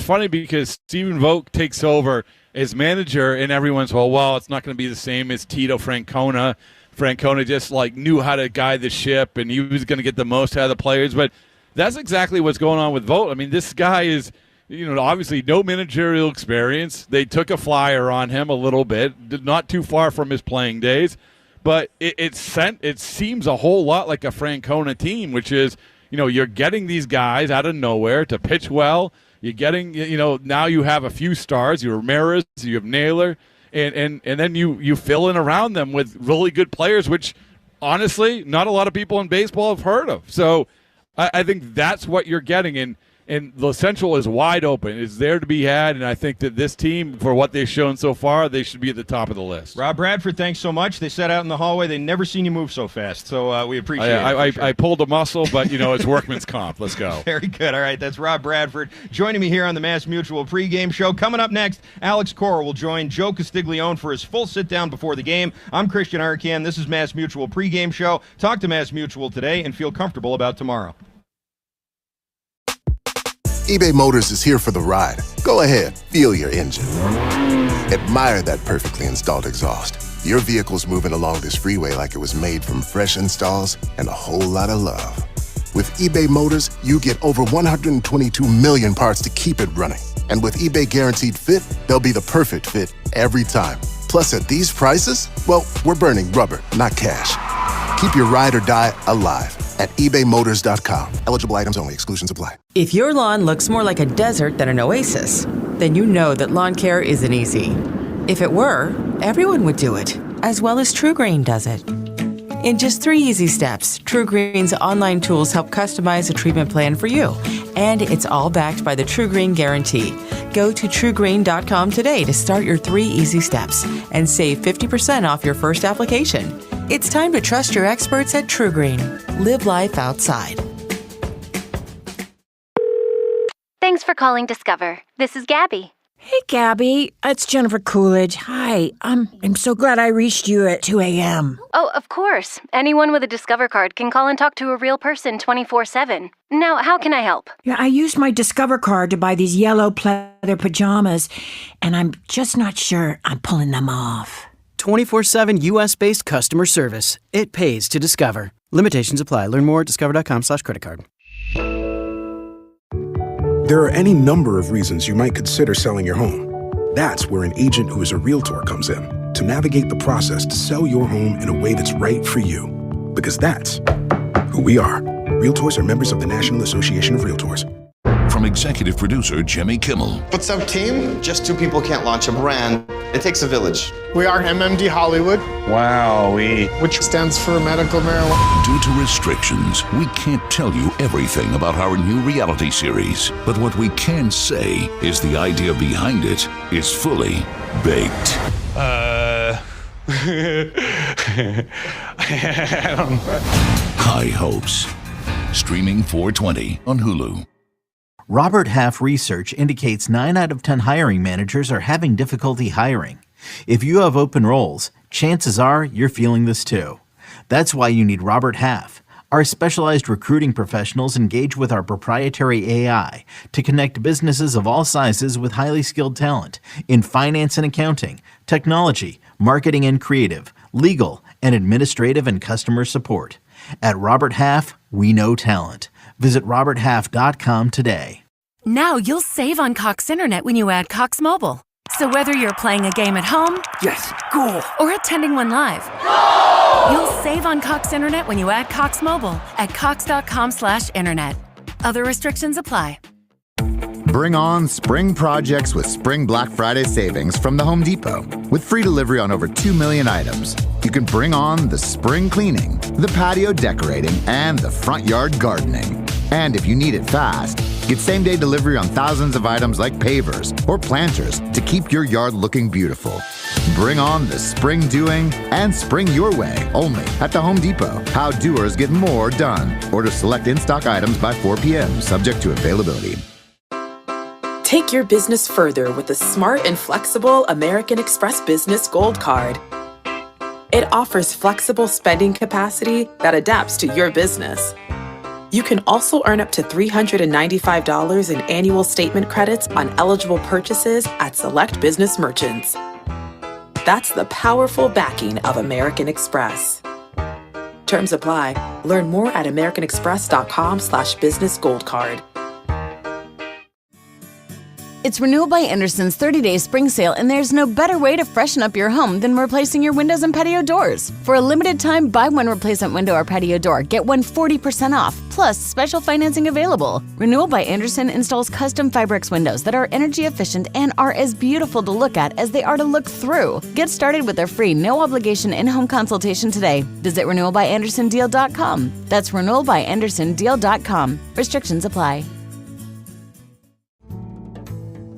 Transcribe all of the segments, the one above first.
funny because Stephen Vogt takes over as manager, and everyone's, well, it's not going to be the same as Tito Francona. Francona just knew how to guide the ship, and he was going to get the most out of the players. But that's exactly what's going on with Vogt. I mean, this guy is, obviously no managerial experience. They took a flyer on him a little bit, not too far from his playing days. But it seems a whole lot like a Francona team, which is, you're getting these guys out of nowhere to pitch well. You're getting, now you have a few stars. You have Ramirez, you have Naylor, and then you fill in around them with really good players, which honestly not a lot of people in baseball have heard of. So I think that's what you're getting, and the Central is wide open. It's there to be had, and I think that this team, for what they've shown so far, they should be at the top of the list. Rob Bradford, thanks so much. They sat out in the hallway. They never seen you move so fast, so we appreciate it. I pulled a muscle, but, it's workman's comp. Let's go. Very good. All right, that's Rob Bradford joining me here on the Mass Mutual pregame show. Coming up next, Alex Cora will join Joe Castiglione for his full sit-down before the game. I'm Christian Arcand. This is Mass Mutual pregame show. Talk to Mass Mutual today and feel comfortable about tomorrow. eBay Motors is here for the ride. Go ahead, feel your engine. Admire that perfectly installed exhaust. Your vehicle's moving along this freeway like it was made from fresh installs and a whole lot of love. With eBay Motors, you get over 122 million parts to keep it running. And with eBay Guaranteed Fit, they'll be the perfect fit every time. Plus, at these prices, well, we're burning rubber, not cash. Keep your ride or die alive at ebaymotors.com. Eligible items only. Exclusions apply. If your lawn looks more like a desert than an oasis, then you know that lawn care isn't easy. If it were, everyone would do it, as well as TruGreen does it. In just 3 easy steps, TruGreen's online tools help customize a treatment plan for you. And it's all backed by the TruGreen Guarantee. Go to TruGreen.com today to start your 3 easy steps and save 50% off your first application. It's time to trust your experts at TruGreen. Live life outside. Thanks for calling Discover. This is Gabby. Hey, Gabby. It's Jennifer Coolidge. Hi. I'm so glad I reached you at 2 a.m. Oh, of course. Anyone with a Discover card can call and talk to a real person 24/7. Now, how can I help? Yeah, I used my Discover card to buy these yellow pleather pajamas, and I'm just not sure I'm pulling them off. 24/7 U.S.-based customer service. It pays to Discover. Limitations apply. Learn more at discover.com/creditcard. There are any number of reasons you might consider selling your home. That's where an agent who is a realtor comes in to navigate the process to sell your home in a way that's right for you. Because that's who we are. Realtors are members of the National Association of Realtors. From executive producer Jimmy Kimmel. What's up, team? Just 2 people can't launch a brand. It takes a village. We are MMD Hollywood. Wowee. Which stands for medical marijuana. Due to restrictions, we can't tell you everything about our new reality series. But what we can say is the idea behind it is fully baked. I don't know. High Hopes. Streaming 4/20 on Hulu. Robert Half research indicates 9 out of 10 hiring managers are having difficulty hiring. If you have open roles, chances are you're feeling this too. That's why you need Robert Half. Our specialized recruiting professionals engage with our proprietary AI to connect businesses of all sizes with highly skilled talent in finance and accounting, technology, marketing and creative, legal, and administrative and customer support. At Robert Half, we know talent. Visit roberthalf.com today. Now you'll save on Cox Internet when you add Cox Mobile. So whether you're playing a game at home, yes, goal, or attending one live, you'll save on Cox Internet when you add Cox Mobile at cox.com/internet. Other restrictions apply. Bring on spring projects with Spring Black Friday savings from the Home Depot. With free delivery on over 2 million items, you can bring on the spring cleaning, the patio decorating, and the front yard gardening. And if you need it fast, get same-day delivery on thousands of items like pavers or planters to keep your yard looking beautiful. Bring on the spring doing and spring your way only at the Home Depot. How doers get more done. Order select in-stock items by 4 p.m. subject to availability. Take your business further with the smart and flexible American Express Business Gold Card. It offers flexible spending capacity that adapts to your business. You can also earn up to $395 in annual statement credits on eligible purchases at select business merchants. That's the powerful backing of American Express. Terms apply. Learn more at americanexpress.com/business gold card. It's Renewal by Andersen's 30-day spring sale, and there's no better way to freshen up your home than replacing your windows and patio doors. For a limited time, buy one replacement window or patio door, get one 40% off, plus special financing available. Renewal by Andersen installs custom Fibrex windows that are energy efficient and are as beautiful to look at as they are to look through. Get started with their free no-obligation in-home consultation today. Visit renewalbyandersondeal.com. That's renewalbyandersondeal.com. Restrictions apply.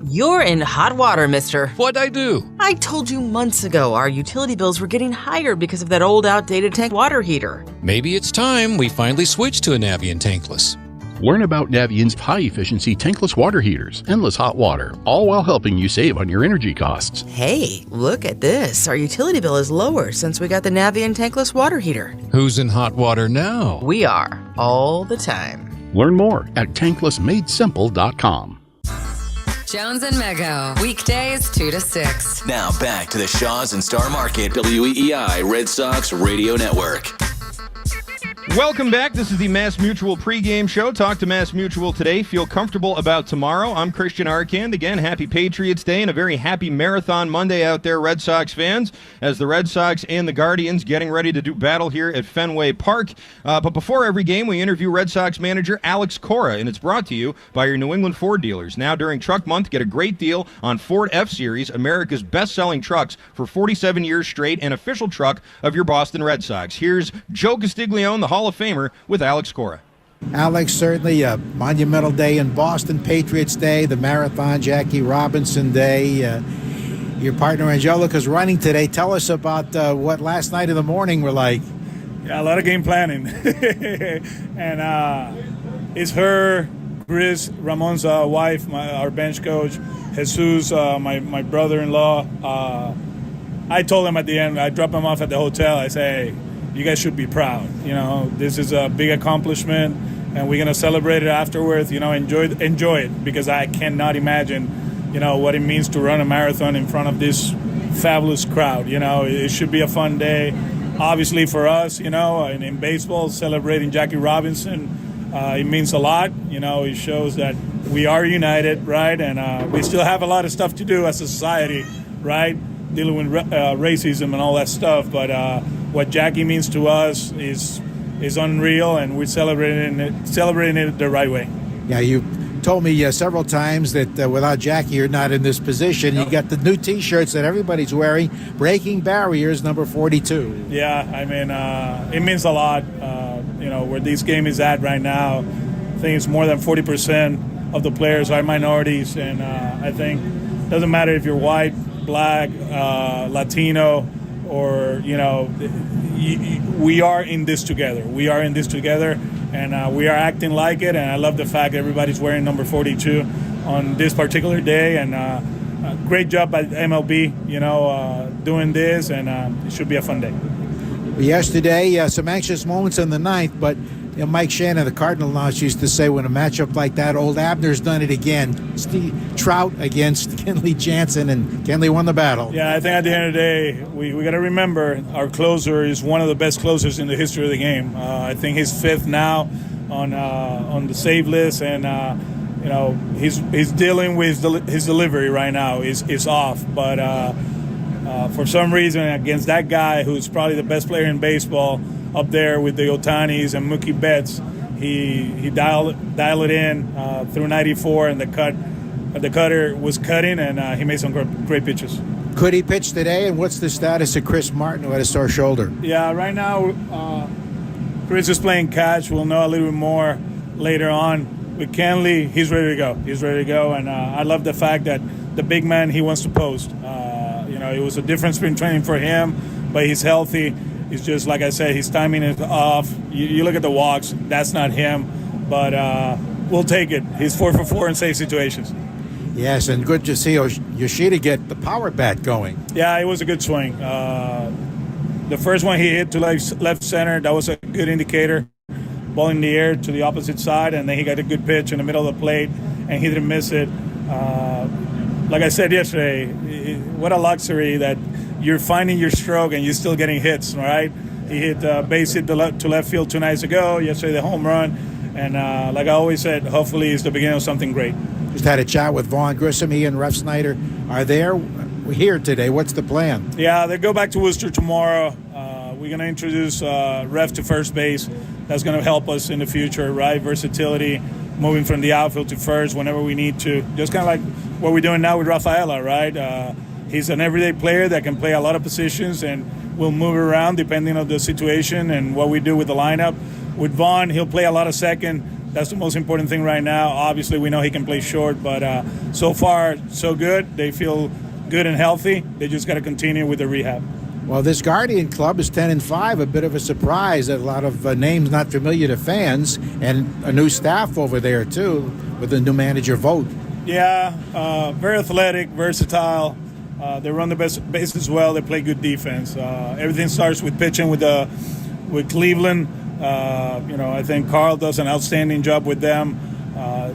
You're in hot water, mister. What'd I do? I told you months ago our utility bills were getting higher because of that old outdated tank water heater. Maybe it's time we finally switch to a Navien tankless. Learn about Navient's high-efficiency tankless water heaters, endless hot water, all while helping you save on your energy costs. Hey, look at this. Our utility bill is lower since we got the Navien tankless water heater. Who's in hot water now? We are, all the time. Learn more at tanklessmadesimple.com. Jones and Mego, weekdays 2 to 6. Now back to the Shaws and Star Market, WEEI Red Sox Radio Network. Welcome back. This is the Mass Mutual pregame show. Talk to Mass Mutual today. Feel comfortable about tomorrow. I'm Christian Arcand. Again, happy Patriots Day and a very happy Marathon Monday out there, Red Sox fans, as the Red Sox and the Guardians getting ready to do battle here at Fenway Park. But before every game, we interview Red Sox manager Alex Cora, and it's brought to you by your New England Ford dealers. Now during Truck Month, get a great deal on Ford F-Series, America's best-selling trucks for 47 years straight, and official truck of your Boston Red Sox. Here's Joe Castiglione, the Hall of Famer, with Alex Cora. Alex, certainly a monumental day in Boston, Patriots Day, the Marathon, Jackie Robinson Day. Your partner Angelica's running today. Tell us about what last night in the morning were like. Yeah, a lot of game planning. And it's her, Chris, Ramon's wife, our bench coach, Jesus, my brother-in-law. I told him at the end, I dropped him off at the hotel. I say, hey, you guys should be proud. You know, this is a big accomplishment, and we're going to celebrate it afterwards. You know, enjoy it, because I cannot imagine, you know, what it means to run a marathon in front of this fabulous crowd. You know, it should be a fun day. Obviously for us, you know, and in baseball, celebrating Jackie Robinson, it means a lot. You know, it shows that we are united, right? And we still have a lot of stuff to do as a society, right? Dealing with racism and all that stuff, but what Jackie means to us is unreal, and we're celebrating it the right way. Yeah, you told me several times that without Jackie, you're not in this position. Yep. You got the new T-shirts that everybody's wearing, Breaking Barriers, number 42. Yeah, I mean, it means a lot. You know, where this game is at right now, I think it's more than 40% of the players are minorities, and I think it doesn't matter if you're white, black, Latino, or, you know, we are in this together. We are in this together, and we are acting like it. And I love the fact that everybody's wearing number 42 on this particular day. And great job by MLB, you know, doing this, and it should be a fun day. Yesterday, some anxious moments in the ninth, but you know, Mike Shannon, the Cardinal announcer, used to say when a matchup like that, old Abner's done it again. Steve Trout against Kenley Jansen, and Kenley won the battle. Yeah, I think at the end of the day, we got to remember our closer is one of the best closers in the history of the game. I think he's fifth now on the save list, and you know, he's dealing with his delivery right now is off, but for some reason against that guy who's probably the best player in baseball, up there with the Otanis and Mookie Betts, he dialed it in through 94, and the cutter was cutting, and he made some great pitches. Could he pitch today, and what's the status of Chris Martin, who had a sore shoulder? Yeah, right now Chris is playing catch. We'll know a little bit more later on. With Kenley, he's ready to go, and I love the fact that the big man, he wants to post. You know, it was a different spring training for him, but he's healthy. It's just, like I said, his timing is off. You look at the walks, that's not him. But we'll take it. He's 4 for 4 in safe situations. Yes, and good to see Yoshida get the power bat going. Yeah, it was a good swing. The first one he hit to left center, that was a good indicator. ball in the air to the opposite side, and then he got a good pitch in the middle of the plate, and he didn't miss it. Like I said yesterday, what a luxury that you're finding your stroke and you're still getting hits, right? He hit base hit to left field 2 nights ago, yesterday the home run, and like I always said, hopefully it's the beginning of something great. Just had a chat with Vaughn Grissom. He and Ref Snyder are there here today. What's the plan? Yeah, they go back to Worcester tomorrow. We're going to introduce Ref to first base. That's going to help us in the future, right? Versatility, moving from the outfield to first whenever we need to. Just kind of like what we're doing now with Rafaela, right? He's an everyday player that can play a lot of positions and will move around depending on the situation and what we do with the lineup. With Vaughn, he'll play a lot of second. That's the most important thing right now. Obviously, we know he can play short, but so far, so good. They feel good and healthy. They just got to continue with the rehab. Well, this Guardian club is 10-5, a bit of a surprise. A lot of names not familiar to fans, and a new staff over there too, with a new manager vote. Yeah, very athletic, versatile. They run the bases well. They play good defense. Everything starts with pitching with Cleveland. I think Carl does an outstanding job with them,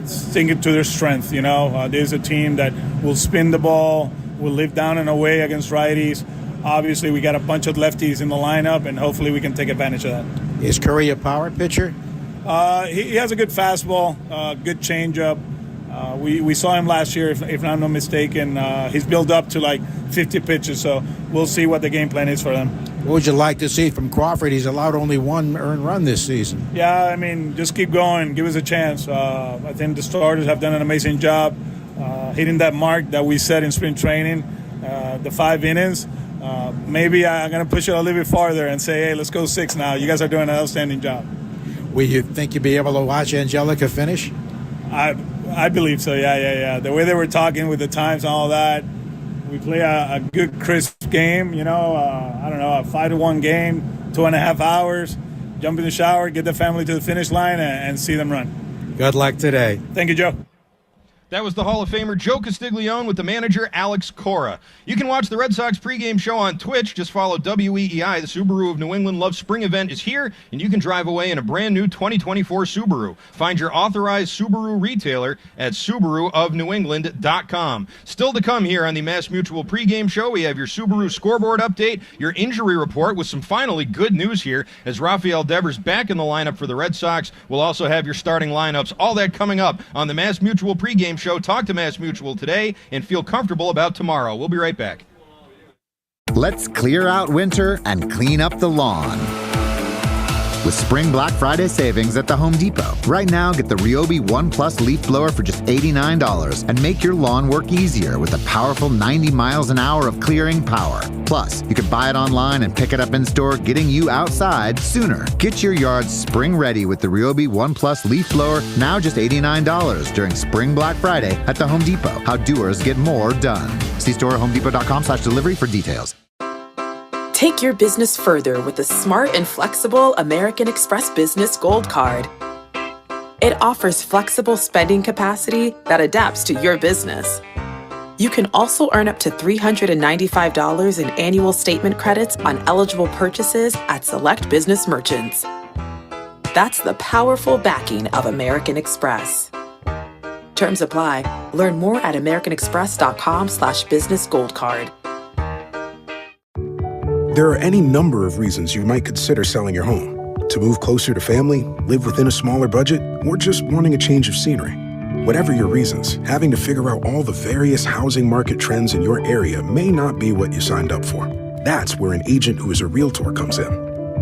sticking to their strength. There's a team that will spin the ball, will live down and away against righties. Obviously, we got a bunch of lefties in the lineup, and hopefully we can take advantage of that. Is Curry a power pitcher? He has a good fastball, good changeup. We saw him last year, if I'm not mistaken. He's built up to like 50 pitches, so we'll see what the game plan is for them. What would you like to see from Crawford? He's allowed only one earned run this season. Yeah, I mean, just keep going. Give us a chance. I think the starters have done an amazing job hitting that mark that we set in spring training, the 5 innings. Maybe I'm going to push it a little bit farther and say, hey, let's go 6 now. You guys are doing an outstanding job. Will you think you'll be able to watch Angelica finish? I believe so, yeah. The way they were talking with the times and all that, we play a good, crisp game, a 5-1 game, 2.5 hours, jump in the shower, get the family to the finish line, and see them run. Good luck today. Thank you, Joe. That was the Hall of Famer Joe Castiglione with the manager Alex Cora. You can watch the Red Sox pregame show on Twitch. Just follow WEEI. The Subaru of New England Love Spring event is here, and you can drive away in a brand new 2024 Subaru. Find your authorized Subaru retailer at SubaruofNewEngland.com. Still to come here on the Mass Mutual pregame show, we have your Subaru scoreboard update, your injury report with some finally good news here as Rafael Devers back in the lineup for the Red Sox. We'll also have your starting lineups. All that coming up on the Mass Mutual pregame show. Talk to Mass Mutual today and feel comfortable about tomorrow. We'll be right back. Let's clear out winter and clean up the lawn with Spring Black Friday savings at the Home Depot. Right now, get the Ryobi One Plus leaf blower for just $89 and make your lawn work easier with a powerful 90 miles an hour of clearing power. Plus, you can buy it online and pick it up in store, getting you outside sooner. Get your yard spring ready with the Ryobi One Plus leaf blower, now just $89 during Spring Black Friday at the Home Depot. How doers get more done. See store at homedepot.com/delivery for details. Take your business further with the smart and flexible American Express Business Gold Card. It offers flexible spending capacity that adapts to your business. You can also earn up to $395 in annual statement credits on eligible purchases at select business merchants. That's the powerful backing of American Express. Terms apply. Learn more at americanexpress.com/business gold card. There are any number of reasons you might consider selling your home. To move closer to family, live within a smaller budget, or just wanting a change of scenery. Whatever your reasons, having to figure out all the various housing market trends in your area may not be what you signed up for. That's where an agent who is a realtor comes in.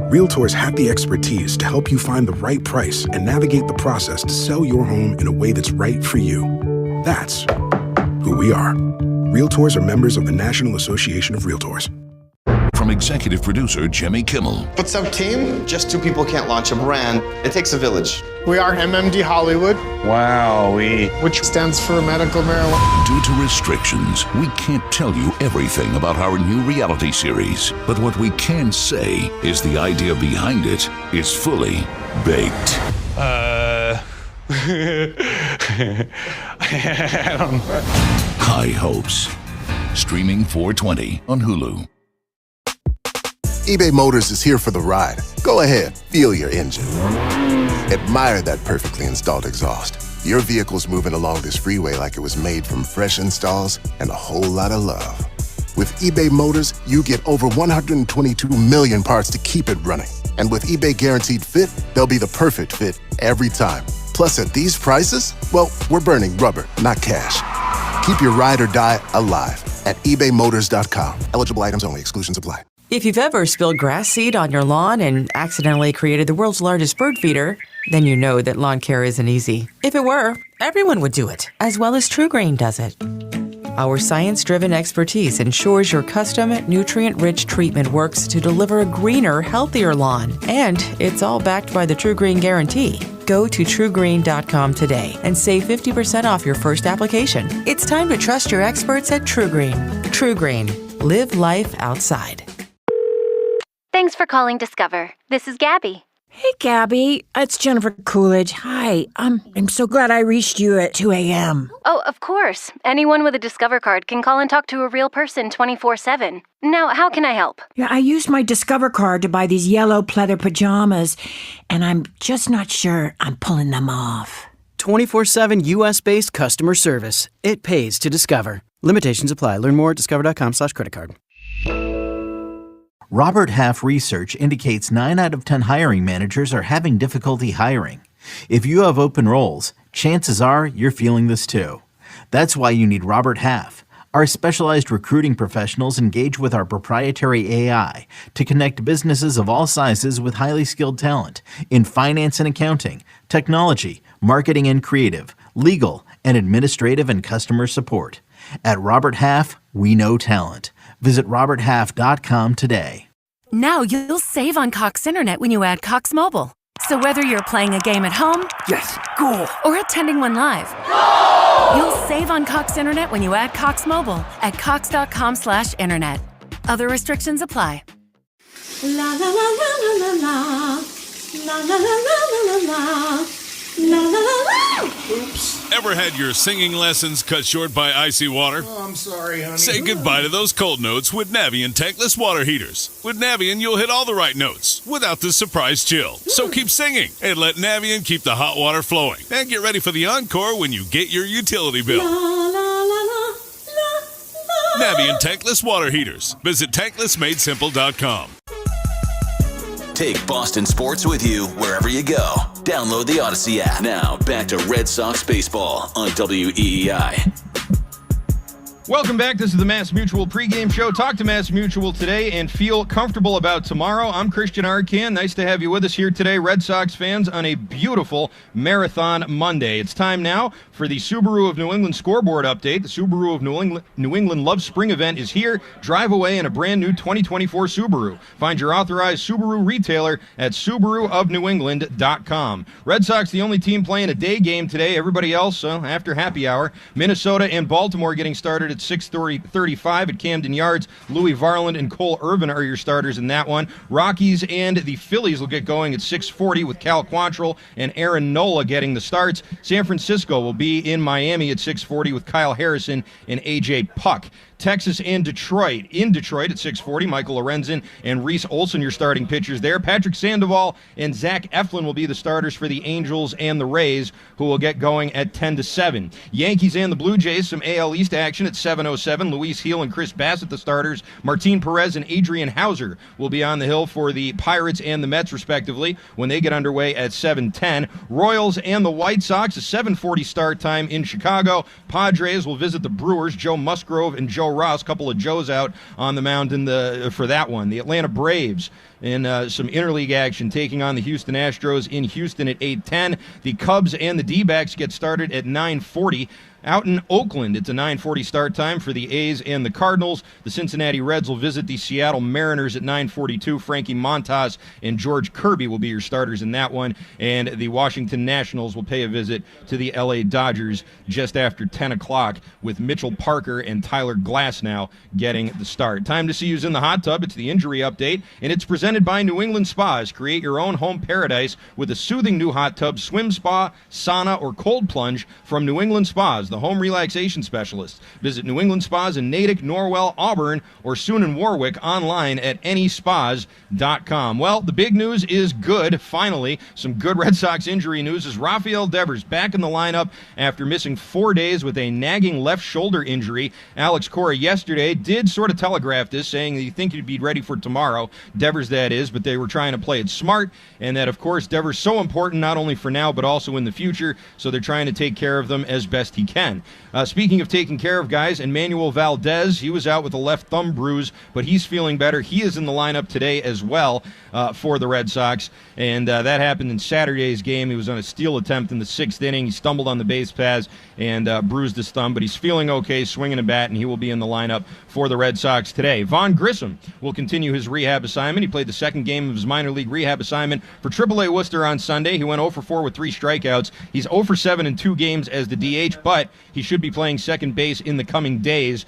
Realtors have the expertise to help you find the right price and navigate the process to sell your home in a way that's right for you. That's who we are. Realtors are members of the National Association of Realtors. From executive producer Jimmy Kimmel. What's up, team? Just 2 people can't launch a brand. It takes a village. We are MMD Hollywood. Wow, which stands for medical marijuana. Due to restrictions, we can't tell you everything about our new reality series. But what we can say is the idea behind it is fully baked. I don't know. High Hopes. Streaming 4/20 on Hulu. eBay Motors is here for the ride. Go ahead, feel your engine. Admire that perfectly installed exhaust. Your vehicle's moving along this freeway like it was made from fresh installs and a whole lot of love. With eBay Motors, you get over 122 million parts to keep it running. And with eBay Guaranteed Fit, they'll be the perfect fit every time. Plus, at these prices, well, we're burning rubber, not cash. Keep your ride or die alive at ebaymotors.com. Eligible items only. Exclusions apply. If you've ever spilled grass seed on your lawn and accidentally created the world's largest bird feeder, then you know that lawn care isn't easy. If it were, everyone would do it, as well as TruGreen does it. Our science-driven expertise ensures your custom, nutrient-rich treatment works to deliver a greener, healthier lawn. And it's all backed by the TruGreen Guarantee. Go to TruGreen.com today and save 50% off your first application. It's time to trust your experts at TruGreen. TruGreen. Live life outside. Thanks for calling Discover. This is Gabby. Hey, Gabby. It's Jennifer Coolidge. Hi. I'm so glad I reached you at 2 a.m. Oh, of course. Anyone with a Discover card can call and talk to a real person 24/7. Now, how can I help? Yeah, I used my Discover card to buy these yellow pleather pajamas, and I'm just not sure I'm pulling them off. 24/7 U.S.-based customer service. It pays to Discover. Limitations apply. Learn more at discover.com/credit card. Robert Half research indicates 9 out of 10 hiring managers are having difficulty hiring. If you have open roles, chances are you're feeling this too. That's why you need Robert Half. Our specialized recruiting professionals engage with our proprietary AI to connect businesses of all sizes with highly skilled talent in finance and accounting, technology, marketing and creative, legal, and administrative and customer support. At Robert Half, we know talent. Visit roberthalf.com today. Now you'll save on Cox Internet when you add Cox Mobile. So whether you're playing a game at home, yes, goal, or attending one live, goal! You'll save on Cox Internet when you add Cox Mobile at cox.com/internet. Other restrictions apply. La la la la la la la. La la la la la la la. La la la la. Oops. Ever had your singing lessons cut short by icy water? Oh, I'm sorry, honey. Say goodbye to those cold notes with Navien tankless water heaters. With Navien, you'll hit all the right notes without the surprise chill. So keep singing and let Navien keep the hot water flowing. And get ready for the encore when you get your utility bill. La la la la la. Navien tankless water heaters. Visit tanklessmadesimple.com. Take Boston sports with you wherever you go. Download the Odyssey app. Now, back to Red Sox baseball on WEEI. Welcome back. This is the Mass Mutual pregame show. Talk to Mass Mutual today and feel comfortable about tomorrow. I'm Christian Arcan. Nice to have you with us here today, Red Sox fans, on a beautiful Marathon Monday. It's time now for the Subaru of New England scoreboard update. The Subaru of New England Love Spring event is here. Drive away in a brand new 2024 Subaru. Find your authorized Subaru retailer at SubaruofNewEngland.com. Red Sox, the only team playing a day game today. Everybody else after happy hour. Minnesota and Baltimore getting started at 6:35 at Camden Yards. Louis Varland and Cole Irvin are your starters in that one. Rockies and the Phillies will get going at 6:40 with Cal Quantrill and Aaron Nola getting the starts. San Francisco will be in Miami at 6:40 with Kyle Harrison and A.J. Puck. Texas and Detroit. In Detroit at 6:40, Michael Lorenzen and Reese Olson, your starting pitchers there. Patrick Sandoval and Zach Eflin will be the starters for the Angels and the Rays, who will get going at 10-7. Yankees and the Blue Jays, some AL East action at 7:07. Luis Heel and Chris Bassett, the starters. Martin Perez and Adrian Hauser will be on the hill for the Pirates and the Mets, respectively, when they get underway at 7:10. Royals and the White Sox, a 7:40 start time in Chicago. Padres will visit the Brewers. Joe Musgrove and Joe Ross, couple of Joes out on the mound for that one. The Atlanta Braves in some interleague action taking on the Houston Astros in Houston at 8:10. The Cubs and the D-backs get started at 9:40. Out in Oakland, it's a 9:40 start time for the A's and the Cardinals. The Cincinnati Reds will visit the Seattle Mariners at 9:42. Frankie Montas and George Kirby will be your starters in that one. And the Washington Nationals will pay a visit to the LA Dodgers just after 10 o'clock with Mitchell Parker and Tyler Glasnow getting the start. Time to see who's in the hot tub. It's the injury update, and it's presented by New England Spas. Create your own home paradise with a soothing new hot tub, swim spa, sauna, or cold plunge from New England Spas. the home relaxation specialists. Visit New England Spas in Natick, Norwell, Auburn, or soon in Warwick online at anyspas.com. Well, the big news is good, finally. Some good Red Sox injury news is Rafael Devers back in the lineup after missing 4 days with a nagging left shoulder injury. Alex Cora yesterday did sort of telegraph this, saying that you think he'd be ready for tomorrow. Devers, that is, but they were trying to play it smart, and that, of course, Devers so important not only for now but also in the future, so they're trying to take care of them as best he can. Speaking of taking care of guys, Emmanuel Valdez, he was out with a left thumb bruise, but he's feeling better. He is in the lineup today as well for the Red Sox, and that happened in Saturday's game. He was on a steal attempt in the 6th inning. He stumbled on the base paths and bruised his thumb, but he's feeling okay, swinging a bat, and he will be in the lineup for the Red Sox today. Vaughn Grissom will continue his rehab assignment. He played the second game of his minor league rehab assignment for AAA Worcester on Sunday. He went 0 for 4 with 3 strikeouts. He's 0 for 7 in 2 games as the DH, but he should be playing second base in the coming days.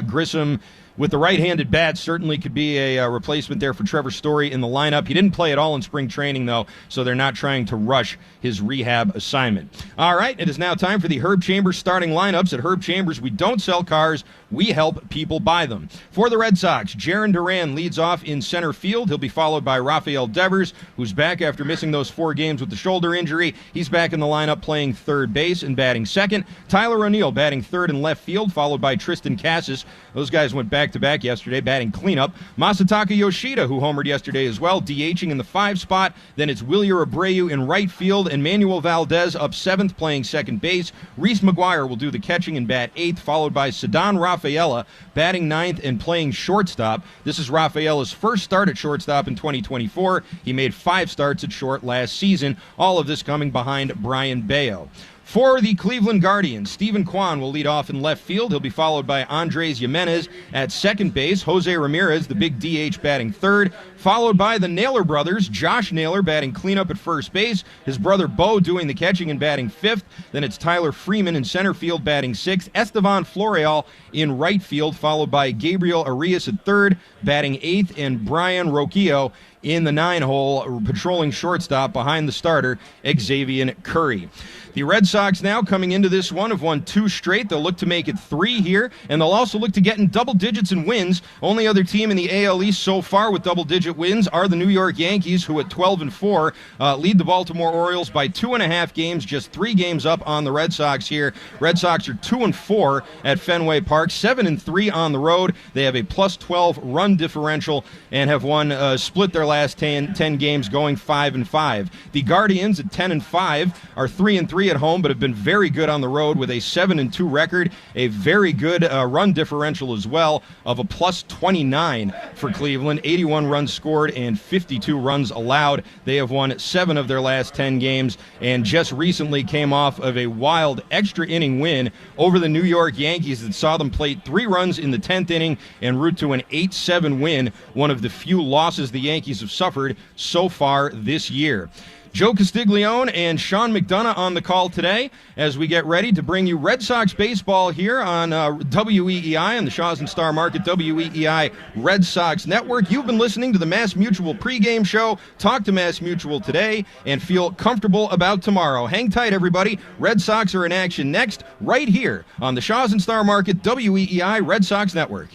Grissom, with the right-handed bat, certainly could be a replacement there for Trevor Story in the lineup. He didn't play at all in spring training, though, so they're not trying to rush his rehab assignment. All right, it is now time for the Herb Chambers starting lineups. At Herb Chambers, we don't sell cars, we help people buy them. For the Red Sox, Jarren Duran leads off in center field. He'll be followed by Rafael Devers, who's back after missing those 4 games with the shoulder injury. He's back in the lineup playing third base and batting second. Tyler O'Neill batting third in left field, followed by Tristan Casas. Those guys went back-to-back yesterday, batting cleanup. Masataka Yoshida, who homered yesterday as well, DHing in the 5 spot. Then it's Wilyer Abreu in right field, and Manuel Valdez up 7th, playing second base. Reese McGuire will do the catching and bat 8th, followed by Ceddanne Rafaela, batting 9th and playing shortstop. This is Rafaela's first start at shortstop in 2024. He made 5 starts at short last season. All of this coming behind Brian Bayo. For the Cleveland Guardians, Stephen Kwan will lead off in left field. He'll be followed by Andres Jimenez at second base. Jose Ramirez, the big DH, batting third, followed by the Naylor brothers. Josh Naylor batting cleanup at first base. His brother Bo doing the catching and batting 5th. Then it's Tyler Freeman in center field batting 6th. Estevan Florial in right field, followed by Gabriel Arias at third, batting 8th, and Brian Roquillo in the 9-hole, patrolling shortstop behind the starter, Xzavion Curry. The Red Sox now coming into this one have won 2 straight. They'll look to make it 3 here, and they'll also look to get in double digits in wins. Only other team in the AL East so far with double-digit wins are the New York Yankees, who at 12-4 lead the Baltimore Orioles by 2.5 games, just 3 games up on the Red Sox here. Red Sox are 2-4 at Fenway Park, 7-3 on the road. They have a plus 12 run differential and have won split their last 10 games, going 5-5. The Guardians at 10-5 are 3-3 at home, but have been very good on the road with a 7-2 record, a very good run differential as well of a plus 29 for Cleveland, 81 runs scored and 52 runs allowed. They have won 7 of their last 10 games and just recently came off of a wild extra inning win over the New York Yankees that saw them plate 3 runs in the 10th inning en route to an 8-7 win, one of the few losses the Yankees have suffered so far this year. Joe Castiglione and Sean McDonough on the call today as we get ready to bring you Red Sox baseball here on WEEI, on the Shaw's and Star Market WEEI Red Sox Network. You've been listening to the Mass Mutual pregame show. Talk to Mass Mutual today and feel comfortable about tomorrow. Hang tight, everybody. Red Sox are in action next, right here on the Shaw's and Star Market WEEI Red Sox Network.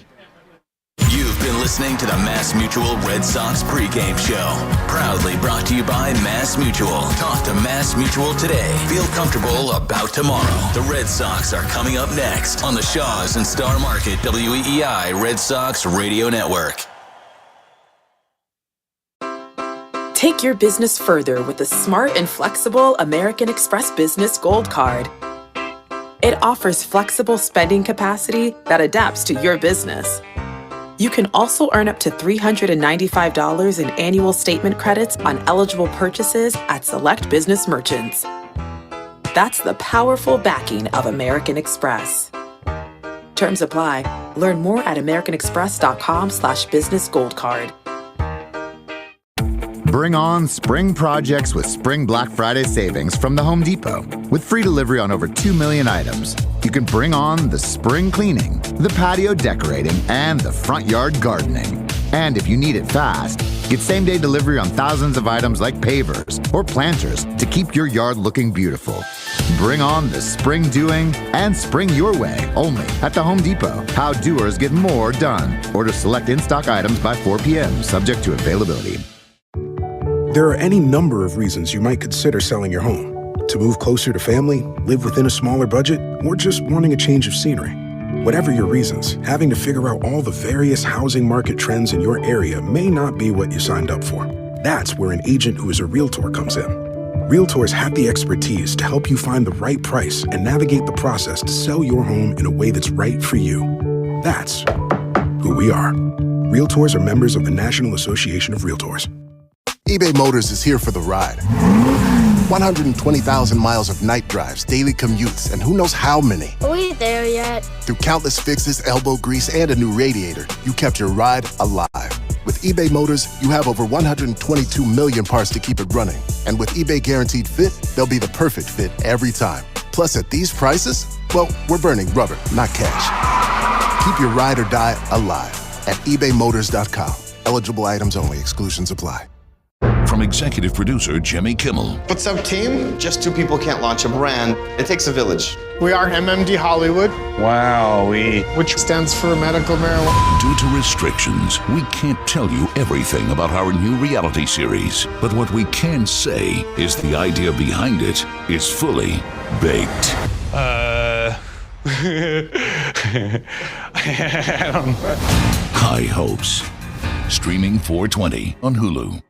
You've been listening to the Mass Mutual Red Sox pregame show. Proudly brought to you by Mass Mutual. Talk to Mass Mutual today. Feel comfortable about tomorrow. The Red Sox are coming up next on the Shaw's and Star Market WEEI Red Sox Radio Network. Take your business further with the smart and flexible American Express Business Gold Card. It offers flexible spending capacity that adapts to your business. You can also earn up to $395 in annual statement credits on eligible purchases at select business merchants. That's the powerful backing of American Express. Terms apply. Learn more at americanexpress.com/business gold card. Bring on spring projects with Spring Black Friday savings from the Home Depot. With free delivery on over 2 million items, you can bring on the spring cleaning, the patio decorating, and the front yard gardening. And if you need it fast, Get same-day delivery on thousands of items like pavers or planters to keep your yard looking beautiful. Bring on the spring doing and spring your way only at the Home Depot. How doers get more done. Order select in-stock items by 4 p.m. subject to availability. There are any number of reasons you might consider selling your home. To move closer to family, live within a smaller budget, or just wanting a change of scenery. Whatever your reasons, having to figure out all the various housing market trends in your area may not be what you signed up for. That's where an agent who is a realtor comes in. Realtors have the expertise to help you find the right price and navigate the process to sell your home in a way that's right for you. That's who we are. Realtors are members of the National Association of Realtors. eBay Motors is here for the ride. 120,000 miles of night drives, daily commutes, and who knows how many. Are we there yet? Through countless fixes, elbow grease, and a new radiator, you kept your ride alive. With eBay Motors, you have over 122 million parts to keep it running. And with eBay Guaranteed Fit, they'll be the perfect fit every time. Plus, at these prices, well, we're burning rubber, not cash. Keep your ride or die alive at ebaymotors.com. Eligible items only. Exclusions apply. From executive producer Jimmy Kimmel. What's up, team? Just two people can't launch a brand. It takes a village. We are MMD Hollywood. Which stands for medical marijuana. Due to restrictions, we can't tell you everything about our new reality series. But what we can say is the idea behind it is fully baked. I don't know. High Hopes. Streaming 4/20 on Hulu.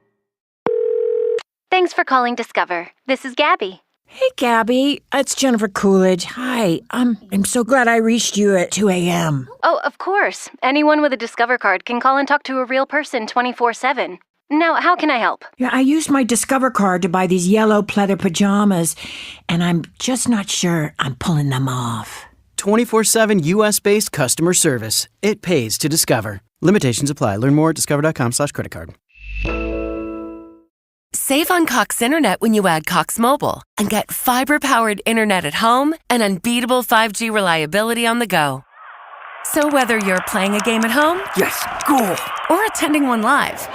Thanks for calling Discover. This is Gabby. Hey, Gabby. It's Jennifer Coolidge. Hi. I'm so glad I reached you at 2 a.m. Oh, of course. Anyone with a Discover card can call and talk to a real person 24/7. Now, how can I help? Yeah, I used my Discover card to buy these yellow pleather pajamas, and I'm just not sure I'm pulling them off. 24/7 U.S.-based customer service. It pays to Discover. Limitations apply. Learn more at discover.com/creditcard. Save on Cox Internet when you add Cox Mobile and get fiber-powered internet at home and unbeatable 5G reliability on the go. So whether you're playing a game at home, yes, cool, or attending one live,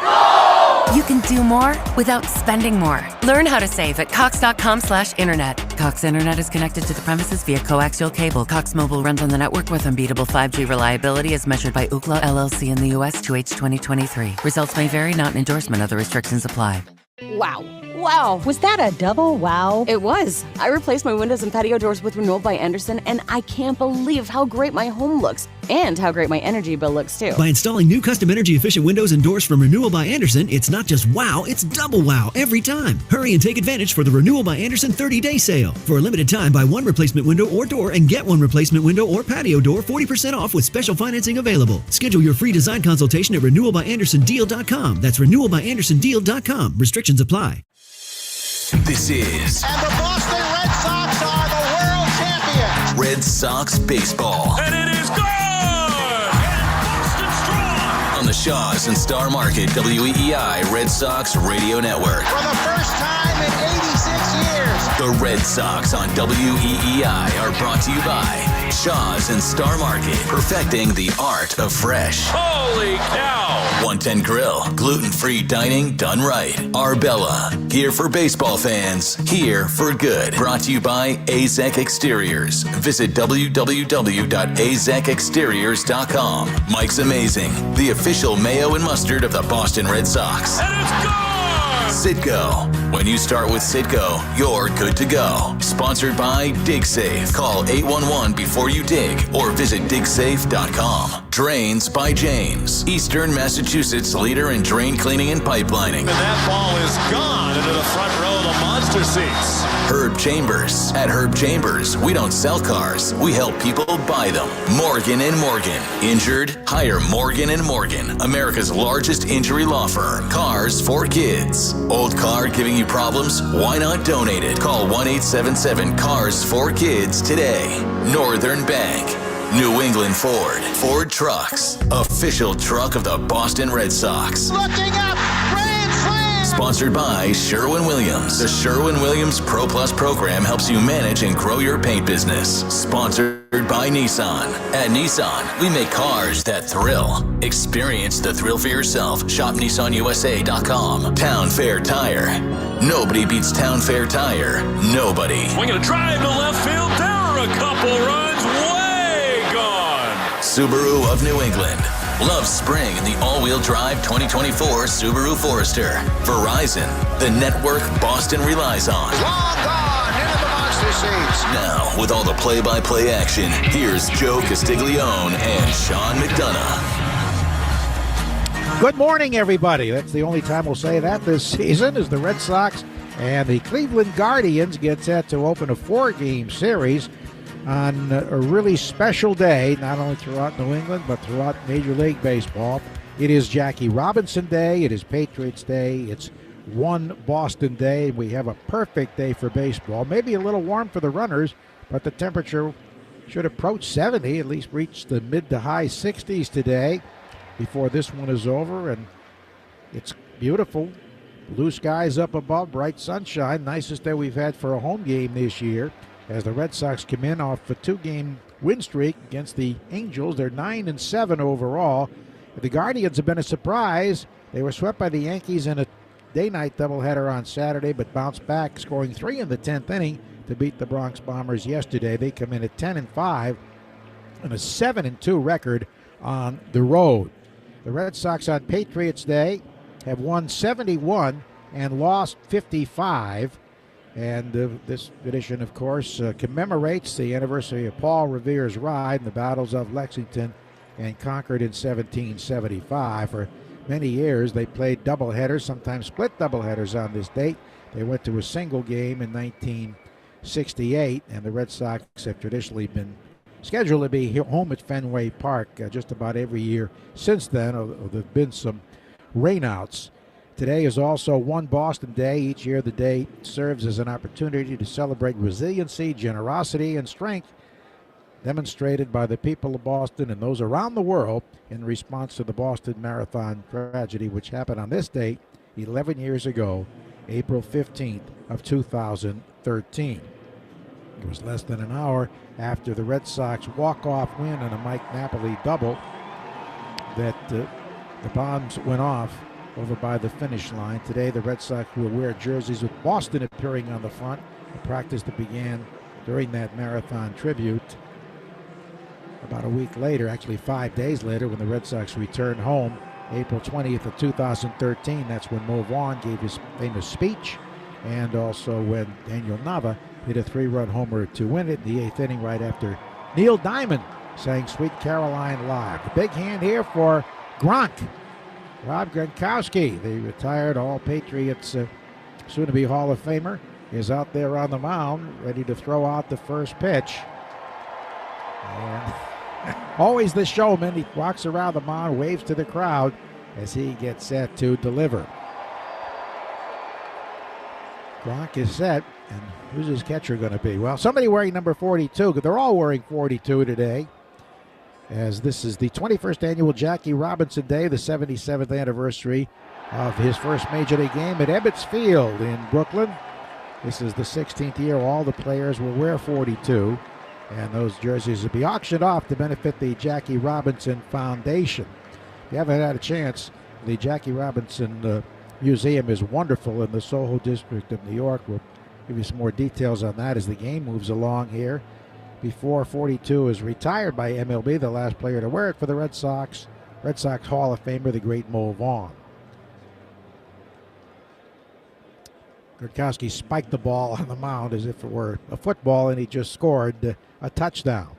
you can do more without spending more. Learn how to save at cox.com/internet. Cox Internet is connected to the premises via coaxial cable. Cox Mobile runs on the network with unbeatable 5G reliability as measured by Ookla LLC in the U.S. 2H 2023. Results may vary, not an endorsement. Other restrictions apply. Wow. Was that a double wow? It was. I replaced my windows and patio doors with Renewal by Andersen, and I can't believe how great my home looks and how great my energy bill looks, too. By installing new custom energy-efficient windows and doors from Renewal by Andersen, it's not just wow, it's double wow every time. Hurry and take advantage for the Renewal by Andersen 30-day sale. For a limited time, buy one replacement window or door and get one replacement window or patio door 40% off with special financing available. Schedule your free design consultation at renewalbyandersondeal.com. That's renewalbyandersondeal.com. Restrictions apply. This is... And the Boston Red Sox are the world champions. Red Sox baseball. And it is good! And Boston strong! On the Shaws and Star Market WEEI Red Sox Radio Network. For the first time in 86 years. The Red Sox on WEEI are brought to you by Shaws and Star Market, perfecting the art of fresh. Holy cow! 110 Grill, gluten-free dining done right. Arbella, here for baseball fans, here for good. Brought to you by Azek Exteriors. Visit www.azekexteriors.com. Mike's Amazing, the official mayo and mustard of the Boston Red Sox. And it's gone! Citgo. When you start with Citgo, you're good to go. Sponsored by DigSafe. Call 811 before you dig or visit digsafe.com. Drains by James. Eastern Massachusetts leader in drain cleaning and pipelining. And that ball is gone into the front row of the monster seats. Herb Chambers. At Herb Chambers, we don't sell cars. We help people buy them. Morgan & Morgan. Injured? Hire Morgan & Morgan. America's largest injury law firm. Cars for kids. Old car giving you problems? Why not donate it? Call 1-877-CARS-4-KIDS today. Northern Bank. New England Ford. Ford Trucks. Official truck of the Boston Red Sox. Looking up! Grand slam! Sponsored by Sherwin-Williams. The Sherwin-Williams Pro Plus program helps you manage and grow your paint business. Sponsored by Nissan. At Nissan, we make cars that thrill. Experience the thrill for yourself. Shop NissanUSA.com. Town Fair Tire. Nobody beats Town Fair Tire. Nobody. Swinging a drive to left field. There are a couple runs. Way gone. Subaru of New England. Love spring in the all-wheel drive 2024 Subaru Forester. Verizon, the network Boston relies on. Long gone into the monster seats. Now, with all the play-by-play action, here's Joe Castiglione and Sean McDonough. Good morning, everybody. That's the only time we'll say that this season, as the Red Sox and the Cleveland Guardians get set to open a 4-game series on a really special day, not only throughout New England, but throughout Major League Baseball. It is Jackie Robinson Day. It is Patriots Day. It's one Boston Day. We have a perfect day for baseball. Maybe a little warm for the runners, but the temperature should approach 70, at least reach the mid to high 60s today before this one is over. And it's beautiful. Blue skies up above, bright sunshine. Nicest day we've had for a home game this year, as the Red Sox come in off a 2-game win streak against the Angels. They're 9-7 overall. The Guardians have been a surprise. They were swept by the Yankees in a day-night doubleheader on Saturday, but bounced back, scoring 3 in the 10th inning to beat the Bronx Bombers yesterday. They come in at 10-5 and a 7-2 record on the road. The Red Sox on Patriots Day have won 71 and lost 55. And this edition, of course, commemorates the anniversary of Paul Revere's ride in the battles of Lexington and Concord in 1775. For many years, they played doubleheaders, sometimes split doubleheaders on this date. They went to a single game in 1968, and the Red Sox have traditionally been scheduled to be home at Fenway Park just about every year since then, although there have been some rainouts. Today is also One Boston Day. Each year the day serves as an opportunity to celebrate resiliency, generosity, and strength demonstrated by the people of Boston and those around the world in response to the Boston Marathon tragedy, which happened on this date 11 years ago, April 15th of 2013. It was less than an hour after the Red Sox walk-off win on a Mike Napoli double that the bombs went off over by the finish line. Today, the Red Sox will wear jerseys with Boston appearing on the front, a practice that began during that marathon tribute. About a week later, actually 5 days later, when the Red Sox returned home, April 20th of 2013, that's when Mo Vaughn gave his famous speech, and also when Daniel Nava hit a 3-run homer to win it in the 8th inning right after Neil Diamond sang Sweet Caroline live. A big hand here for Gronk. Rob Gronkowski, the retired All-Patriots soon-to-be Hall of Famer, is out there on the mound, ready to throw out the first pitch. And always the showman. He walks around the mound, waves to the crowd as he gets set to deliver. Gronk is set, and who's his catcher going to be? Well, somebody wearing number 42, because they're all wearing 42 today, as this is the 21st annual Jackie Robinson Day, the 77th anniversary of his first Major League game at Ebbets Field in Brooklyn. This is the 16th year all the players will wear 42, and those jerseys will be auctioned off to benefit the Jackie Robinson Foundation. If you haven't had a chance, the Jackie Robinson Museum is wonderful in the Soho district of New York. We'll give you some more details on that as the game moves along here. Before 42 is retired by MLB, the last player to wear it for the Red Sox Hall of Famer, the great Mo Vaughn. Gronkowski spiked the ball on the mound as if it were a football, and he just scored a touchdown.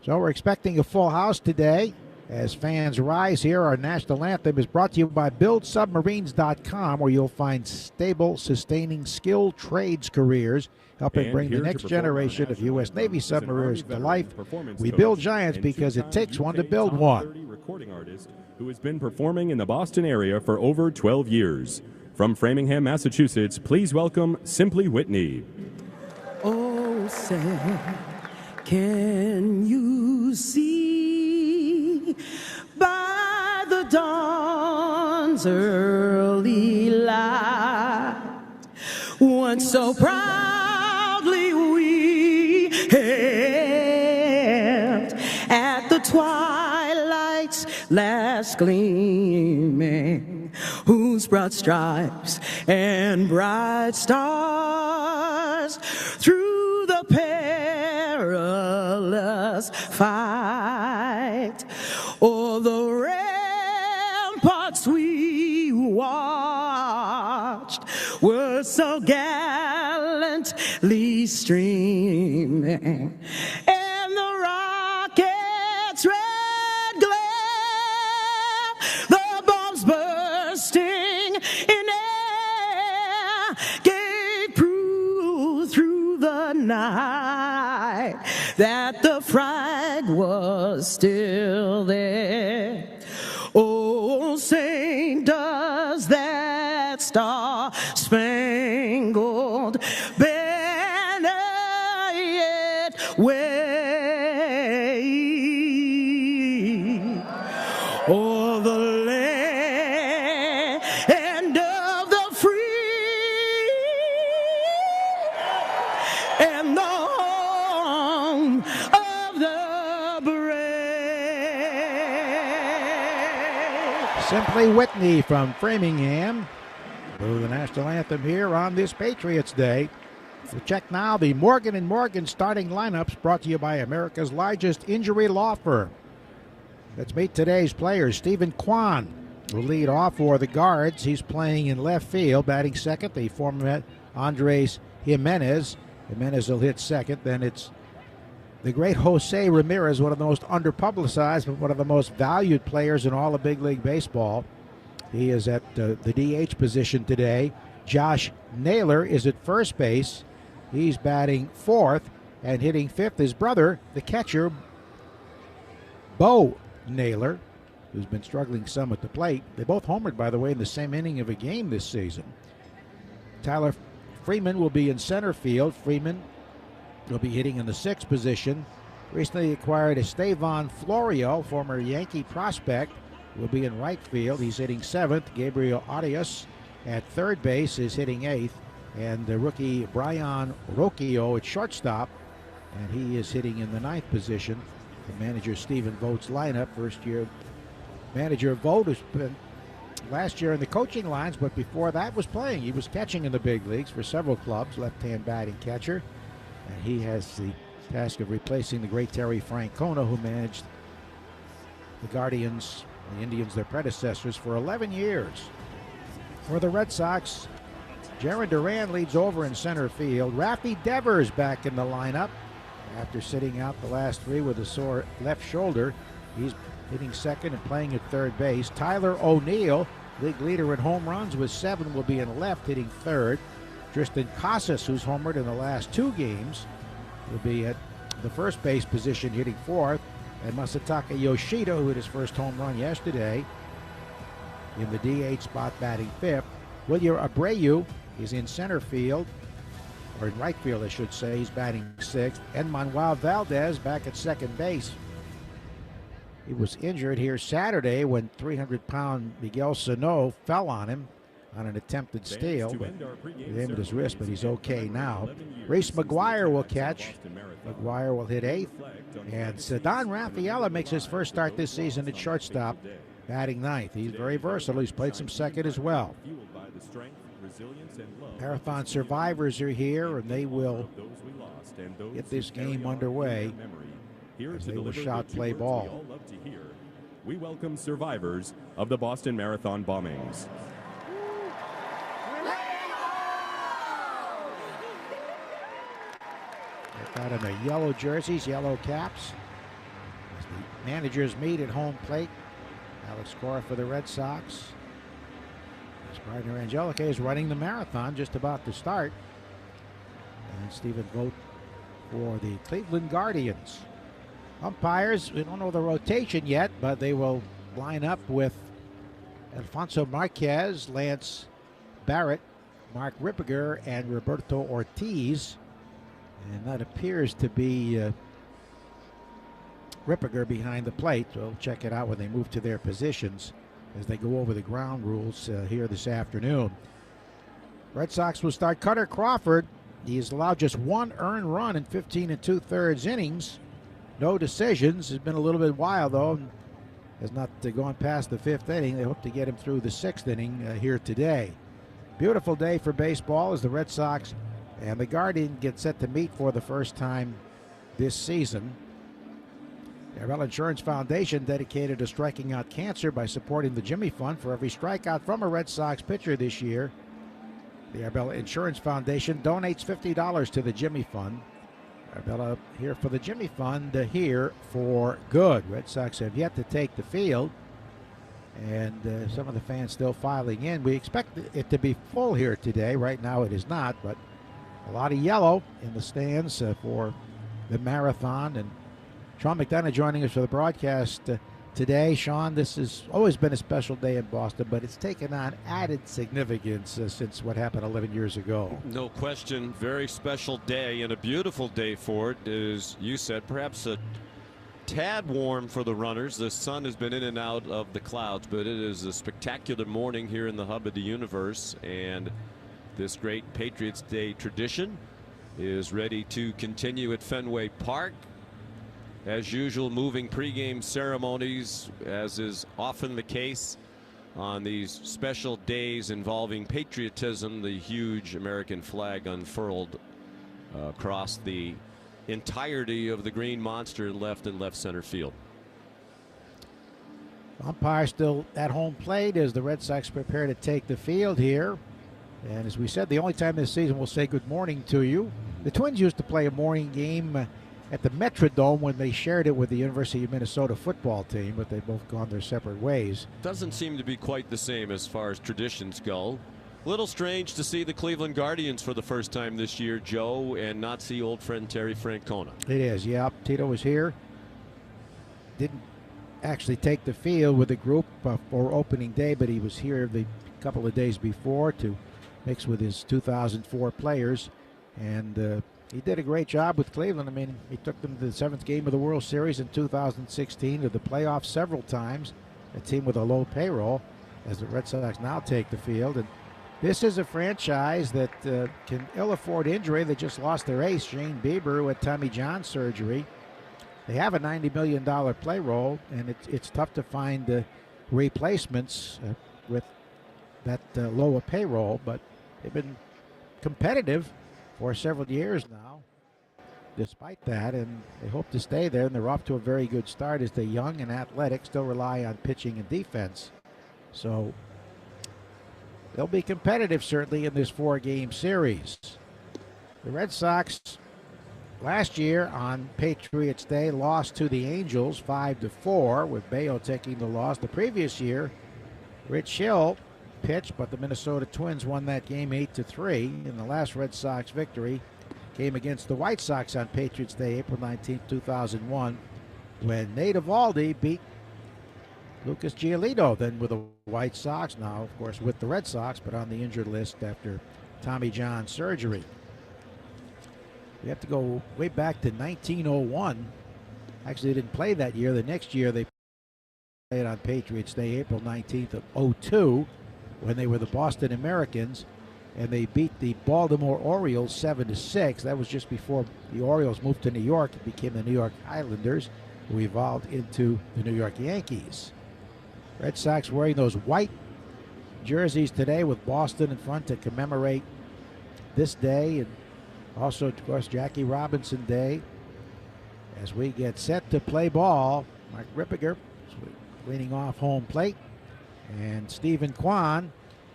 So we're expecting a full house today as fans rise here. Our national anthem is brought to you by BuildSubmarines.com, where you'll find stable, sustaining, skilled trades careers, helping bring the next generation of U.S. Navy submariners to life. We build giants because it takes one to build one. Recording artist who has been performing in the Boston area for over 12 years. From Framingham, Massachusetts, please welcome Simply Whitney. Oh, Sam, can you see by the dawn's dawn's early light, once so proudly we hailed at the twilight's last gleaming, whose broad stripes and bright stars through the perilous fight o'er the ramparts we watched were so gallantly streaming, and the rocket's red glare, the bombs bursting in air, gave proof through the night that the flag was still there. Oh, Saint, does that star-spangled banner yet wave o'er the land of the free and the home of the brave? Simply Whitney from Framingham blew the national anthem here on this Patriots Day. We'll check now the Morgan & Morgan starting lineups, brought to you by America's largest injury law firm. Let's meet today's players. Stephen Kwan will lead off for the Guards. He's playing in left field, batting second. The former Andres Jimenez. Jimenez will hit second. Then it's the great Jose Ramirez, one of the most underpublicized, but one of the most valued players in all of Big League Baseball. He is at the DH position today. Josh Naylor is at first base. He's batting fourth, and hitting fifth his brother, the catcher, Bo Naylor, who's been struggling some at the plate. They both homered, by the way, in the same inning of a game this season. Tyler Freeman will be in center field. Freeman will be hitting in the sixth position. Recently acquired Xzavion Florio, former Yankee prospect, will be in right field. He's hitting seventh. Gabriel Arias at third base is hitting eighth. And the rookie Brian Rocchio at shortstop, and he is hitting in the ninth position. The manager Stephen Vogt's lineup, first-year manager Vogt has been last year in the coaching lines, but before that was playing. He was catching in the big leagues for several clubs, left-hand batting catcher. And he has the task of replacing the great Terry Francona, who managed the Guardians, the Indians, their predecessors, for 11 years. For the Red Sox, Jarren Duran leads over in center field. Rafi Devers back in the lineup after sitting out the last three with a sore left shoulder. He's hitting second and playing at third base. Tyler O'Neill, league leader in home runs with 7, will be in left, hitting third. Tristan Casas, who's homered in the last 2 games, will be at the first base position, hitting fourth. And Masataka Yoshida, who hit his first home run yesterday, in the DH spot, batting fifth. Wilyer Abreu is in center field, or in right field, I should say. He's batting sixth. And Manuel Valdez back at second base. He was injured here Saturday when 300-pound Miguel Sano fell on him on an attempted steal. He aimed at his wrist, but he's okay now. Reese McGuire will catch. McGuire will hit eighth. And Ceddanne Rafaela makes his first start this season at shortstop, batting ninth. He's very versatile. He's played some second as well. Marathon survivors are here, and they will get this game underway as they will shot play ball. We welcome survivors of the Boston Marathon bombings. They've got in their yellow jerseys, yellow caps. As the managers meet at home plate, Alex Cora for the Red Sox. Gardner Angelica is running the marathon, just about to start. And Stephen Vogt for the Cleveland Guardians. Umpires, we don't know the rotation yet, but they will line up with Alfonso Marquez, Lance Barrett, Mark Rippiger, and Roberto Ortiz. And that appears to be Rippiger behind the plate. We'll check it out when they move to their positions. as they go over the ground rules here this afternoon. Red Sox will start Kutter Crawford. He has allowed just one earned run in 15 2/3 innings. No decisions. Has been a little bit wild, though, and has not gone past the 5th inning. They hope to get him through the 6th inning here today. Beautiful day for baseball as the Red Sox and the Guardians get set to meet for the first time this season. The Arbella Insurance Foundation dedicated to striking out cancer by supporting the Jimmy Fund. For every strikeout from a Red Sox pitcher this year, the Arbella Insurance Foundation donates $50 to the Jimmy Fund. Arbella here for the Jimmy Fund, here for good. Red Sox have yet to take the field, and some of the fans still filing in. We expect it to be full here today. Right now it is not, but a lot of yellow in the stands for the marathon. And Sean McDonough joining us for the broadcast today. Sean, this has always been a special day in Boston, but it's taken on added significance since what happened 11 years ago. No question. Very special day and a beautiful day for it. As you said, perhaps a tad warm for the runners. The sun has been in and out of the clouds, but it is a spectacular morning here in the hub of the universe, and this great Patriots Day tradition is ready to continue at Fenway Park. As usual, moving pregame ceremonies, as is often the case on these special days involving patriotism. The huge American flag unfurled across the entirety of the green monster in left and left center field. Umpire still at home plate as the Red Sox prepare to take the field here. And as we said, the only time this season we'll say good morning to you. The Twins used to play a morning game at the Metrodome when they shared it with the University of Minnesota football team, but they've both gone their separate ways. Doesn't seem to be quite the same as far as traditions go. A little strange to see the Cleveland Guardians for the first time this year, Joe, and not see old friend Terry Francona. It is, yeah. Tito was here. Didn't actually take the field with the group for opening day, but he was here the couple of days before to mix with his 2004 players, and he did a great job with Cleveland. I mean, he took them to the 7th game of the World Series in 2016, to the playoffs several times, a team with a low payroll, as the Red Sox now take the field. And this is a franchise that can ill afford injury. They just lost their ace, Shane Bieber, who had Tommy John surgery. They have a $90 million payroll, and it's tough to find replacements with that lower payroll, but they've been competitive for several years now, despite that, and they hope to stay there, and they're off to a very good start as they're young and athletic, still rely on pitching and defense. So they'll be competitive, certainly, in this 4-game series. The Red Sox last year on Patriots Day lost to the Angels 5-4, with Bayo taking the loss. The previous year, Rich Hill pitched, but the Minnesota Twins won that game 8-3. And the last Red Sox victory came against the White Sox on Patriots Day, April 19, 2001, when Nate Eovaldi beat Lucas Giolito, then with the White Sox, now of course with the Red Sox, but on the injured list after Tommy John surgery. We have to go way back to 1901. Actually, they didn't play that year. The next year they played on Patriots Day, April 19th of 2002, when they were the Boston Americans, and they beat the Baltimore Orioles 7-6. That was just before the Orioles moved to New York and became the New York Islanders, who evolved into the New York Yankees. Red Sox wearing those white jerseys today with Boston in front to commemorate this day, and also, of course, Jackie Robinson Day. As we get set to play ball, Mark Rippiger leaning off home plate, and Stephen Kwan,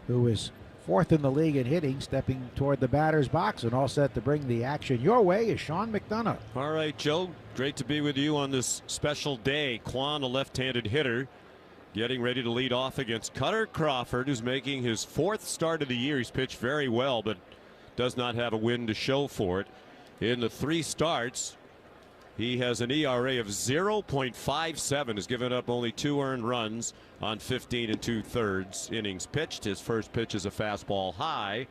who is 4th in the league in hitting, stepping toward the batter's box, and all set to bring the action your way is Sean McDonough. All right, Joe, great to be with you on this special day. Kwan, a left-handed hitter, getting ready to lead off against Kutter Crawford, who's making his 4th start of the year. He's pitched very well, but does not have a win to show for it. In the 3 starts, he has an ERA of 0.57, has given up only 2 earned runs on 15 2/3 innings pitched. His first pitch is a fastball high,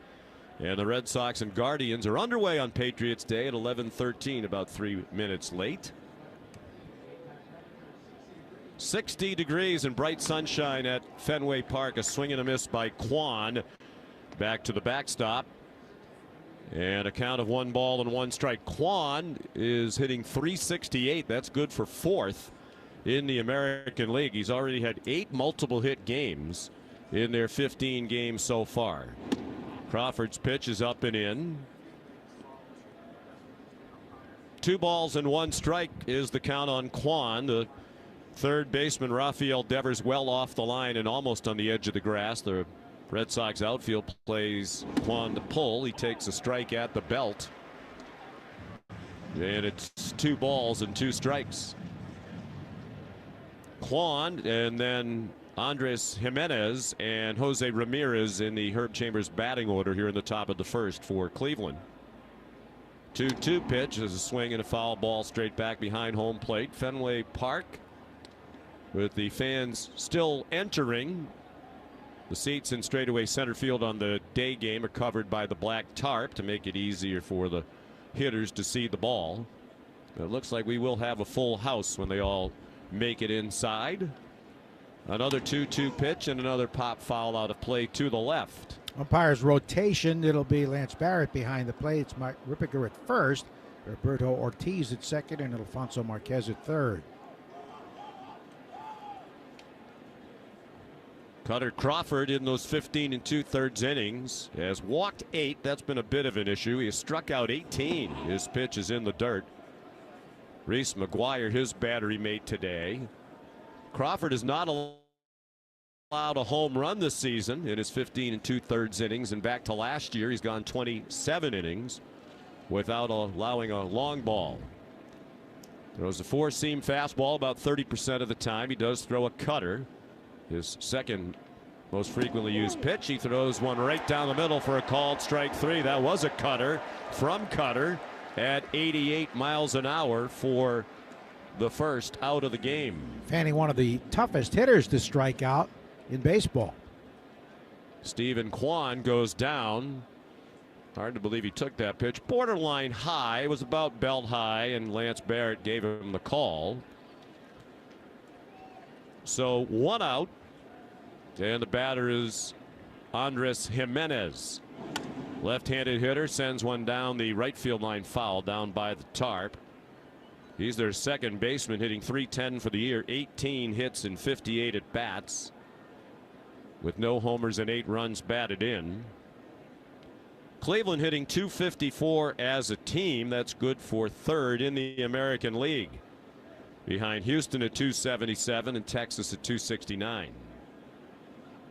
and the Red Sox and Guardians are underway on Patriots Day at 11:13, about 3 minutes late. 60 degrees and bright sunshine at Fenway Park. A swing and a miss by Kwan. Back to the backstop. And a count of 1 ball and 1 strike. Kwan is hitting .368. That's good for 4th in the American League. He's already had 8 multiple hit games in their 15 games so far. Crawford's pitch is up and in. 2 balls and 1 strike is the count on Kwan. The third baseman Rafael Devers well off the line and almost on the edge of the grass. The Red Sox outfield plays Kwan to pull. He takes a strike at the belt. And it's 2 balls and 2 strikes. Kwan and then Andres Jimenez and Jose Ramirez in the Herb Chambers batting order here in the top of the first for Cleveland. 2-2 pitch is a swing and a foul ball straight back behind home plate. Fenway Park with the fans still entering. The seats in straightaway center field on the day game are covered by the black tarp to make it easier for the hitters to see the ball. It looks like we will have a full house when they all make it inside. Another 2-2 pitch and another pop foul out of play to the left. Umpire's rotation. It'll be Lance Barrett behind the plate. It's Mike Rippiger at first, Roberto Ortiz at second, and Alfonso Marquez at third. Kutter Crawford in those 15 2/3 innings has walked 8. That's been a bit of an issue. He has struck out 18. His pitch is in the dirt. Reese McGuire, his battery mate today. Crawford is not allowed a home run this season in his 15 2/3 innings, and back to last year he's gone 27 innings without allowing a long ball. Throws a 4-seam fastball about 30% of the time. He does throw a cutter, his second most frequently used pitch. He throws one right down the middle for a called strike 3. That was a cutter from Kutter at 88 miles an hour for the first out of the game. Fanning, one of the toughest hitters to strike out in baseball. Stephen Kwan goes down. Hard to believe he took that pitch. Borderline high. It was about belt high, and Lance Barrett gave him the call. So 1 out, and the batter is Andres Jimenez. Left-handed hitter sends one down the right field line, foul down by the tarp. He's their second baseman, hitting .310 for the year, 18 hits and 58 at bats, with no homers and 8 runs batted in. Cleveland hitting .254 as a team. That's good for third in the American League, behind Houston at .277 and Texas at .269.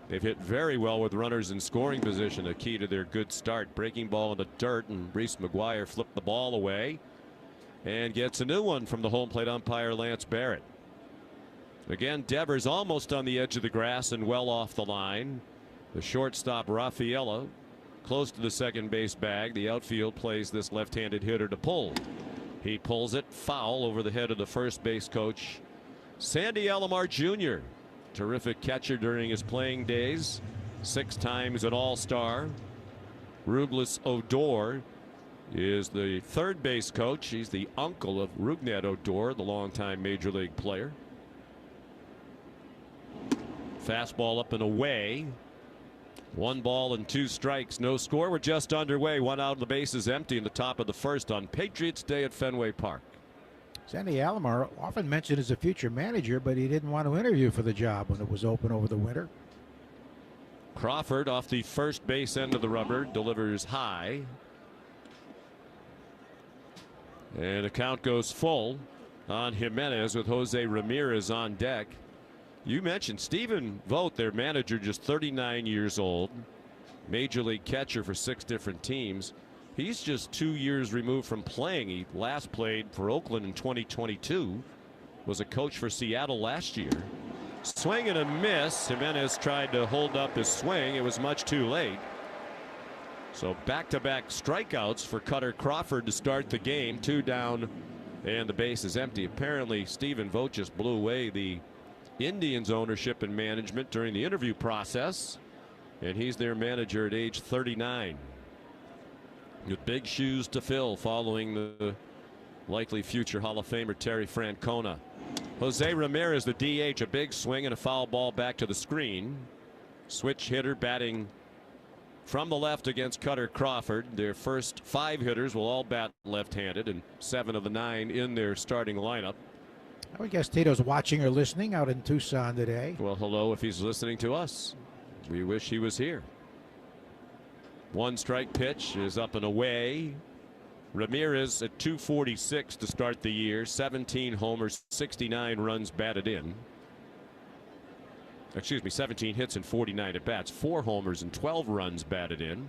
They've hit very well with runners in scoring position, a key to their good start. Breaking ball in the dirt, and Reese McGuire flipped the ball away and gets a new one from the home plate umpire Lance Barrett. Again, Devers almost on the edge of the grass and well off the line. The shortstop Rafaela close to the second base bag. The outfield plays this left-handed hitter to pull. He pulls it foul over the head of the first base coach, Sandy Alomar Jr. Terrific catcher during his playing days. 6 times an All-Star. Ruglis Odor is the third base coach. He's the uncle of Rougned Odor, the longtime major league player. Fastball up and away. 1 ball and 2 strikes. No score. We're just underway. 1 out. The base is empty in the top of the first on Patriots Day at Fenway Park. Sandy Alomar, often mentioned as a future manager, but he didn't want to interview for the job when it was open over the winter. Crawford off the first base end of the rubber, delivers high. And the count goes full on Jimenez with Jose Ramirez on deck. You mentioned Stephen Vogt, their manager, just 39 years old, major league catcher for 6 different teams. He's just 2 years removed from playing. He last played for Oakland in 2022, was a coach for Seattle last year. Swing and a miss. Jimenez tried to hold up his swing. It was much too late. So back-to-back strikeouts for Kutter Crawford to start the game. 2 down and the base is empty. Apparently Stephen Vogt just blew away the Indians ownership and management during the interview process, and he's their manager at age 39. With big shoes to fill following the likely future Hall of Famer Terry Francona. Jose Ramirez, the DH, a big swing and a foul ball back to the screen. Switch hitter batting from the left against Kutter Crawford. Their first 5 hitters will all bat left-handed, and 7 of the 9 in their starting lineup. I would guess Tito's watching or listening out in Tucson today. Well, hello if he's listening to us. We wish he was here. 1 strike pitch is up and away. Ramirez at 246 to start the year. 17 homers, 69 runs batted in. Excuse me, 17 hits and 49 at bats. 4 homers and 12 runs batted in.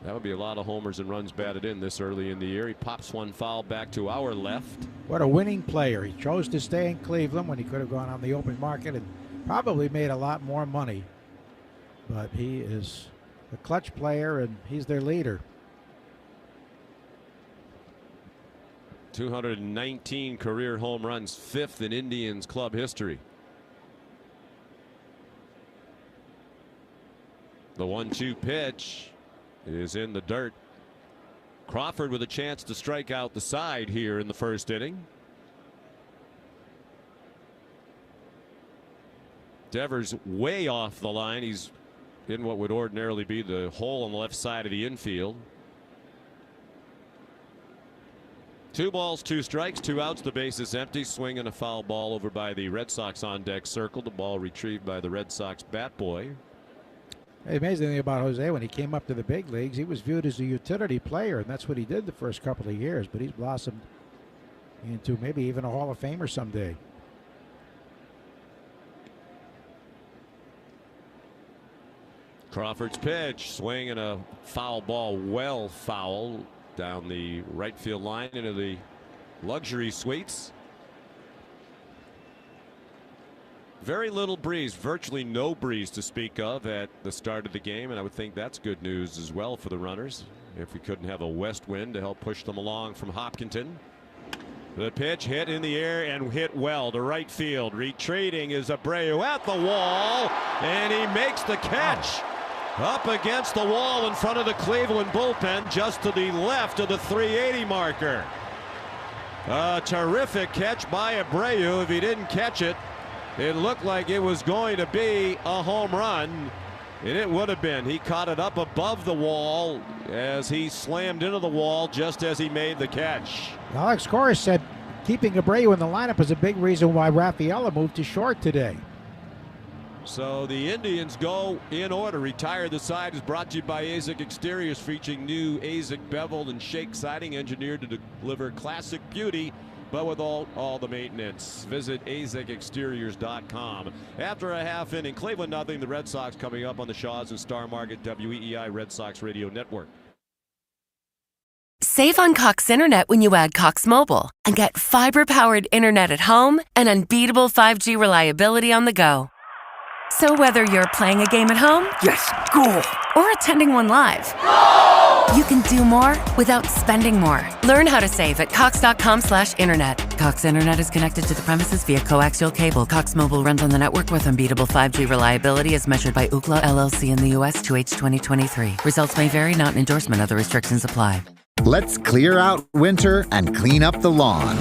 That would be a lot of homers and runs batted in this early in the year. He pops one foul back to our left. What a winning player. He chose to stay in Cleveland when he could have gone on the open market and probably made a lot more money. But he is a clutch player, and he's their leader. 219 career home runs, 5th in Indians club history. The 1-2 pitch is in the dirt. Crawford with a chance to strike out the side here in the first inning. Devers way off the line. He's in what would ordinarily be the hole on the left side of the infield. 2 balls, 2 strikes, 2 outs. The base is empty. Swing and a foul ball over by the Red Sox on deck circle. The ball retrieved by the Red Sox bat boy. The amazing thing about Jose, when he came up to the big leagues, he was viewed as a utility player, and that's what he did the first couple of years. But he's blossomed into maybe even a Hall of Famer someday. Crawford's pitch, swing and a foul ball, well foul down the right field line into the luxury suites. Very little breeze, virtually no breeze to speak of at the start of the game, and I would think that's good news as well for the runners if we couldn't have a west wind to help push them along from Hopkinton. The pitch hit in the air and hit well to right field. Retreating is Abreu at the wall, and he makes the catch. Up against the wall in front of the Cleveland bullpen, just to the left of the 380 marker. A terrific catch by Abreu. If he didn't catch it, it looked like it was going to be a home run, and it would have been. He caught it up above the wall as he slammed into the wall just as he made the catch. Alex Cora said keeping Abreu in the lineup is a big reason why Rafaela moved to short today. So the Indians go in order. Retire the Side is brought to you by AZIC Exteriors, featuring new AZIC beveled and shake siding engineered to deliver classic beauty, but with all the maintenance. Visit azicexteriors.com. After a half inning, Cleveland nothing. The Red Sox coming up on the Shaws and Star Market WEEI Red Sox Radio Network. Save on Cox Internet when you add Cox Mobile and get fiber-powered internet at home and unbeatable 5G reliability on the go. So whether you're playing a game at home, yes, goal, or attending one live, you can do more without spending more. Learn how to save at cox.com/internet. Cox Internet is connected to the premises via coaxial cable. Cox Mobile runs on the network with unbeatable 5G reliability as measured by Ookla LLC in the U.S. 2H 2023. Results may vary, not an endorsement. Other restrictions apply. Let's clear out winter and clean up the lawn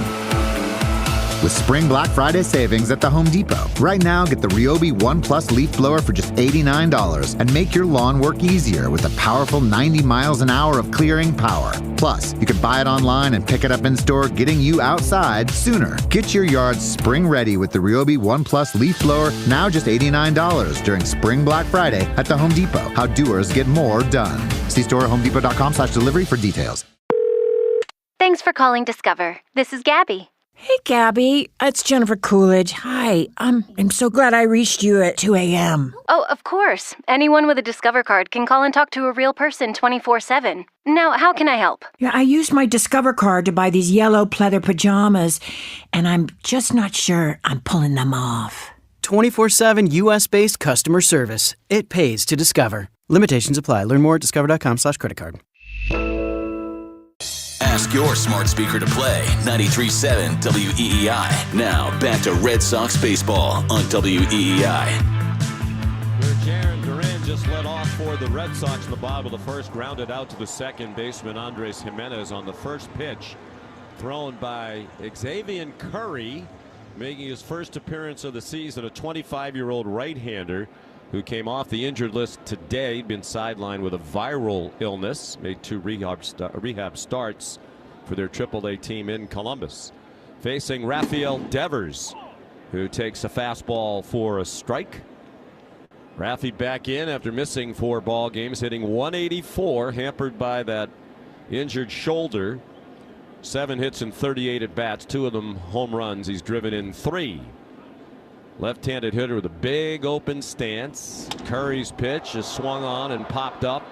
with Spring Black Friday savings at the Home Depot. Right now, get the Ryobi One Plus leaf blower for just $89 and make your lawn work easier with a powerful 90 miles an hour of clearing power. Plus, you can buy it online and pick it up in store, getting you outside sooner. Get your yard spring ready with the Ryobi One Plus leaf blower, now just $89 during Spring Black Friday at the Home Depot. How doers get more done. See store at homedepot.com/delivery for details. Thanks for calling Discover. This is Gabby. Hey, Gabby. It's Jennifer Coolidge. Hi. I'm so glad I reached you at 2 a.m. Oh, of course. Anyone with a Discover card can call and talk to a real person 24/7. Now, how can I help? Yeah, I used my Discover card to buy these yellow pleather pajamas, and I'm just not sure I'm pulling them off. 24/7 U.S.-based customer service. It pays to Discover. Limitations apply. Learn more at discover.com/credit card. Ask your smart speaker to play 93.7 WEEI. Now back to Red Sox baseball on WEEI. Jaron Duran just led off for the Red Sox in the bottom of the first, grounded out to the second baseman Andres Jimenez on the first pitch. thrown by Xzavion Curry, making his first appearance of the season, a 25-year-old right-hander who came off the injured list today. Been sidelined with a viral illness, made 2 rehab starts for their AAA team in Columbus. Facing Rafael Devers, who takes a fastball for a strike. Rafi back in after missing 4 ball games, hitting 184, hampered by that injured shoulder. 7 hits and 38 at bats, 2 of them home runs. He's driven in 3. Left-handed hitter with a big open stance. Curry's pitch is swung on and popped up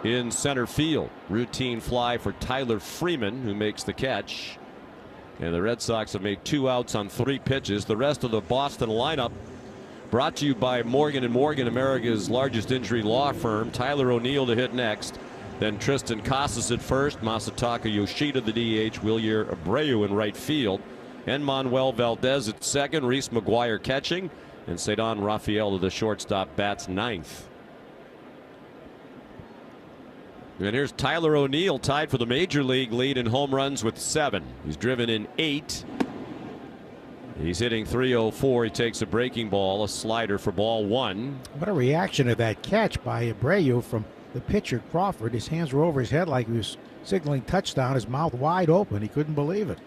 in center field. Routine fly for Tyler Freeman, who makes the catch. And the Red Sox have made 2 outs on 3 pitches. The rest of the Boston lineup brought to you by Morgan & Morgan, America's largest injury law firm. Tyler O'Neill to hit next. Then Tristan Casas at first. Masataka Yoshida the DH. Wilyer Abreu in right field. And Manuel Valdez at second. Reese McGuire catching. And Cedon Rafael to the shortstop, bats 9th. And here's Tyler O'Neill, tied for the major league lead in home runs with 7. He's driven in 8. He's hitting .304. He takes a breaking ball, a slider for ball 1. What a reaction to that catch by Abreu from the pitcher Crawford. His hands were over his head like he was signaling touchdown, his mouth wide open. He couldn't believe it.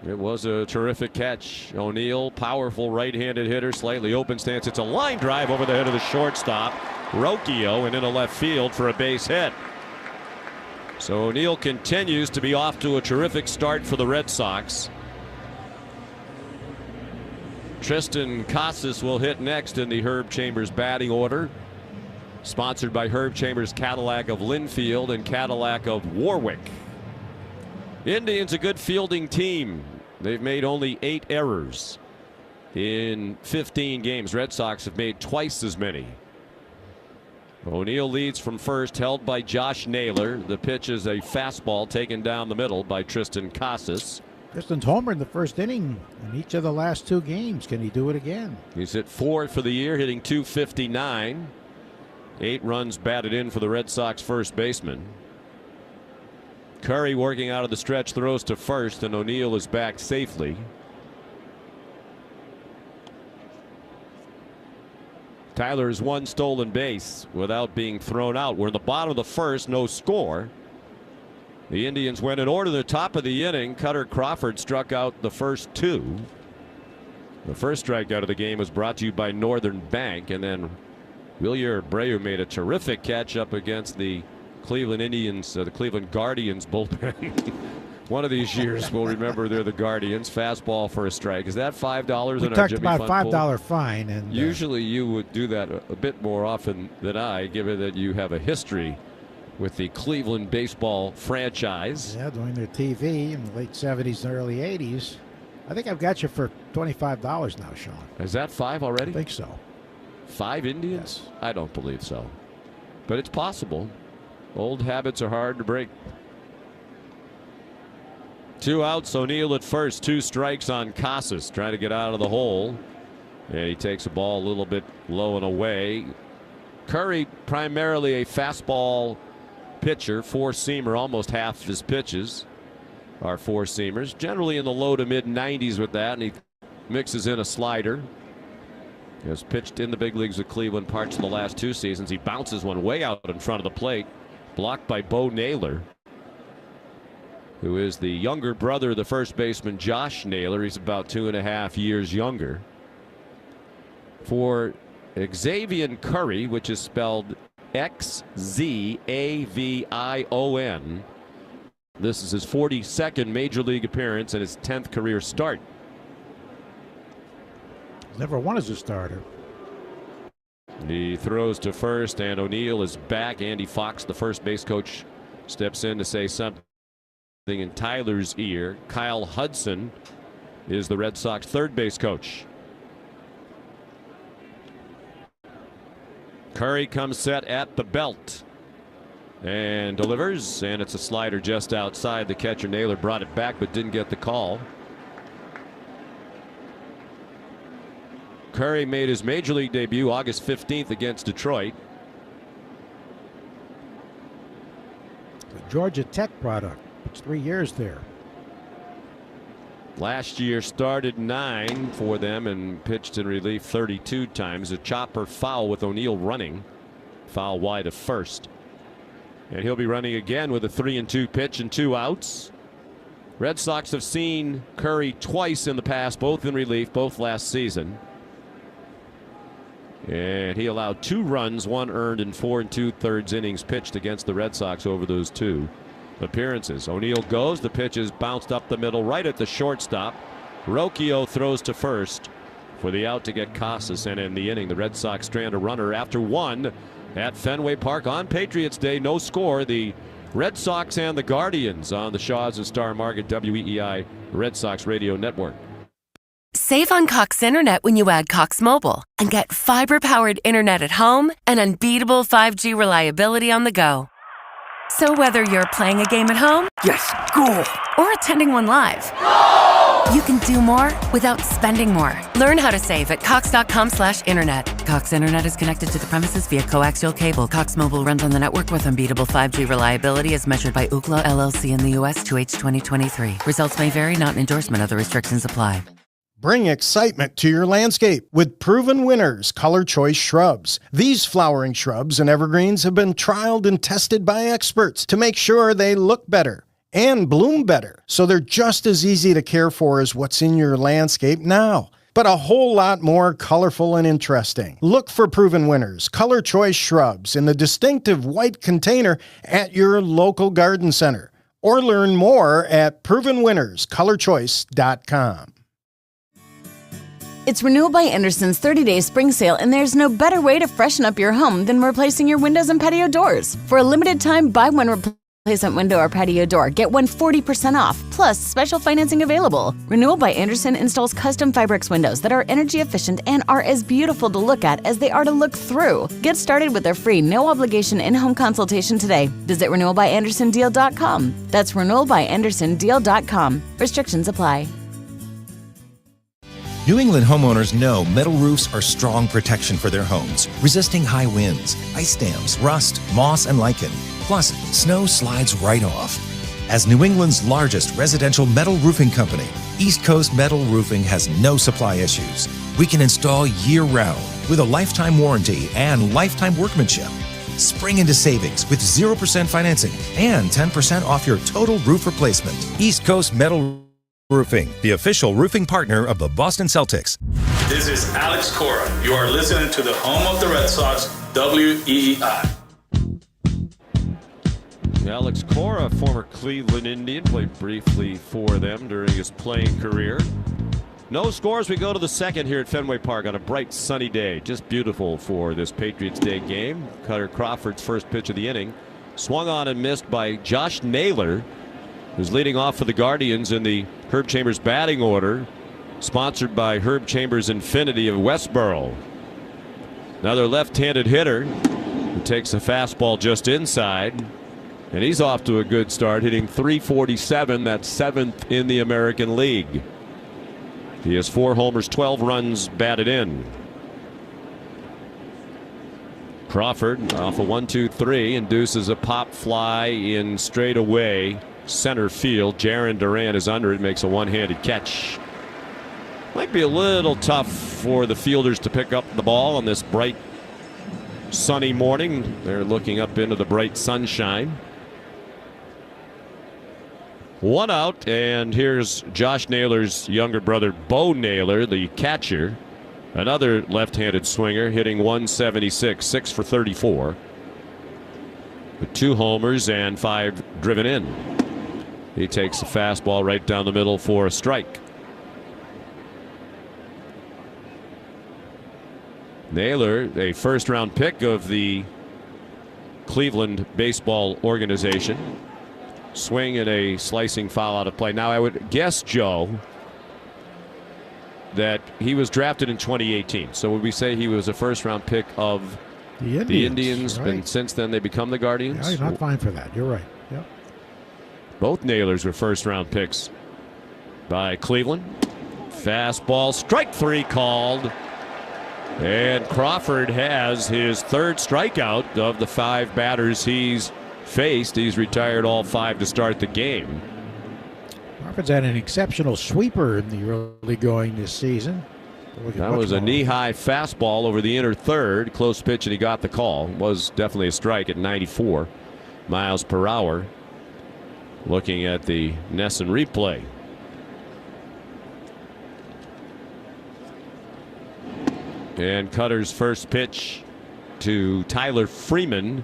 It was a terrific catch. O'Neill, powerful right-handed hitter, slightly open stance. It's a line drive over the head of the shortstop, Rocchio, and into left field for a base hit. So O'Neill continues to be off to a terrific start for the Red Sox. Tristan Casas will hit next in the Herb Chambers batting order. Sponsored by Herb Chambers Cadillac of Linfield and Cadillac of Warwick. Indians a good fielding team. They've made only 8 errors in 15 games. Red Sox have made twice as many. O'Neill leads from first, held by Josh Naylor. The pitch is a fastball taken down the middle by Tristan Casas. Tristan's homer in the first inning in each of the last 2 games. Can he do it again? He's hit 4 for the year, hitting .259. 8 runs batted in for the Red Sox first baseman. Curry working out of the stretch, throws to first, and O'Neill is back safely. Tyler has 1 stolen base without being thrown out. We're in the bottom of the first, no score. The Indians went in order. The top of the inning, Kutter Crawford struck out the first 2. The first strikeout of the game was brought to you by Northern Bank, and then Wilyer Abreu made a terrific catch up against the Cleveland Indians, the Cleveland Guardians bullpen. One of these years we'll remember they're the Guardians. Fastball for a strike. Is that $5 we in our talked Jimmy about Fund $5 pool? fine, and Usually you would do that a bit more often than I, given that you have a history with the Cleveland baseball franchise. Yeah, doing their TV in the late 70s and early 80s. I think I've got you for $25 now, Sean. Is that 5 already? I think so. 5 Indians? Yes. I don't believe so. But it's possible. Old habits are hard to break. 2 outs, O'Neill at first, 2 strikes on Casas, trying to get out of the hole. And he takes a ball a little bit low and away. Curry, primarily a fastball pitcher, 4-seamer, almost half of his pitches are 4-seamers. Generally in the low to mid 90s with that, and he mixes in a slider. He has pitched in the big leagues with Cleveland parts of the last 2 seasons. He bounces one way out in front of the plate, blocked by Bo Naylor, who is the younger brother of the first baseman Josh Naylor. He's about 2.5 years younger. For Xzavion Curry, which is spelled Xzavion, this is his 42nd major league appearance and his 10th career start. Never won as a starter. He throws to first, and O'Neill is back. Andy Fox, the first base coach, steps in to say something in Tyler's ear. Kyle Hudson is the Red Sox third base coach. Curry comes set at the belt and delivers, and it's a slider just outside. The catcher Naylor brought it back but didn't get the call. Curry made his major league debut August 15th against Detroit. The Georgia Tech product. It's 3 years there. Last year started 9 for them and pitched in relief 32 times. A chopper foul with O'Neill running. Foul wide of first. And he'll be running again with a 3-2 pitch and 2 outs. Red Sox have seen Curry twice in the past, both in relief, both last season. And he allowed 2 runs, 1 earned in 4 2/3 innings pitched against the Red Sox over those 2 appearances. O'Neill goes. The pitch is bounced up the middle right at the shortstop. Rocchio throws to first for the out to get Casas. And in the inning, the Red Sox strand a runner after 1 at Fenway Park on Patriots Day. No score. The Red Sox and the Guardians on the Shaws and Star Market WEEI Red Sox Radio Network. Save on Cox Internet when you add Cox Mobile and get fiber-powered internet at home and unbeatable 5G reliability on the go. So whether you're playing a game at home, yes, cool, or attending one live, you can do more without spending more. Learn how to save at cox.com/internet. Cox Internet is connected to the premises via coaxial cable. Cox Mobile runs on the network with unbeatable 5G reliability as measured by Ookla LLC in the U.S. 2H 2023. Results may vary, not an endorsement. Other restrictions apply. Bring excitement to your landscape with proven winners, Color Choice Shrubs. These flowering shrubs and evergreens have been trialed and tested by experts to make sure they look better and bloom better, so they're just as easy to care for as what's in your landscape now, but a whole lot more colorful and interesting. Look for proven winners, Color Choice Shrubs, in the distinctive white container at your local garden center, or learn more at provenwinnerscolorchoice.com. It's Renewal by Andersen's 30-day spring sale, and there's no better way to freshen up your home than replacing your windows and patio doors. For a limited time, buy one replacement window or patio door, get one 40% off, plus special financing available. Renewal by Andersen installs custom Fibrex windows that are energy efficient and are as beautiful to look at as they are to look through. Get started with their free no-obligation in-home consultation today. Visit renewalbyandersondeal.com. That's renewalbyandersondeal.com. Restrictions apply. New England homeowners know metal roofs are strong protection for their homes, resisting high winds, ice dams, rust, moss, and lichen. Plus, snow slides right off. As New England's largest residential metal roofing company, East Coast Metal Roofing has no supply issues. We can install year-round with a lifetime warranty and lifetime workmanship. Spring into savings with 0% financing and 10% off your total roof replacement. East Coast Metal Roofing, the official roofing partner of the Boston Celtics. This is Alex Cora. You are listening to the home of the Red Sox, WEEI. Alex Cora, former Cleveland Indian, played briefly for them during his playing career. No scores. We go to the second here at Fenway Park on a bright sunny day. Just beautiful for this Patriots Day game. Kutter Crawford's first pitch of the inning. Swung on and missed by Josh Naylor, who's leading off for the Guardians in the Herb Chambers batting order, sponsored by Herb Chambers Infinity of Westboro. Another left-handed hitter who takes a fastball just inside, and he's off to a good start, hitting .347. That's 7th in the American League. He has 4 homers, 12 runs batted in. Crawford off a 1-2-3 induces a pop fly in straight away center field. Jaron Duran is under it, makes a one-handed catch. Might be a little tough for the fielders to pick up the ball on this bright sunny morning. They're looking up into the bright sunshine. 1 out, and here's Josh Naylor's younger brother, Bo Naylor, the catcher. Another left-handed swinger, hitting .176, 6 for 34. With 2 homers and 5 driven in. He takes a fastball right down the middle for a strike. Naylor, a first-round pick of the Cleveland baseball organization. Swing and a slicing foul out of play. Now I would guess, Joe, that he was drafted in 2018. So would we say he was a first-round pick of the Indians? Right. And since then they become the Guardians? Yeah, he's not fine for that. You're right. Yep. Both Naylors were first-round picks by Cleveland. Fastball, strike 3 called. And Crawford has his 3rd strikeout of the 5 batters he's faced. He's retired all 5 to start the game. Crawford's had an exceptional sweeper in the early going this season. That was a knee-high fastball over the inner third. Close pitch, and he got the call. Was definitely a strike at 94 miles per hour. Looking at the Nesson replay. And Kutter's first pitch to Tyler Freeman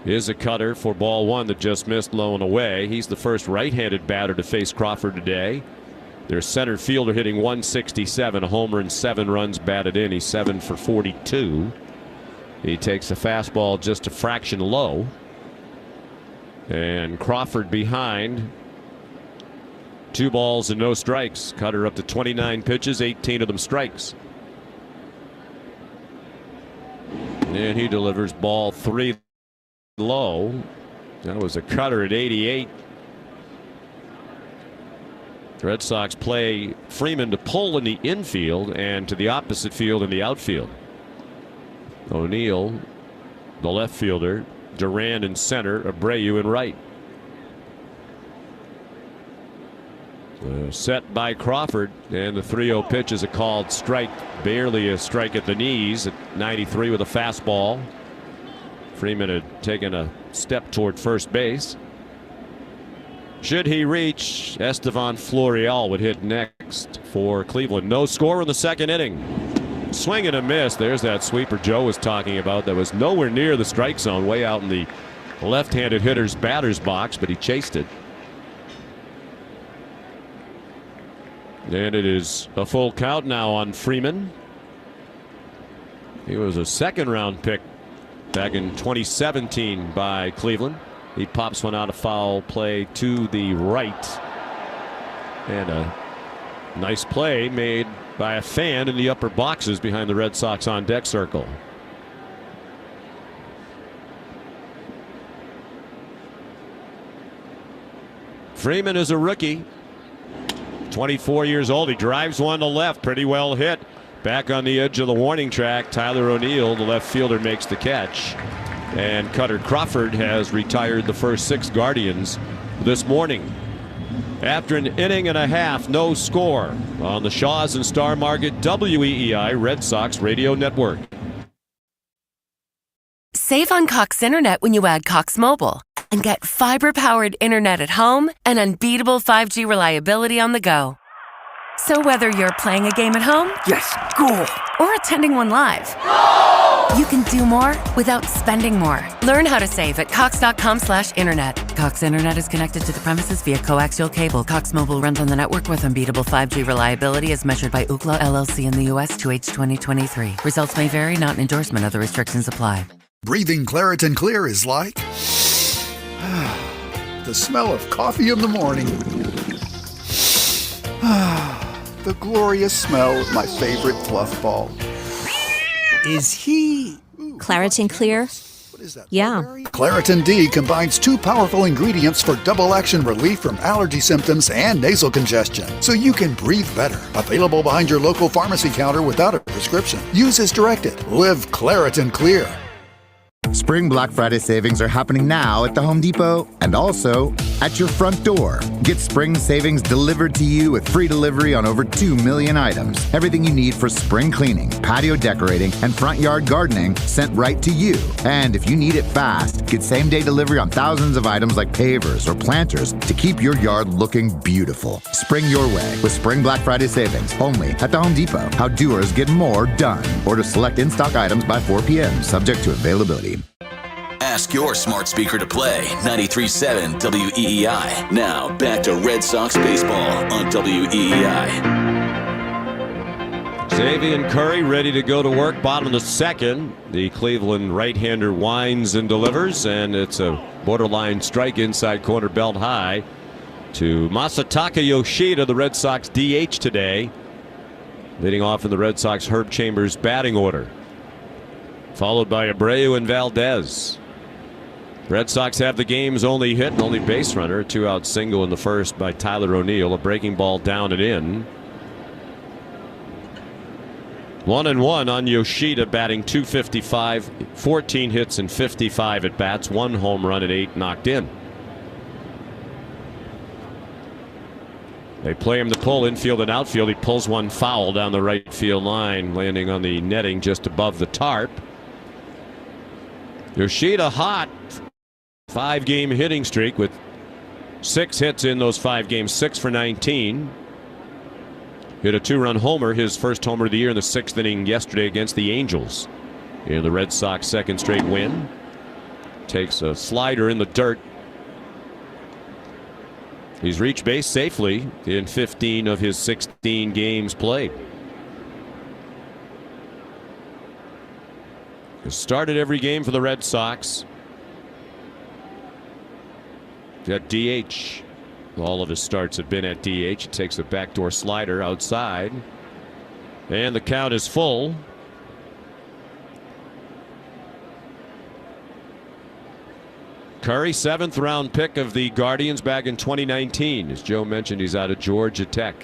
is a cutter for ball one that just missed low and away. He's the first right-handed batter to face Crawford today. Their center fielder hitting 167, a homer and 7 runs batted in. He's 7 for 42. He takes a fastball just a fraction low. And Crawford behind. 2 balls and no strikes. Kutter up to 29 pitches, 18 of them strikes. And he delivers ball 3 low. That was a cutter at 88. The Red Sox play Freeman to pull in the infield and to the opposite field in the outfield. O'Neill, the left fielder, Duran in center, Abreu in right. Set by Crawford, and the 3-0 pitch is a called strike, barely a strike at the knees at 93 with a fastball. Freeman had taken a step toward first base. Should he reach, Estevan Florial would hit next for Cleveland. No score in the second inning. Swing and a miss. There's that sweeper Joe was talking about that was nowhere near the strike zone, way out in the left-handed hitter's batter's box, but he chased it. And it is a full count now on Freeman. He was a second-round pick back in 2017 by Cleveland. He pops one out of foul play to the right. And a nice play made by a fan in the upper boxes behind the Red Sox on deck circle. Freeman is a rookie. 24 years old. He drives one to left. Pretty well hit. Back on the edge of the warning track. Tyler O'Neill, the left fielder, makes the catch. And Kutter Crawford has retired the first 6 Guardians this morning. After an inning and a half, no score on the Shaw's and Star Market WEEI Red Sox Radio Network. Save on Cox Internet when you add Cox Mobile and get fiber-powered internet at home and unbeatable 5G reliability on the go. So whether you're playing a game at home, yes, cool, or attending one live, you can do more without spending more. Learn how to save at cox.com/internet. Cox Internet is connected to the premises via coaxial cable. Cox Mobile runs on the network with unbeatable 5G reliability as measured by Ookla LLC in the U.S. 2H 2023. Results may vary, not an endorsement. Other restrictions apply. Breathing Claritin Clear is like the smell of coffee in the morning. The glorious smell of my favorite fluff ball. Is he... Claritin Clear? Yeah. Claritin D combines 2 powerful ingredients for double-action relief from allergy symptoms and nasal congestion, so you can breathe better. Available behind your local pharmacy counter without a prescription. Use as directed. Live Claritin Clear. Spring Black Friday savings are happening now at the Home Depot and also at your front door. Get spring savings delivered to you with free delivery on over 2 million items. Everything you need for spring cleaning, patio decorating, and front yard gardening sent right to you. And if you need it fast, get same-day delivery on thousands of items like pavers or planters to keep your yard looking beautiful. Spring your way with Spring Black Friday savings only at the Home Depot. How doers get more done. Order select in-stock items by 4 p.m. subject to availability. Ask your smart speaker to play 93.7 WEEI. Now back to Red Sox baseball on WEEI. Xzavion Curry ready to go to work, bottom of the second. The Cleveland right-hander winds and delivers, and it's a borderline strike inside corner belt high to Masataka Yoshida, the Red Sox DH today. Leading off in the Red Sox Herb Chambers batting order. Followed by Abreu and Valdez. Red Sox have the game's only hit and only base runner. A 2-out single in the first by Tyler O'Neill. A breaking ball down and in. 1-1 on Yoshida, batting .255, 14 hits and 55 at bats, 1 home run and 8 knocked in. They play him to pull infield and outfield. He pulls one foul down the right field line, landing on the netting just above the tarp. Yoshida hot. 5-game hitting streak with 6 hits in those 5 games, 6 for 19. Hit a 2-run homer, his first homer of the year in the 6th inning yesterday against the Angels in the Red Sox second straight win. Takes a slider in the dirt. He's reached base safely in 15 of his 16 games played. He's started every game for the Red Sox. At DH. All of his starts have been at DH. He takes a backdoor slider outside. And the count is full. Curry, 7th round pick of the Guardians back in 2019. As Joe mentioned, he's out of Georgia Tech.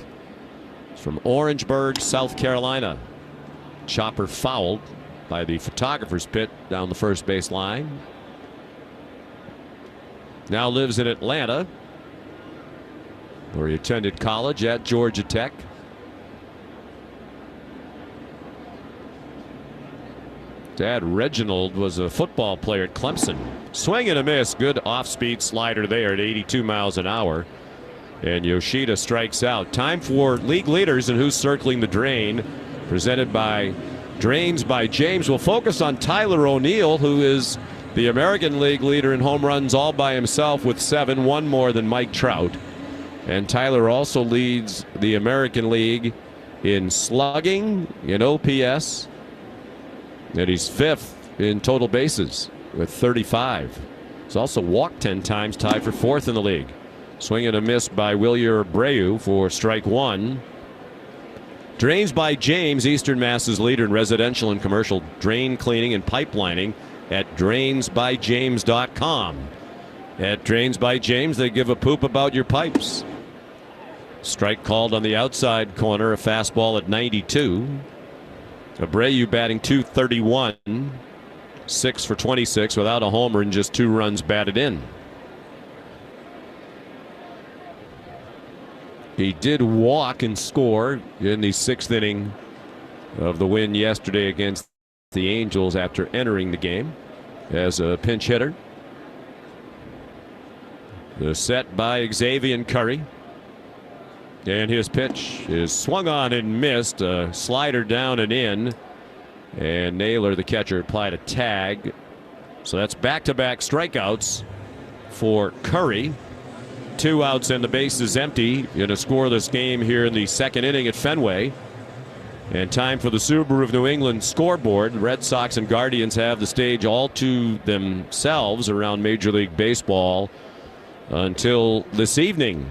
He's from Orangeburg, South Carolina. Chopper fouled by the photographer's pit down the first base line. Now lives in Atlanta, where he attended college at Georgia Tech. Dad Reginald was a football player at Clemson. Swing and a miss. Good off-speed slider there at 82 miles an hour. And Yoshida strikes out. Time for league leaders and who's circling the drain. Presented by Drains by James. We'll focus on Tyler O'Neill, who is the American League leader in home runs all by himself with 7, 1 more than Mike Trout. And Tyler also leads the American League in slugging, in OPS. And he's 5th in total bases with 35. He's also walked 10 times, tied for 4th in the league. Swing and a miss by Wilyer Abreu for strike 1. Drains by James, Eastern Mass's leader in residential and commercial drain cleaning and pipelining at drainsbyjames.com. At Drains by James, they give a poop about your pipes. Strike called on the outside corner, a fastball at 92. Abreu batting .231, 6 for 26 without a homer and just 2 runs batted in. He did walk and score in the 6th inning of the win yesterday against the Angels after entering the game as a pinch hitter. The set by Xzavion Curry. And his pitch is swung on and missed. A slider down and in. And Naylor, the catcher, applied a tag. So that's back-to-back strikeouts for Curry. 2 outs and the base is empty in a scoreless game here in the 2nd inning at Fenway. And time for the Subaru of New England scoreboard. Red Sox and Guardians have the stage all to themselves around Major League Baseball until this evening,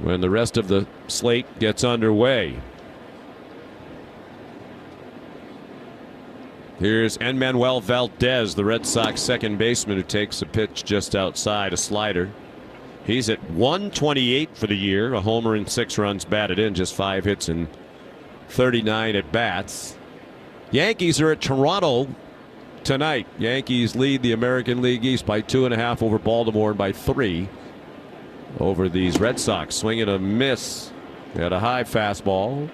when the rest of the slate gets underway. Here's Enmanuel Valdez, the Red Sox second baseman, who takes a pitch just outside, a slider. He's at 128 for the year, a homer and 6 runs batted in, just 5 hits and 39 at bats. Yankees are at Toronto tonight. Yankees lead the American League East by 2.5 over Baltimore and by 3 over these Red Sox. Swing and a miss at a high fastball.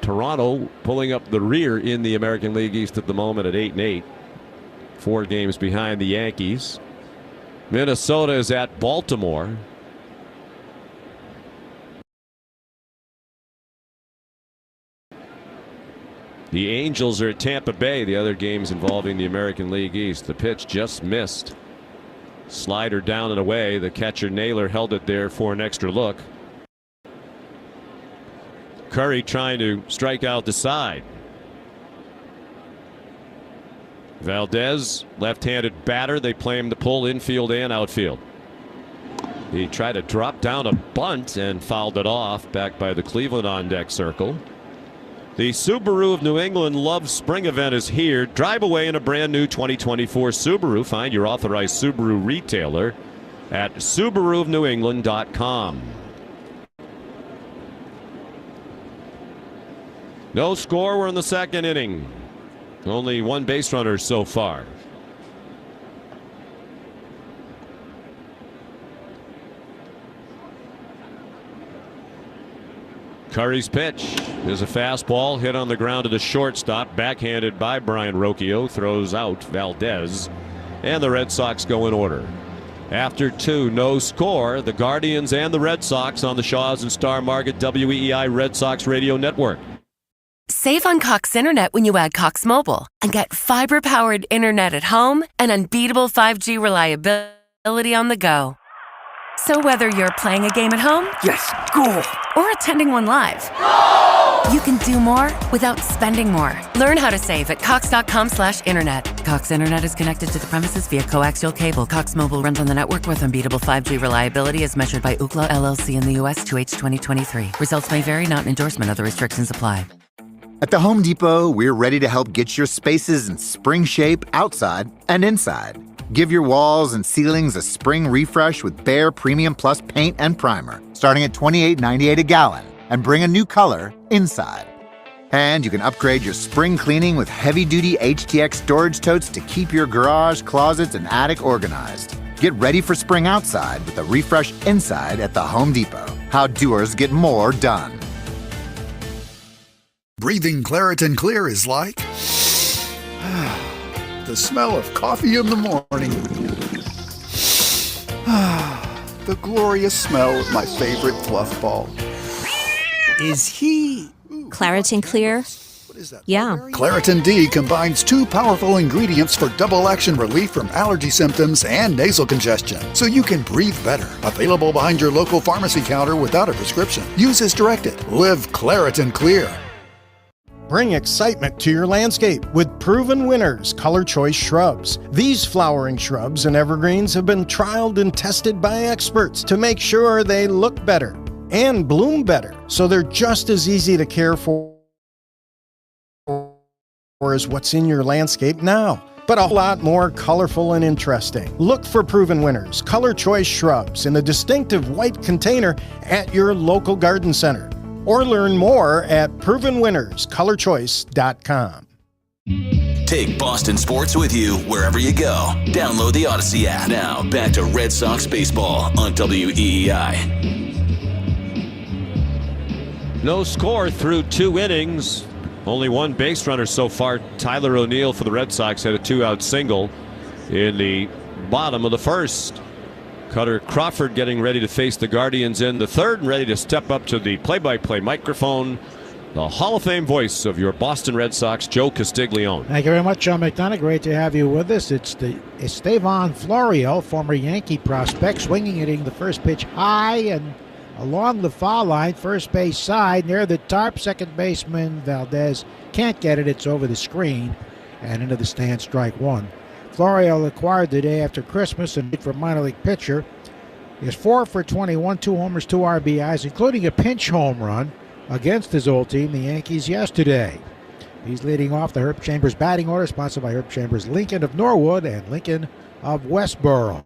Toronto pulling up the rear in the American League East at the moment at 8-8. 4 games behind the Yankees. Minnesota is at Baltimore. The Angels are at Tampa Bay. The other games involving the American League East. The pitch just missed. Slider down and away. The catcher Naylor held it there for an extra look. Curry trying to strike out the side. Valdez, left-handed batter. They play him to pull infield and outfield. He tried to drop down a bunt and fouled it off, back by the Cleveland on-deck circle. The Subaru of New England Love Spring event is here. Drive away in a brand new 2024 Subaru. Find your authorized Subaru retailer at SubaruofNewEngland.com. No score. We're in the 2nd inning. Only 1 base runner so far. Curry's pitch is a fastball hit on the ground to the shortstop, backhanded by Brian Rocchio, throws out Valdez, and the Red Sox go in order. After 2, no score. The Guardians and the Red Sox on the Shaws and Star Market WEEI Red Sox Radio Network. Save on Cox Internet when you add Cox Mobile and get fiber-powered internet at home and unbeatable 5G reliability on the go. So whether you're playing a game at home, yes, goal, or attending one live, you can do more without spending more. Learn how to save at cox.com/internet. Cox Internet is connected to the premises via coaxial cable. Cox Mobile runs on the network with unbeatable 5G reliability as measured by Ookla LLC in the U.S. 2H 2023. Results may vary, not an endorsement. Other restrictions apply. At the Home Depot, we're ready to help get your spaces in spring shape outside and inside. Give your walls and ceilings a spring refresh with Behr Premium Plus paint and primer, starting at $28.98 a gallon, and bring a new color inside. And you can upgrade your spring cleaning with heavy-duty HTX storage totes to keep your garage, closets, and attic organized. Get ready for spring outside with a refresh inside at the Home Depot. How doers get more done. Breathing Claritin Clear is like the smell of coffee in the morning. The glorious smell of my favorite fluff ball. Is he Claritin Clear? Yeah. Claritin D combines 2 powerful ingredients for double action relief from allergy symptoms and nasal congestion, so you can breathe better. Available behind your local pharmacy counter without a prescription. Use as directed. Live Claritin Clear. Bring excitement to your landscape with proven winners, Color Choice Shrubs. These flowering shrubs and evergreens have been trialed and tested by experts to make sure they look better and bloom better, so they're just as easy to care for as what's in your landscape now, but a lot more colorful and interesting. Look for proven winners, Color Choice Shrubs, in a distinctive white container at your local garden center. Or learn more at provenwinnerscolorchoice.com. Take Boston sports with you wherever you go. Download the Odyssey app. Now, back to Red Sox baseball on WEEI. No score through 2 innings. Only 1 base runner so far. Tyler O'Neill for the Red Sox had a 2-out single in the bottom of the first. Kutter Crawford getting ready to face the Guardians in the 3rd and ready to step up to the play-by-play microphone. The Hall of Fame voice of your Boston Red Sox, Joe Castiglione. Thank you very much, John McDonough. Great to have you with us. It's Xzavion Curry, former Yankee prospect, swinging, hitting the first pitch high and along the foul line, first base side, near the tarp. Second baseman Valdez can't get it. It's over the screen and into the stand, strike 1. Florial acquired the day after Christmas and for minor league pitcher. He has 4 for 21, 2 homers, 2 RBIs, including a pinch home run against his old team, the Yankees, yesterday. He's leading off the Herb Chambers batting order, sponsored by Herb Chambers Lincoln of Norwood and Lincoln of Westboro.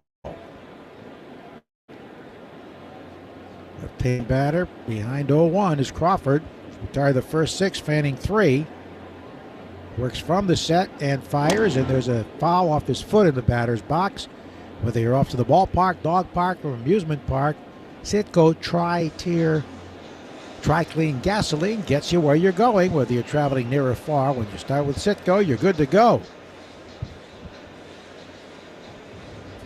Left-hand batter behind 0-1 is Crawford. Retired the first 6, fanning 3. Works from the set and fires, and there's a foul off his foot in the batter's box. Whether you're off to the ballpark, dog park, or amusement park, Citgo Tri-Tier Tri-Clean Gasoline gets you where you're going. Whether you're traveling near or far, when you start with Citgo, you're good to go.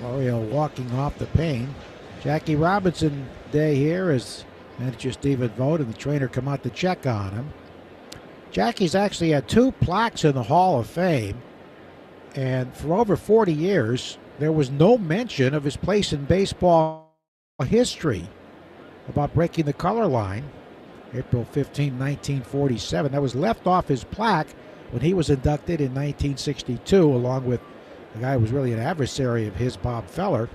Florio walking off the pane. Jackie Robinson day here as manager Stephen Vogt and the trainer come out to check on him. Jackie's actually had 2 plaques in the Hall of Fame, and for over 40 years, there was no mention of his place in baseball history about breaking the color line. April 15, 1947. That was left off his plaque when he was inducted in 1962, along with a guy who was really an adversary of his, Bob Feller.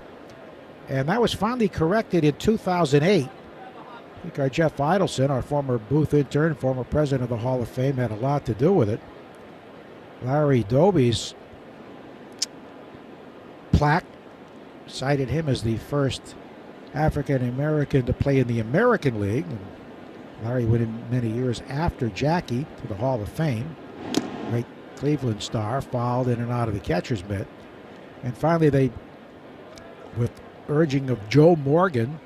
And that was finally corrected in 2008. I think our Jeff Idelson, our former booth intern, former president of the Hall of Fame, had a lot to do with it. Larry Doby's plaque cited him as the first African-American to play in the American League. And Larry went in many years after Jackie to the Hall of Fame. Great Cleveland star, fouled in and out of the catcher's mitt. And finally, they, with urging of Joe Morgan,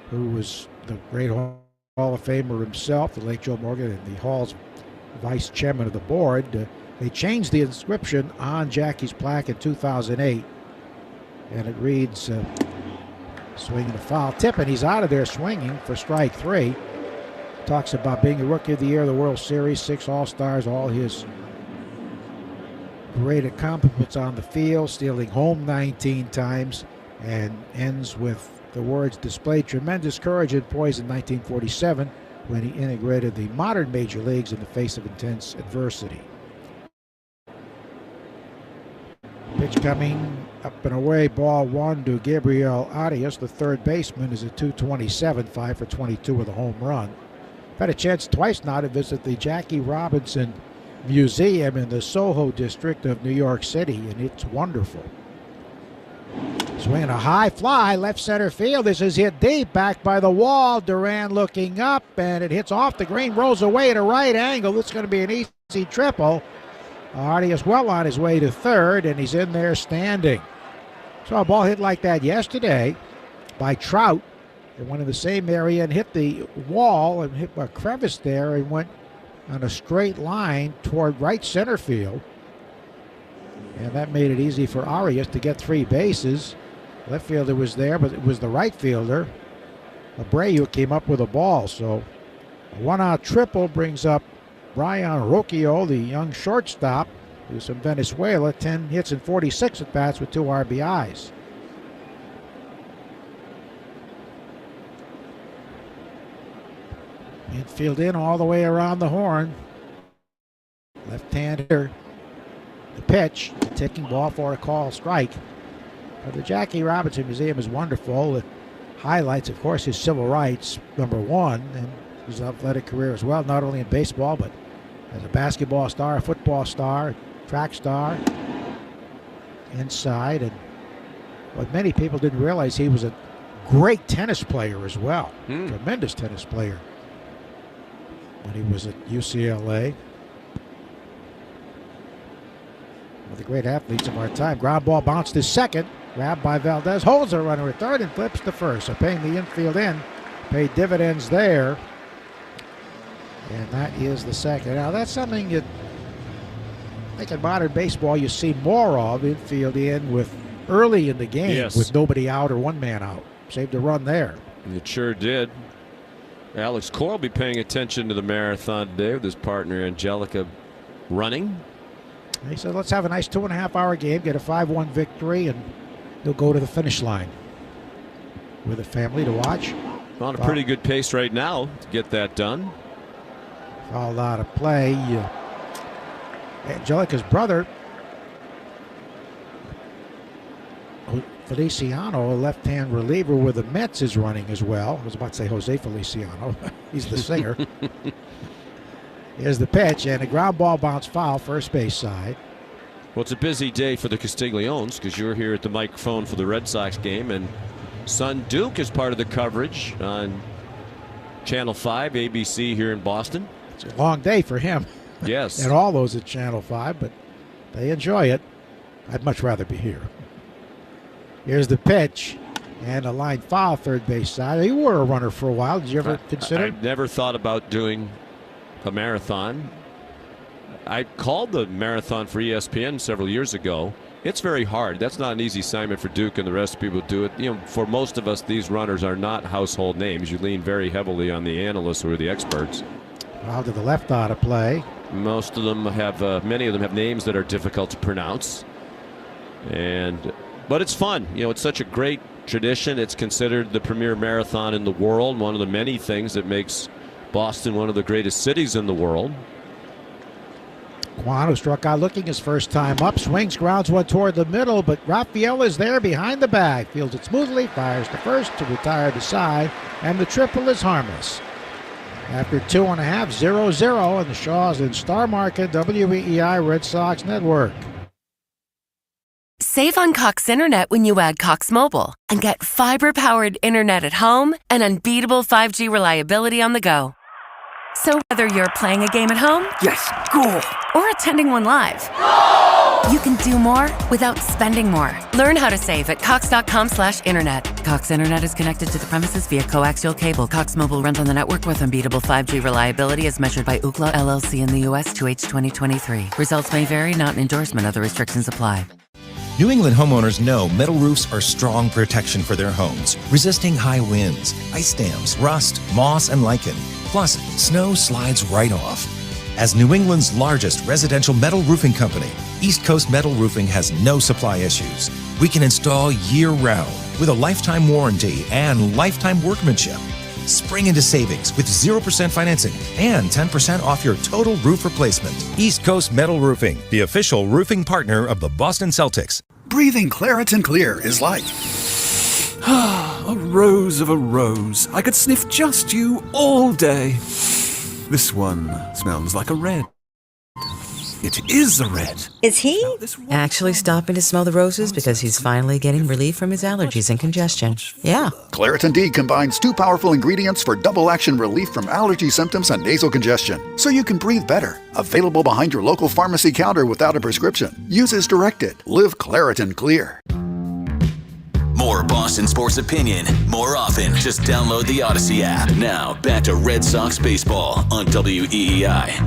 who was the great Hall Hall of Famer himself, the late Joe Morgan, and the Hall's vice chairman of the board. They changed the inscription on Jackie's plaque in 2008, and it reads, swinging a foul tip, and he's out of there swinging for strike 3. Talks about being a Rookie of the Year of the World Series, 6 All-Stars, all his great accomplishments on the field, stealing home 19 times, and ends with the words, displayed tremendous courage and poise in 1947 when he integrated the modern major leagues in the face of intense adversity. Pitch coming up and away, ball 1 to Gabriel Arias. The third baseman is a .227, 5 for 22 with a home run. I've had a chance twice now to visit the Jackie Robinson Museum in the Soho district of New York City, and it's wonderful. Swinging a high fly, left center field. This is hit deep, back by the wall. Duran looking up, and it hits off the green, rolls away at a right angle. This is going to be an easy triple. Arias well on his way to third, and he's in there standing. Saw a ball hit like that yesterday by Trout. It went in the same area and hit the wall and hit a crevice there and went on a straight line toward right center field. And that made it easy for Arias to get 3 bases. Left fielder was there, but it was the right fielder, Abreu, came up with a ball. So a 1-out triple brings up Brian Roquio, the young shortstop, who's from Venezuela, 10 hits and 46 at-bats with 2 RBIs. Infield in all the way around the horn. Left-hander. The pitch, the ticking ball for a call strike. But the Jackie Robinson Museum is wonderful. It highlights, of course, his civil rights, #1, and his athletic career as well, not only in baseball, but as a basketball star, a football star, track star, inside. And what many people didn't realize, he was a great tennis player as well. Tremendous tennis player when he was at UCLA. One of the great athletes of our time. Ground ball bounced to second. Grabbed by Valdez. Holds a runner at third and flips to first. So paying the infield in. Paid dividends there. And that is the second. Now that's something that I think in modern baseball you see more of. Infield in with early in the game with nobody out or 1 man out. Saved a run there. It sure did. Alex Cora will be paying attention to the marathon today with his partner Angelica running. He said, let's have a nice 2.5-hour game, get a 5-1 victory, and he'll go to the finish line with a family to watch. On a pretty good pace right now to get that done. Fouled out of play. Angelica's brother, Feliciano, a left-hand reliever with the Mets, is running as well. I was about to say Jose Feliciano. He's the singer. Here's the pitch, and a ground ball bounce foul, first base side. Well, it's a busy day for the Castigliones because you're here at the microphone for the Red Sox game, and son Duke is part of the coverage on Channel 5, ABC here in Boston. It's a long day for him. Yes. And all those at Channel 5, but they enjoy it. I'd much rather be here. Here's the pitch, and a line foul, third base side. You were a runner for a while. Did you ever consider? I've never thought about doing a marathon. I called the marathon for ESPN several years ago. It's very hard. That's not an easy assignment for Duke and the rest of people who do it. You know, for most of us, these runners are not household names. You lean very heavily on the analysts who are the experts. Foul to the left out of play. Most of them have, many of them have names that are difficult to pronounce. But it's fun. You know, it's such a great tradition. It's considered the premier marathon in the world. One of the many things that makes Boston one of the greatest cities in the world. Quan, who struck out looking his first time up, swings, grounds one toward the middle, but Rafael is there behind the bag. Fields it smoothly, fires to first to retire to side, and the triple is harmless. After 2.5, 0-0, and the Shaws in Star Market, WEEI Red Sox Network. Save on Cox Internet when you add Cox Mobile and get fiber-powered internet at home and unbeatable 5G reliability on the go. So whether you're playing a game at home, yes, cool, or attending one live, You can do more without spending more. Learn how to save at Cox.com/internet. Cox Internet is connected to the premises via coaxial cable. Cox Mobile runs on the network with unbeatable 5G reliability as measured by Ookla LLC in the U.S. 2H 2023. Results may vary, not an endorsement. Other restrictions apply. New England homeowners know metal roofs are strong protection for their homes, resisting high winds, ice dams, rust, moss, and lichen. Plus, snow slides right off. As New England's largest residential metal roofing company, East Coast Metal Roofing has no supply issues. We can install year-round with a lifetime warranty and lifetime workmanship. Spring into savings with 0% financing and 10% off your total roof replacement. East Coast Metal Roofing, the official roofing partner of the Boston Celtics. Breathing Claritin Clear is like a rose of a rose. I could sniff just you all day. This one smells like a red. It is a red. Is he actually stopping to smell the roses because he's finally getting relief from his allergies and congestion? Yeah. Claritin D combines 2 powerful ingredients for double action relief from allergy symptoms and nasal congestion, so you can breathe better. Available behind your local pharmacy counter without a prescription. Use as directed. Live Claritin Clear. More Boston sports opinion, more often. Just download the Odyssey app. Now, back to Red Sox baseball on WEEI.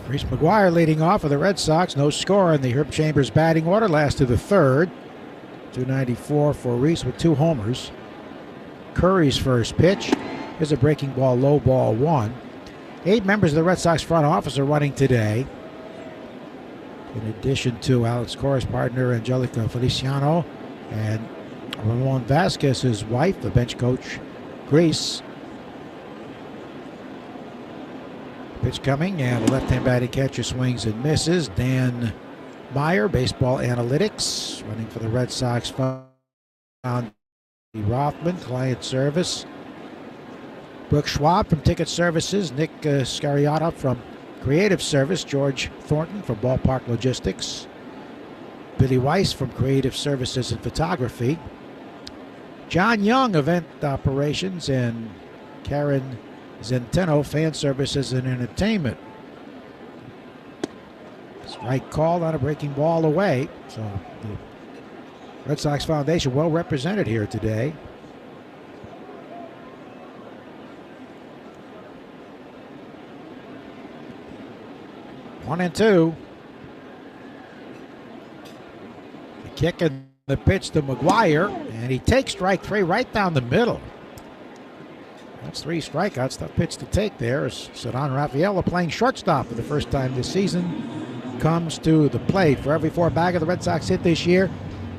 Reese McGuire leading off for the Red Sox. No score in the Herb Chambers batting order. Last to the third. 294 for Reese with 2 homers. Curry's first pitch is a breaking ball, low ball 1. 8 members of the Red Sox front office are running today. In addition to Alex Cora's partner, Angelica Feliciano, and Ramon Vasquez, his wife, the bench coach, Grace. Pitch coming, and the left-hand batting catcher swings and misses. Dan Meyer, Baseball Analytics, running for the Red Sox. Found Rothman, Client Service. Brooke Schwab from Ticket Services. Nick Scariata from Creative Service. George Thornton from Ballpark Logistics. Billy Weiss from Creative Services and Photography. John Young, Event Operations, and Karen Zenteno, Fan Services and Entertainment. Strike called on a breaking ball away. So the Red Sox Foundation well represented here today. One and two. The kick and the pitch to McGuire, and he takes strike 3 right down the middle. That's 3 strikeouts. Tough pitch to take there as Cedon Rafaela, playing shortstop for the first time this season, comes to the plate. For every 4 bagger the Red Sox hit this year,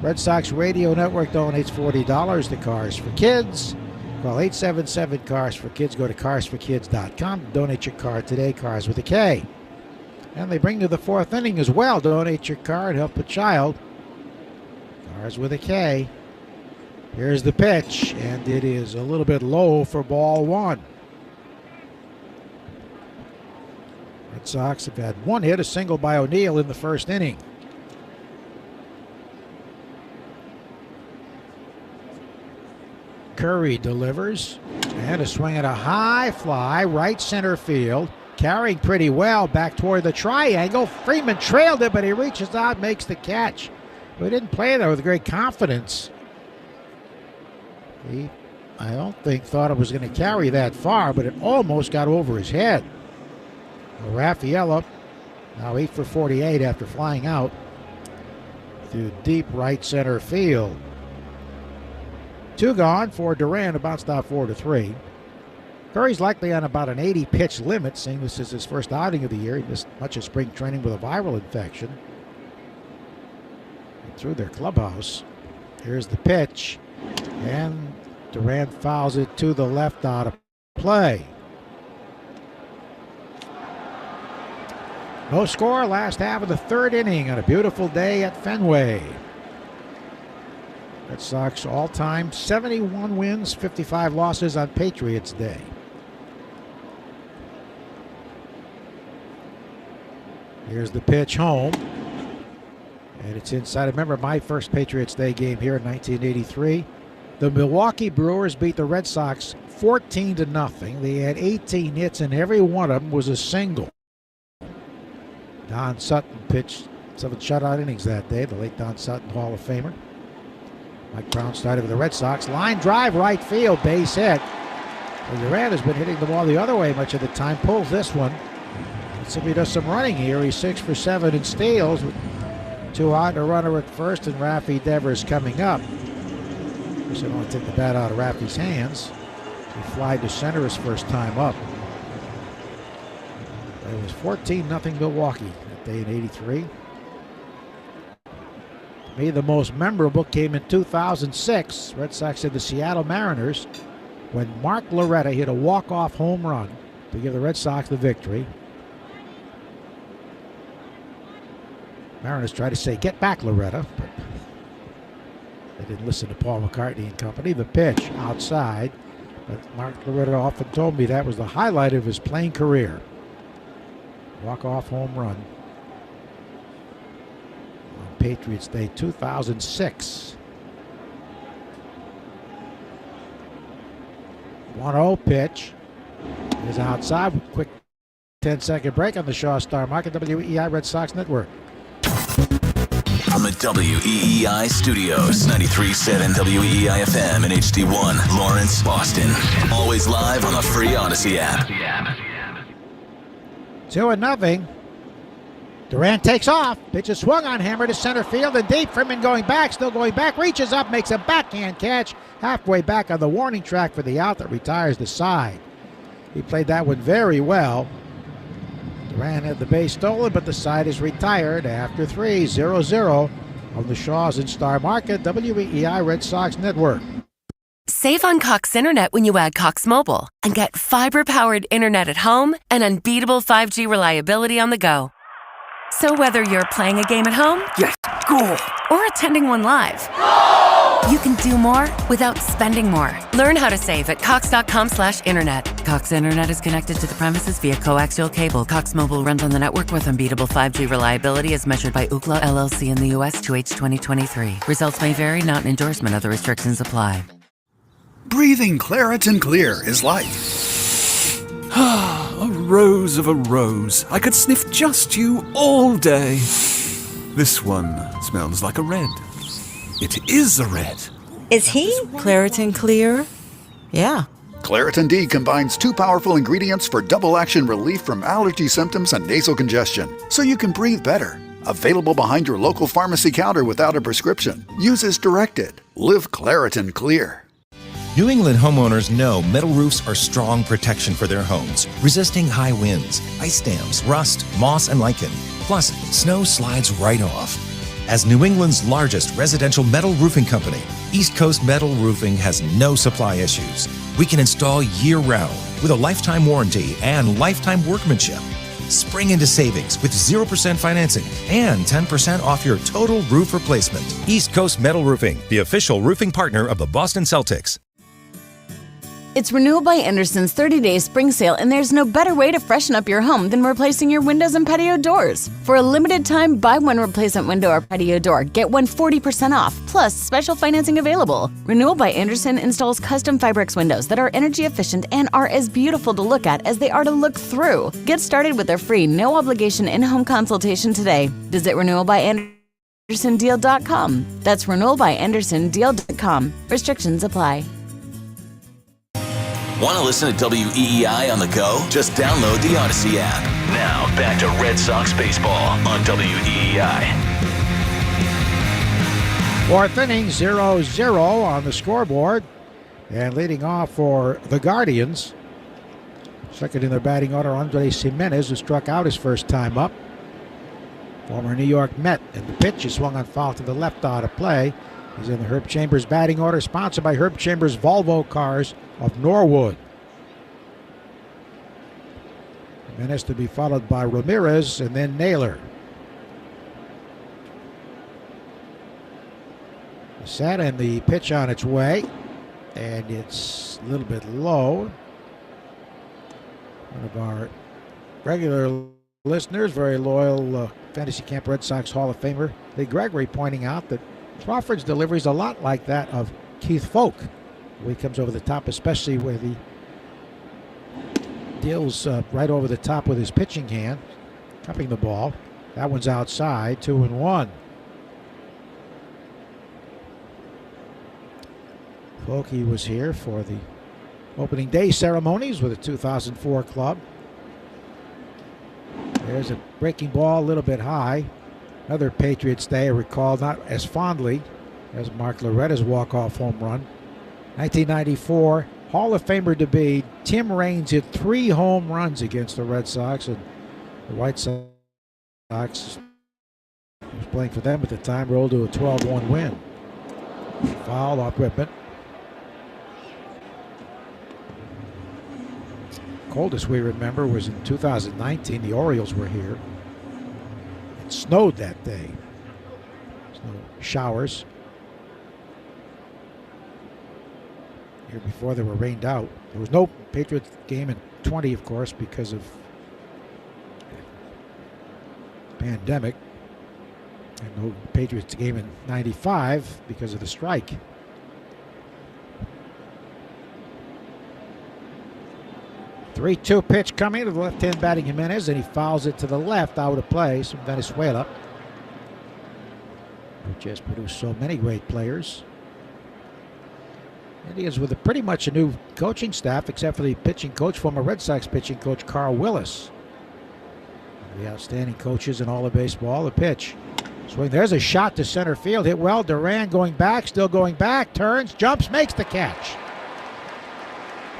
Red Sox Radio Network donates $40 to Cars for Kids. Call 877-CARS-FOR-KIDS. Go to carsforkids.com. Donate your car today, Cars with a K. And they bring to the 4th inning as well. Donate your car and help a child. Cars with a K. Here's the pitch, and it is a little bit low for ball 1. Red Sox have had 1 hit, a single by O'Neill in the first inning. Curry delivers, and a swing at a high fly, right center field. Carrying pretty well back toward the triangle. Freeman trailed it, but he reaches out, makes the catch. But he didn't play there with great confidence. He, I don't think, thought it was going to carry that far, but it almost got over his head. Rafaela, now 8 for 48 after flying out to deep right center field. 2 gone for Duran, about stop 4-3. Curry's likely on about an 80-pitch limit, seeing this is his first outing of the year. He missed much of spring training with a viral infection. And through their clubhouse. Here's the pitch. And Duran fouls it to the left out of play. No score, last half of the 3rd inning on a beautiful day at Fenway. Red Sox all-time 71 wins, 55 losses on Patriots Day. Here's the pitch home. And it's inside. I remember my first Patriots Day game here in 1983. The Milwaukee Brewers beat the Red Sox 14-0. They had 18 hits, and every one of them was a single. Don Sutton pitched 7 shutout innings that day, the late Don Sutton, Hall of Famer. Mike Brown started with the Red Sox. Line drive, right field, base hit. Well, Durant has been hitting the ball the other way much of the time. Pulls this one. Let's see if he does some running here. He's 6 for 7 in steals. With 2 out, a runner at first, and Rafi Devers coming up. I guess I don't want to take the bat out of Rafi's hands. He flied to center his first time up. It was 14-0 Milwaukee that day in '83. To me, the most memorable came in 2006. Red Sox had the Seattle Mariners when Mark Loretta hit a walk-off home run to give the Red Sox the victory. Mariners tried to say, "Get back, Loretta," but they didn't listen to Paul McCartney and company. The pitch outside, but Mark Loretta often told me that was the highlight of his playing career. Walk-off home run on Patriots Day 2006. 1-0 pitch is outside. Quick 10-second break on the Shaw Star Market, WEEI Red Sox Network. From the WEEI studios, 93.7 WEEI FM and HD1, Lawrence, Boston. Always live on the free Odyssey app. 2-0. Durant takes off. Pitch is swung on, hammer to center field and deep. Freeman going back, still going back, reaches up, makes a backhand catch halfway back on the warning track for the out that retires the side. He played that one very well. Durant had the base stolen, but the side is retired after 3, 0-0 on the Shaws and Star Market, WEEI Red Sox Network. Save on Cox Internet when you add Cox Mobile and get fiber-powered internet at home and unbeatable 5G reliability on the go. So whether you're playing a game at home, yes, cool, or attending one live, you can do more without spending more. Learn how to save at cox.com/internet. Cox Internet is connected to the premises via coaxial cable. Cox Mobile runs on the network with unbeatable 5G reliability as measured by Ookla LLC in the U.S. 2H 2023. Results may vary, not an endorsement. Other restrictions apply. Breathing Claritin Clear is like A rose of a rose. I could sniff just you all day. This one smells like a red. It is a red. Is he Claritin Clear? Yeah. Claritin D combines 2 powerful ingredients for double-action relief from allergy symptoms and nasal congestion, so you can breathe better. Available behind your local pharmacy counter without a prescription. Use as directed. Live Claritin Clear. New England homeowners know metal roofs are strong protection for their homes, resisting high winds, ice dams, rust, moss, and lichen. Plus, snow slides right off. As New England's largest residential metal roofing company, East Coast Metal Roofing has no supply issues. We can install year-round with a lifetime warranty and lifetime workmanship. Spring into savings with 0% financing and 10% off your total roof replacement. East Coast Metal Roofing, the official roofing partner of the Boston Celtics. It's Renewal by Andersen's 30-day spring sale, and there's no better way to freshen up your home than replacing your windows and patio doors. For a limited time, buy one replacement window or patio door, get one 40% off, plus special financing available. Renewal by Andersen installs custom Fibrex windows that are energy efficient and are as beautiful to look at as they are to look through. Get started with their free, no-obligation in-home consultation today. Visit renewalbyandersondeal.com. That's renewalbyandersondeal.com. Restrictions apply. Want to listen to WEEI on the go? Just download the Odyssey app. Now, back to Red Sox baseball on WEEI. 4th inning, 0-0 on the scoreboard. And leading off for the Guardians, second in their batting order, Andres Jimenez, who struck out his first time up. Former New York Met, and the pitch is swung on foul to the left out of play. He's in the Herb Chambers batting order, sponsored by Herb Chambers Volvo Cars of Norwood. Jimenez to be followed by Ramirez and then Naylor. Set and the pitch on its way, and it's a little bit low. One of our regular listeners, very loyal Fantasy Camp Red Sox Hall of Famer Lee Gregory, pointing out that Crawford's delivery is a lot like that of Keith Folk. He comes over the top, especially where he deals right over the top with his pitching hand, cupping the ball. That one's outside, 2-1. Folke was here for the opening day ceremonies with the 2004 club. There's a breaking ball a little bit high. Another Patriots day, I recall not as fondly as Mark Loretta's walk-off home run. 1994, Hall of Famer to be, Tim Raines hit 3 home runs against the Red Sox, and the White Sox, was playing for them at the time, rolled to a 12-1 win. Foul off Whitman. Coldest we remember was in 2019. The Orioles were here. It snowed that day. There's no showers. Here before they were rained out. There was no Patriots game in 20, of course, because of the pandemic. And no Patriots game in 95 because of the strike. 3-2 pitch coming to the left-hand batting Jimenez, and he fouls it to the left, out of play. From Venezuela, who just produced so many great players. Indians with pretty much a new coaching staff, except for the pitching coach, former Red Sox pitching coach Carl Willis. The outstanding coaches in all of baseball. The pitch. Swing. There's a shot to center field. Hit well. Duran going back, still going back. Turns, jumps, makes the catch.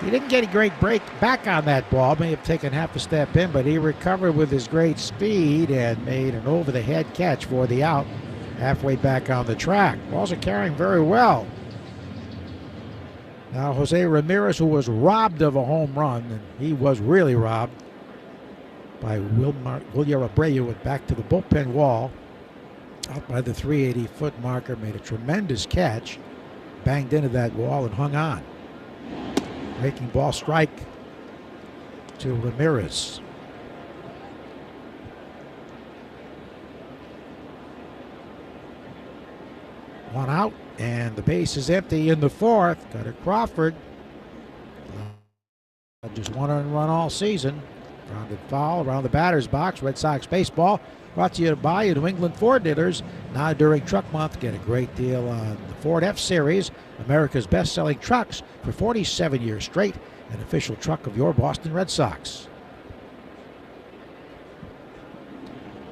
He didn't get a great break back on that ball. May have taken half a step in, but he recovered with his great speed and made an over-the-head catch for the out halfway back on the track. Balls are carrying very well. Now Jose Ramirez, who was robbed of a home run, and he was really robbed by Wilyer Abreu, went back to the bullpen wall, out by the 380-foot marker, made a tremendous catch, banged into that wall and hung on. Breaking ball strike to Ramirez. One out, and the base is empty in the fourth. Kutter Crawford. Just one earned run all season. Grounded foul around the batter's box. Red Sox baseball brought to you by New England Ford dealers. Now during Truck Month, get a great deal on the Ford F-Series, America's best-selling trucks for 47 years straight, an official truck of your Boston Red Sox.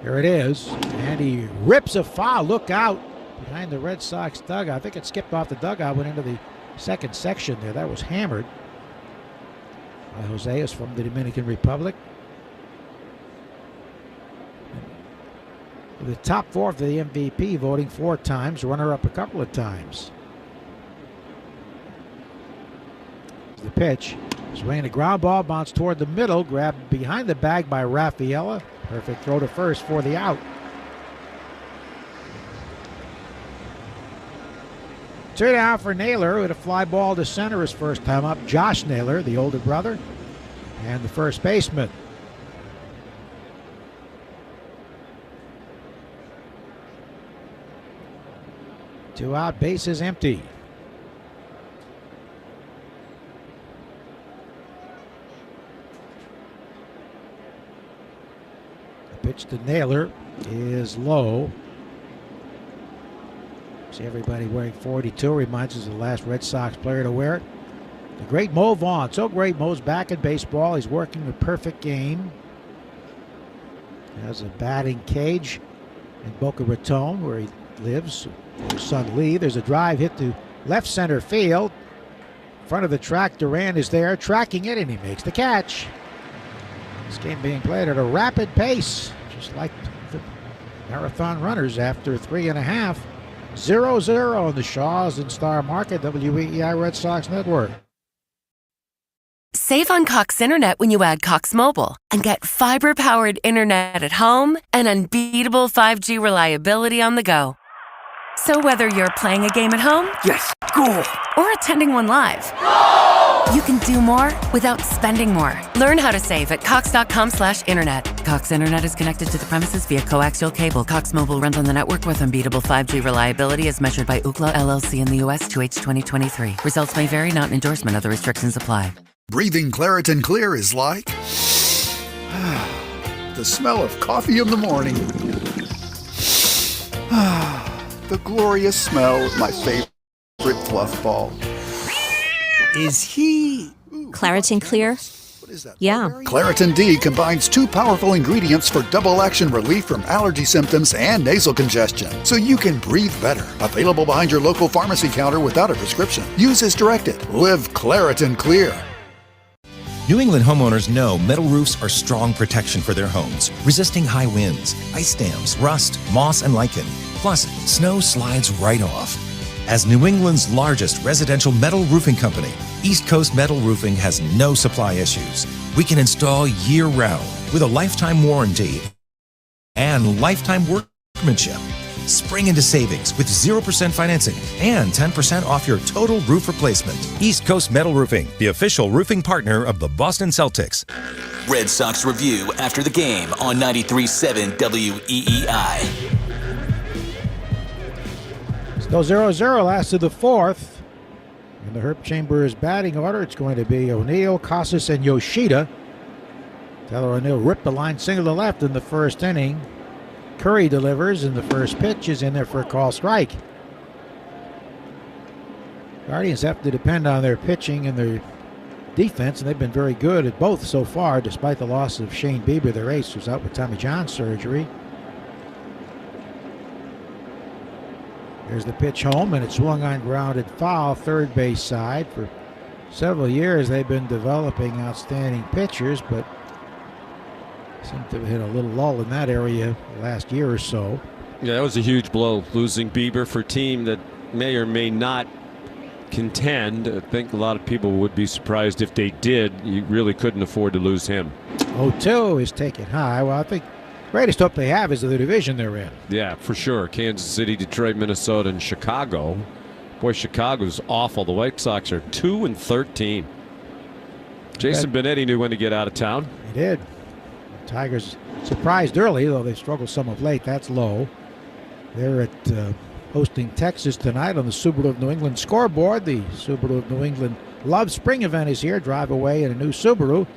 Here it is, and he rips a foul. Look out behind the Red Sox dugout. I think it skipped off the dugout, went into the second section there. That was hammered by Jose, is from the Dominican Republic. The top 4 for the MVP, voting 4 times, runner-up a couple of times. The pitch, swinging a ground ball, bounced toward the middle, grabbed behind the bag by Rafaela. Perfect throw to first for the out. 2 down for Naylor, who had a fly ball to center his first time up. Josh Naylor, the older brother, and the first baseman. 2 out, bases empty. The pitch to Naylor is low. See everybody wearing 42. Reminds us of the last Red Sox player to wear it. The great Mo Vaughn. So great, Mo's back in baseball. He's working the perfect game. Has a batting cage in Boca Raton, where he lives. His son Lee. There's a drive hit to left center field. In front of the track, Duran is there tracking it, and he makes the catch. This game being played at a rapid pace, just like the marathon runners after 3.5. 0-0 on the Shaws and Star Market, WEEI Red Sox Network. Save on Cox Internet when you add Cox Mobile and get fiber-powered internet at home and unbeatable 5G reliability on the go. So whether you're playing a game at home, yes, goal, or attending one live, you can do more without spending more. Learn how to save at cox.com/internet. Cox Internet is connected to the premises via coaxial cable. Cox Mobile runs on the network with unbeatable 5G reliability as measured by Ookla LLC in the U.S. 2H 2023. Results may vary, not an endorsement. Other restrictions apply. Breathing Claritin Clear is like The smell of coffee in the morning. The glorious smell of my favorite fluff ball. Is he Claritin Clear? Yeah. Claritin D combines 2 powerful ingredients for double action relief from allergy symptoms and nasal congestion, so you can breathe better. Available behind your local pharmacy counter without a prescription. Use as directed. Live Claritin Clear. New England homeowners know metal roofs are strong protection for their homes, resisting high winds, ice dams, rust, moss, and lichen. Plus, snow slides right off. As New England's largest residential metal roofing company, East Coast Metal Roofing has no supply issues. We can install year-round with a lifetime warranty and lifetime workmanship. Spring into savings with 0% financing and 10% off your total roof replacement. East Coast Metal Roofing, the official roofing partner of the Boston Celtics. Red Sox Review after the game on 93.7 WEEI. Still 0-0 last of the fourth. In the Herb Chambers batting order, it's going to be O'Neill, Casas, and Yoshida. Taylor O'Neill ripped the line single to left in the first inning. Curry delivers, and the first pitch is in there for a call strike. Guardians have to depend on their pitching and their defense, and they've been very good at both so far, despite the loss of Shane Bieber, their ace, who's out with Tommy John surgery. There's the pitch home, and it swung on grounded foul, third base side. For several years, they've been developing outstanding pitchers, but seem to have hit a little lull in that area last year or so. Yeah, that was a huge blow, losing Bieber for a team that may or may not contend. I think a lot of people would be surprised if they did. You really couldn't afford to lose him. 0-2 is taken high. Well, I think greatest hope they have is the division they're in. Yeah, for sure. Kansas City, Detroit, Minnesota, and Chicago. Boy, Chicago's awful. The White Sox are 2-13. Jason Benetti knew when to get out of town. He did. The Tigers surprised early, though they struggled some of late. That's low. They're at hosting Texas tonight on the Subaru of New England scoreboard. The Subaru of New England Love Spring event is here. Drive away in a new Subaru.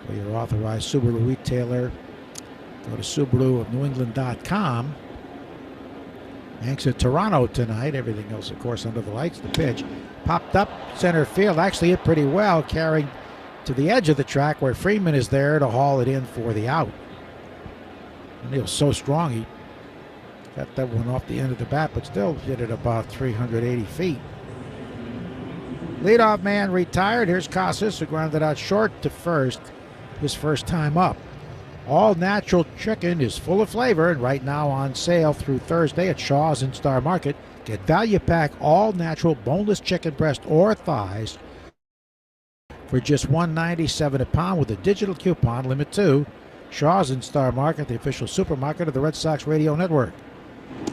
For your authorized Subaru retailer, go to SubaruofNewEngland.com. Yanks at Toronto tonight. Everything else, of course, under the lights. The pitch popped up center field. Actually hit pretty well, carrying to the edge of the track where Freeman is there to haul it in for the out. And he was so strong, he got that one off the end of the bat, but still hit it about 380 feet. Leadoff man retired. Here's Casas, who grounded out short to first, his first time up. All natural chicken is full of flavor and right now on sale through Thursday at Shaw's in Star Market. Get value pack all natural boneless chicken breast or thighs for just $1.97 a pound with a digital coupon. Limit 2. Shaw's in Star Market, the official supermarket of the Red Sox Radio Network.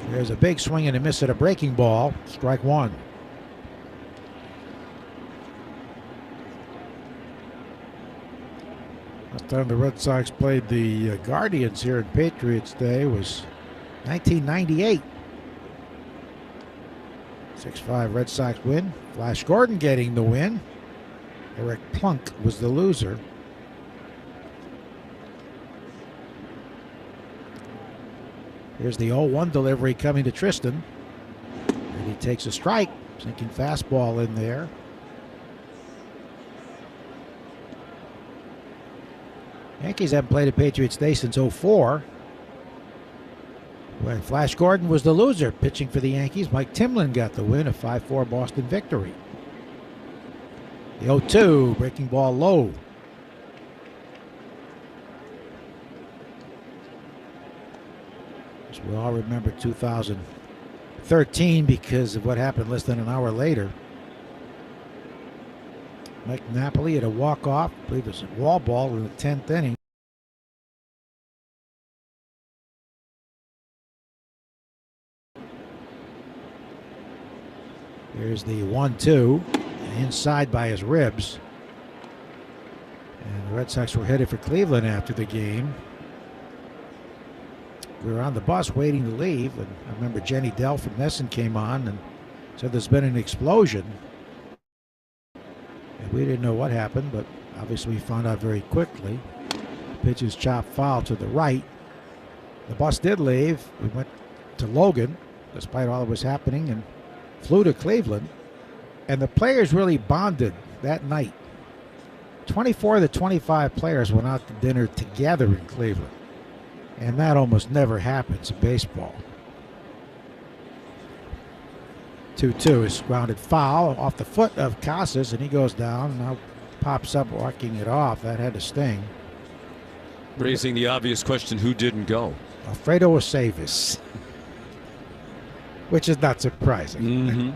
There's a big swing and a miss at a breaking ball. Strike one. Last time the Red Sox played the Guardians here at Patriots Day was 1998. 6-5 Red Sox win. Flash Gordon getting the win. Eric Plunk was the loser. Here's the 0-1 delivery coming to Tristan. And he takes a strike. Sinking fastball in there. Yankees haven't played at Patriots Day since 2004. When Flash Gordon was the loser, pitching for the Yankees. Mike Timlin got the win, a 5-4 Boston victory. The 0-2, breaking ball low. As we all remember 2013 because of what happened less than an hour later. Mike Napoli had a walk-off, I believe it was a wall ball in the 10th inning. Here's the 1-2, inside by his ribs. And the Red Sox were headed for Cleveland after the game. We were on the bus waiting to leave, and I remember Jenny Dell from Nesson came on and said there's been an explosion. We didn't know what happened, but obviously we found out very quickly. Pitch is chopped foul to the right. The bus did leave. We went to Logan, despite all that was happening, and flew to Cleveland. And the players really bonded that night. 24 of the 25 players went out to dinner together in Cleveland. And that almost never happens in baseball. 2-2 is grounded foul off the foot of Casas, and he goes down. Now pops up, walking it off. That had to sting. Raising the obvious question, who didn't go? Alfredo Xzavion, which is not surprising. Mm-hmm.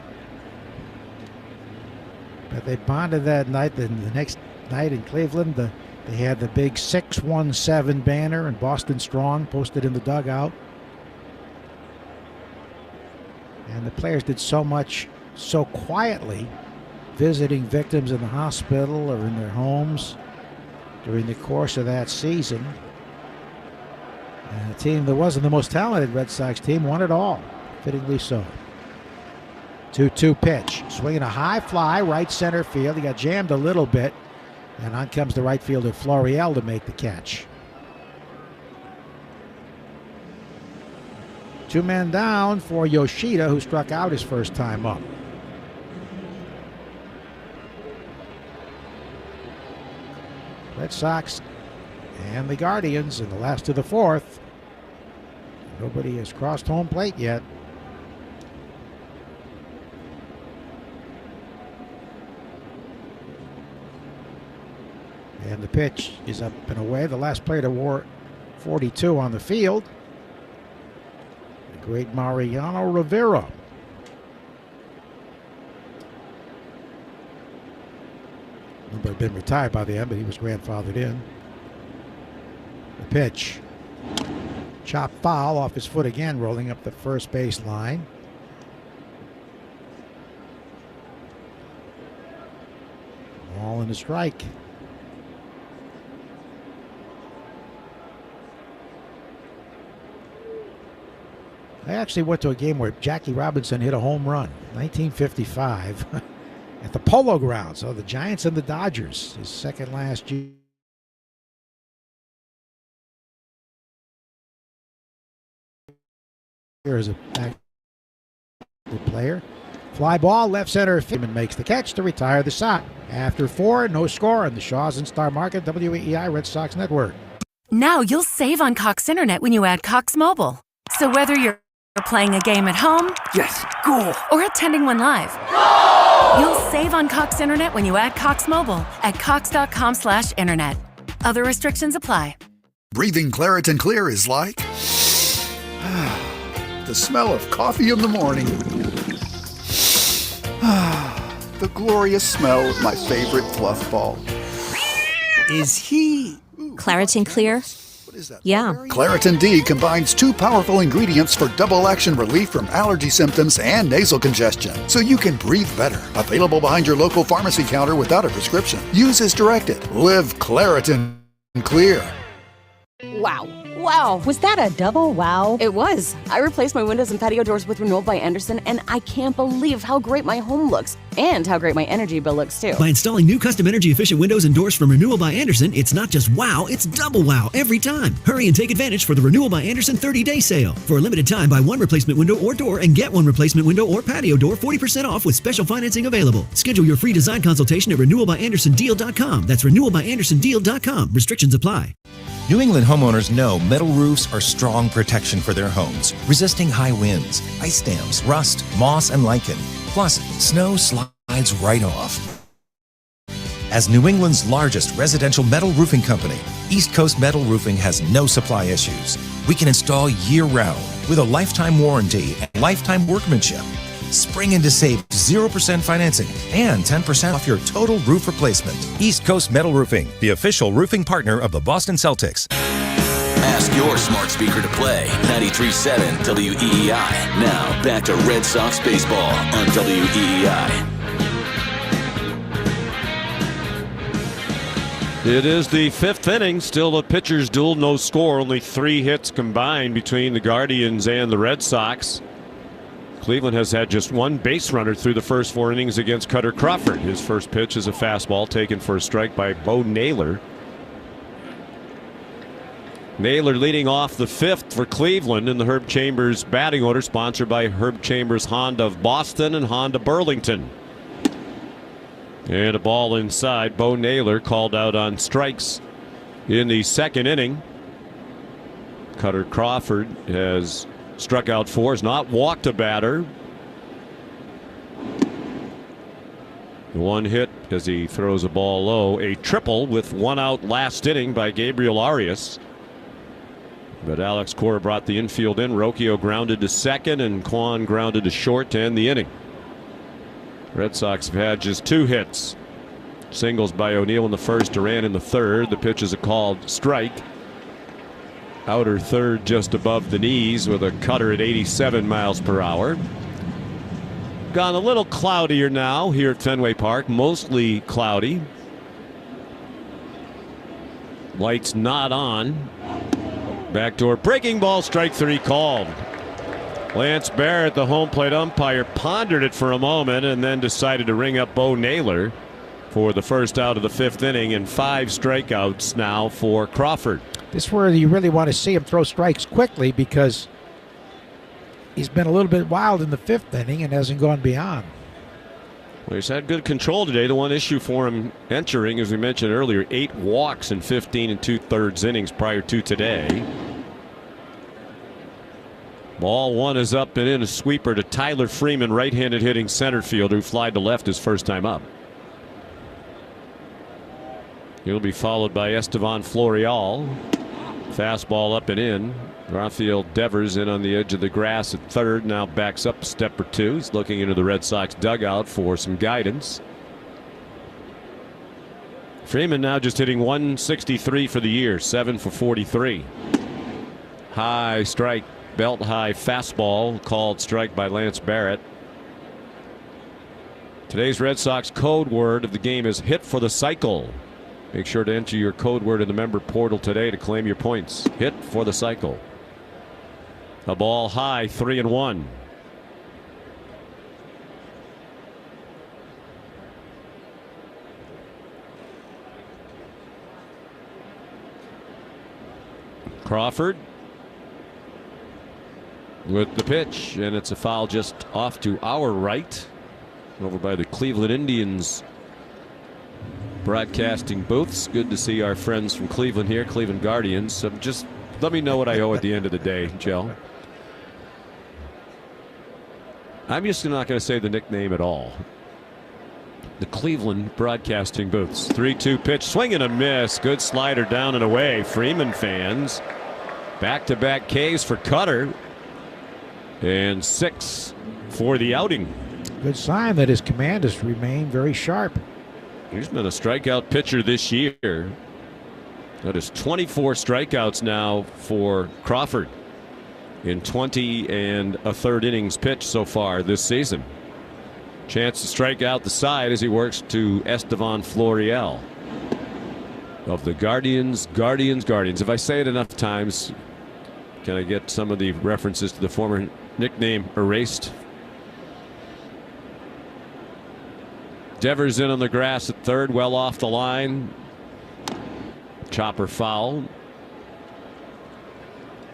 But they bonded that night. Then the next night in Cleveland, they had the big 617 banner and Boston Strong posted in the dugout. And the players did so much so quietly, visiting victims in the hospital or in their homes during the course of that season. And a team that wasn't the most talented Red Sox team won it all, fittingly so. 2-2 pitch, swinging a high fly, right center field. He got jammed a little bit, and on comes the right fielder Florial to make the catch. 2 men down for Yoshida, who struck out his first time up. Red Sox and the Guardians in the last of the fourth. Nobody has crossed home plate yet. And the pitch is up and away. The last player to wore 42 on the field, the great Mariano Rivera. He had been retired by the end, but he was grandfathered in. The pitch. Chop foul off his foot again, rolling up the first base line. Ball and a strike. I actually went to a game where Jackie Robinson hit a home run, 1955, at the Polo Grounds. So the Giants and the Dodgers, his second last year. As a active player. Fly ball, left center. Freeman makes the catch to retire the Sox. After 4, no score on the Shaws and Star Market, WEEI Red Sox Network. Now you'll save on Cox Internet when you add Cox Mobile. So whether you're playing a game at home, Yes, go! or attending one live, you'll save on Cox Internet when you add Cox Mobile at cox.com/internet. Other restrictions apply. Breathing Claritin Clear is like the smell of coffee in the morning. The glorious smell of my favorite fluff ball. Is he? Claritin Clear? Yeah. Claritin D combines 2 powerful ingredients for double-action relief from allergy symptoms and nasal congestion, so you can breathe better. Available behind your local pharmacy counter without a prescription. Use as directed. Live Claritin Clear. Wow. Wow. Was that a double wow? It was. I replaced my windows and patio doors with Renewal by Andersen, and I can't believe how great my home looks and how great my energy bill looks, too. By installing new custom energy-efficient windows and doors from Renewal by Andersen, it's not just wow, it's double wow every time. Hurry and take advantage for the Renewal by Andersen 30-day sale. For a limited time, buy 1 replacement window or door and get 1 replacement window or patio door 40% off with special financing available. Schedule your free design consultation at renewalbyandersondeal.com. That's renewalbyandersondeal.com. Restrictions apply. New England homeowners know metal roofs are strong protection for their homes, resisting high winds, ice dams, rust, moss, and lichen. Plus, snow slides right off. As New England's largest residential metal roofing company, East Coast Metal Roofing has no supply issues. We can install year-round with a lifetime warranty and lifetime workmanship. Spring in to save 0% financing and 10% off your total roof replacement. East Coast Metal Roofing, the official roofing partner of the Boston Celtics. Ask your smart speaker to play 93.7 WEEI. Now, back to Red Sox baseball on WEEI. It is the 5th inning, still a pitcher's duel, no score, only 3 hits combined between the Guardians and the Red Sox. Cleveland has had just 1 base runner through the first 4 innings against Kutter Crawford. His first pitch is a fastball taken for a strike by Bo Naylor. Naylor leading off the fifth for Cleveland in the Herb Chambers batting order, sponsored by Herb Chambers Honda of Boston and Honda Burlington. And a ball inside. Bo Naylor called out on strikes in the second inning. Kutter Crawford has struck out 4, has not walked a batter. One hit as he throws a ball low. A triple with 1 out last inning by Gabriel Arias. But Alex Cora brought the infield in. Rocchio grounded to second and Kwan grounded to short to end the inning. Red Sox have had just 2 hits. Singles by O'Neill in the first, Duran in the third. The pitch is a called strike. Outer third just above the knees with a cutter at 87 miles per hour. Gone a little cloudier now here at Fenway Park. Mostly cloudy. Lights not on. Backdoor breaking ball, strike 3 called. Lance Barrett, the home plate umpire, pondered it for a moment and then decided to ring up Bo Naylor for the first out of the 5th inning, and 5 strikeouts now for Crawford. This is where you really want to see him throw strikes quickly, because he's been a little bit wild in the 5th inning and hasn't gone beyond. Well, he's had good control today. The one issue for him entering, as we mentioned earlier, 8 walks in 15 2/3 innings prior to today. Ball 1 is up and in, a sweeper to Tyler Freeman, right-handed hitting center fielder, who flied to left his first time up. He'll be followed by Estevan Florial. Fastball up and in. Rafael Devers in on the edge of the grass at third, now backs up a step or 2. He's looking into the Red Sox dugout for some guidance. Freeman now just hitting .163 for the year, 7 for 43. High strike, belt high fastball, called strike by Lance Barrett. Today's Red Sox code word of the game is hit for the cycle. Make sure to enter your code word in the member portal today to claim your points. Hit for the cycle. A ball high, 3-1. Crawford with the pitch, and it's a foul just off to our right, over by the Cleveland Indians broadcasting booths. Good to see our friends from Cleveland here, Cleveland Guardians. So just let me know what I owe at the end of the day, Joe. I'm just not going to say the nickname at all. The Cleveland broadcasting booths. 3-2 pitch, swing and a miss. Good slider down and away. Freeman fans. Back-to-back Ks for Kutter. And 6 for the outing. Good sign that his command has remained very sharp. He's been a strikeout pitcher this year. That is 24 strikeouts now for Crawford in 20 1/3 innings pitched so far this season. Chance to strike out the side as he works to Estevan Florial of the Guardians. If I say it enough times, can I get some of the references to the former nickname erased? Devers in on the grass at third, well off the line. Chopper foul.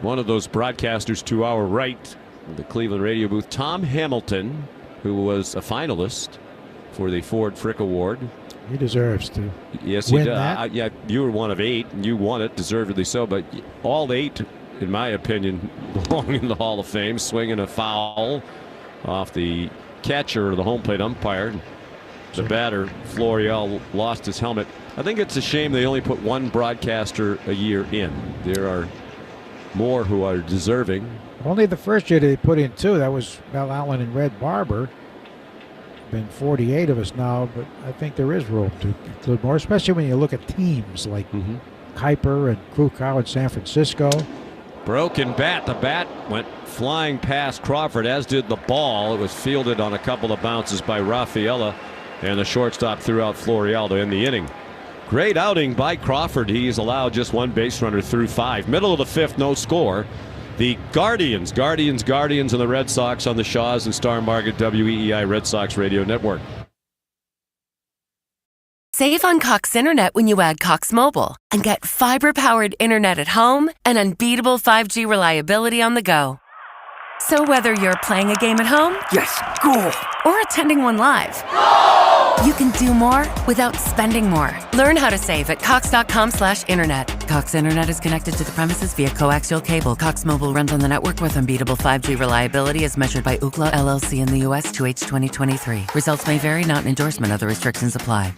One of those broadcasters to our right, the Cleveland radio booth, Tom Hamilton, who was a finalist for the Ford Frick Award. He deserves to. Yes, he does. Yeah, you were one of 8, and you won it, deservedly so. But all 8, in my opinion, belong in the Hall of Fame. Swinging a foul off the catcher or the home plate umpire. The batter, Florial, lost his helmet. I think it's a shame they only put 1 broadcaster a year in. There are more who are deserving. Only the first year they put in 2. That was Mel Allen and Red Barber. Been 48 of us now, but I think there is room to include more, especially when you look at teams like Kuiper and Krukow in San Francisco. Broken bat. The bat went flying past Crawford, as did the ball. It was fielded on a couple of bounces by Rafaela, and the shortstop threw out Florial to end the inning. Great outing by Crawford. He's allowed just 1 base runner through 5. Middle of the 5th, no score. The Guardians, and the Red Sox on the Shaws and Star Market WEEI Red Sox Radio Network. Save on Cox Internet when you add Cox Mobile and get fiber-powered internet at home and unbeatable 5G reliability on the go. So whether you're playing a game at home, Yes, goal. or attending one live, you can do more without spending more. Learn how to save at cox.com/internet. Cox Internet is connected to the premises via coaxial cable. Cox Mobile runs on the network with unbeatable 5G reliability as measured by Ookla LLC in the U.S. 2H 2023. Results may vary, not an endorsement. Other restrictions apply.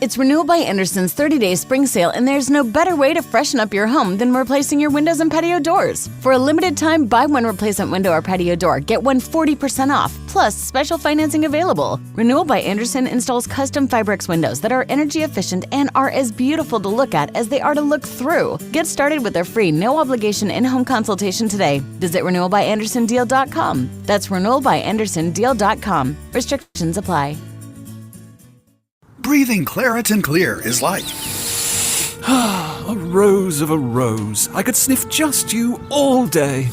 It's Renewal by Andersen's 30-day spring sale, and there's no better way to freshen up your home than replacing your windows and patio doors. For a limited time, buy one replacement window or patio door, get one 40% off, plus special financing available. Renewal by Andersen installs custom Fibrex windows that are energy efficient and are as beautiful to look at as they are to look through. Get started with their free, no-obligation in-home consultation today. Visit renewalbyandersondeal.com. That's renewalbyandersondeal.com. Restrictions apply. Breathing Claritin Clear is like A rose of a rose. I could sniff just you all day.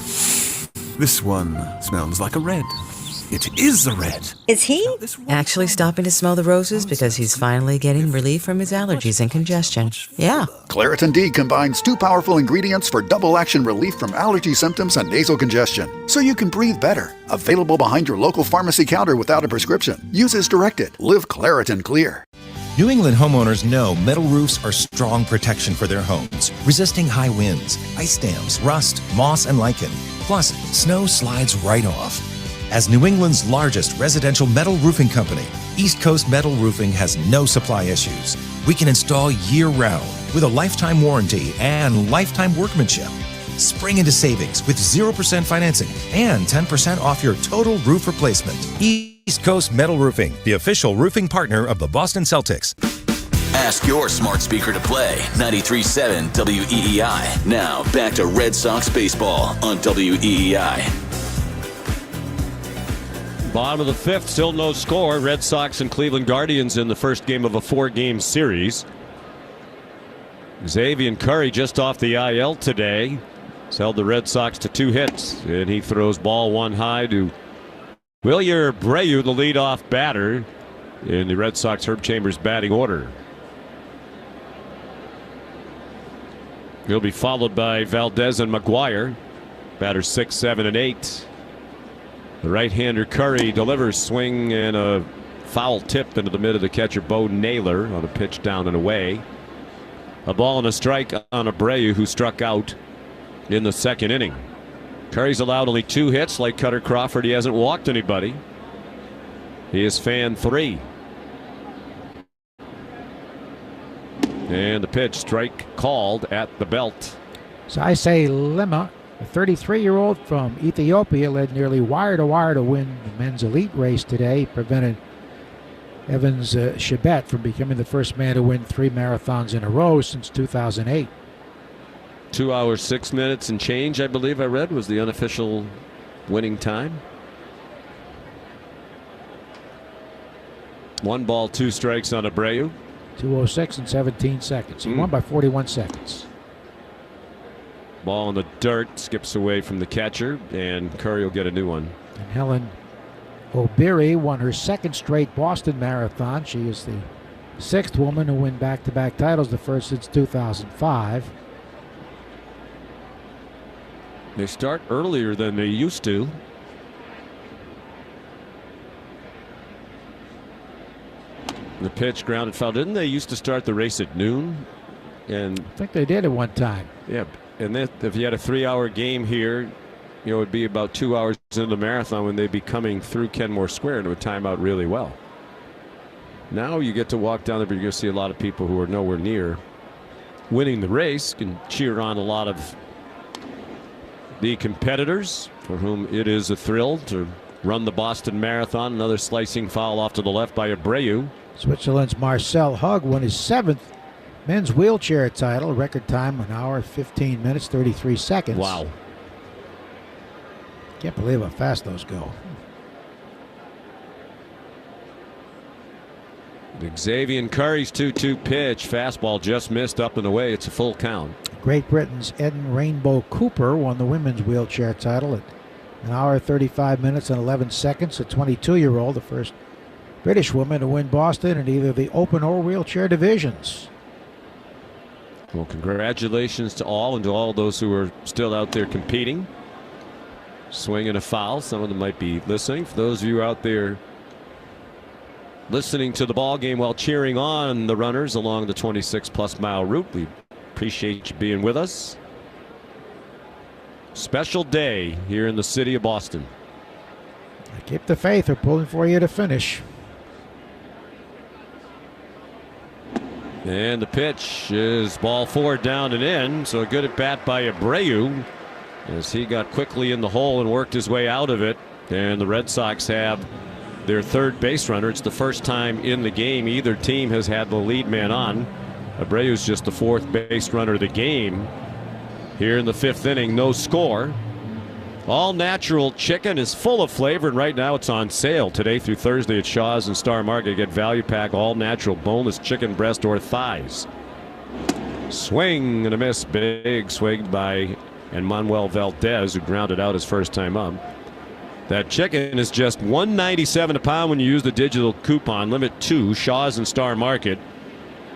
This one smells like a red. It is a red. Is he actually stopping to smell the roses because he's finally getting relief from his allergies and congestion? Yeah. Claritin D combines 2 powerful ingredients for double action relief from allergy symptoms and nasal congestion, so you can breathe better. Available behind your local pharmacy counter without a prescription. Use as directed. Live Claritin Clear. New England homeowners know metal roofs are strong protection for their homes, resisting high winds, ice dams, rust, moss, and lichen. Plus, snow slides right off. As New England's largest residential metal roofing company, East Coast Metal Roofing has no supply issues. We can install year-round with a lifetime warranty and lifetime workmanship. Spring into savings with 0% financing and 10% off your total roof replacement. East Coast Metal Roofing, the official roofing partner of the Boston Celtics. Ask your smart speaker to play 93.7 WEEI. Now back to Red Sox baseball on WEEI. Bottom of the 5th, still no score. Red Sox and Cleveland Guardians in the first game of a 4-game series. Xzavion Curry just off the IL today. He's held the Red Sox to 2 hits, and he throws ball 1 high to Wilyer Abreu, the leadoff batter in the Red Sox Herb Chambers batting order. He'll be followed by Valdez and McGuire, batters 6, 7, and 8. The right-hander Curry delivers, swing and a foul tip into the mid of the catcher Bo Naylor on a pitch down and away. A ball and a strike on Abreu, who struck out in the 2nd inning. Curry's allowed only 2 hits. Like Kutter Crawford, he hasn't walked anybody. He is fan 3. And the pitch, strike called at the belt. So I say Lima, a 33-year-old from Ethiopia, led nearly wire-to-wire to win the men's elite race today. Prevented Evans Chibet from becoming the first man to win 3 marathons in a row since 2008. 2 hours, 6 minutes and change, I believe I read, was the unofficial winning time. 1 ball, 2 strikes on Abreu. 2:06 and 17 seconds. He won by 41 seconds. Ball in the dirt, skips away from the catcher, and Curry will get a new one. And Helen Obiri won her 2nd straight Boston Marathon. She is the 6th woman to win back-to-back titles, the first since 2005. They start earlier than they used to. The pitch, grounded foul. Didn't they used to start the race at noon? And I think they did at one time. Yeah, and then if you had a 3-hour game here, you know, it'd be about 2 hours into the marathon when they'd be coming through Kenmore Square, and it would time out really well. Now you get to walk down there, but you're going to see a lot of people who are nowhere near winning the race, can cheer on a lot of the competitors for whom it is a thrill to run the Boston Marathon. Another slicing foul off to the left by Abreu. Switzerland's Marcel Hug won his 7th men's wheelchair title. Record time 1 hour 15 minutes 33 seconds. Wow. Can't believe how fast those go. Xzavion Curry's 2-2 pitch. Fastball just missed up and away. It's a full count. Great Britain's Eden Rainbow Cooper won the women's wheelchair title at 1 hour 35 minutes and 11 seconds. A 22-year-old, the first British woman to win Boston in either the open or wheelchair divisions. Well, congratulations to all and to all those who are still out there competing. Swing and a foul. Some of them might be listening. For those of you out there listening to the ball game while cheering on the runners along the 26-plus mile route, we appreciate you being with us. Special day here in the city of Boston. Keep the faith. They're pulling for you to finish. And the pitch is ball 4 down and in. So a good at bat by Abreu as he got quickly in the hole and worked his way out of it. And the Red Sox have their third base runner. It's the first time in the game either team has had the lead man on. Abreu's just the fourth base runner of the game. Here in the 5th inning, no score. All natural chicken is full of flavor, and right now it's on sale today through Thursday at Shaw's and Star Market. Get value pack all natural boneless chicken breast or thighs. Swing and a miss. Big swing by Manuel Valdez, who grounded out his first time up. That chicken is just $1.97 a pound when you use the digital coupon. Limit 2, Shaw's and Star Market,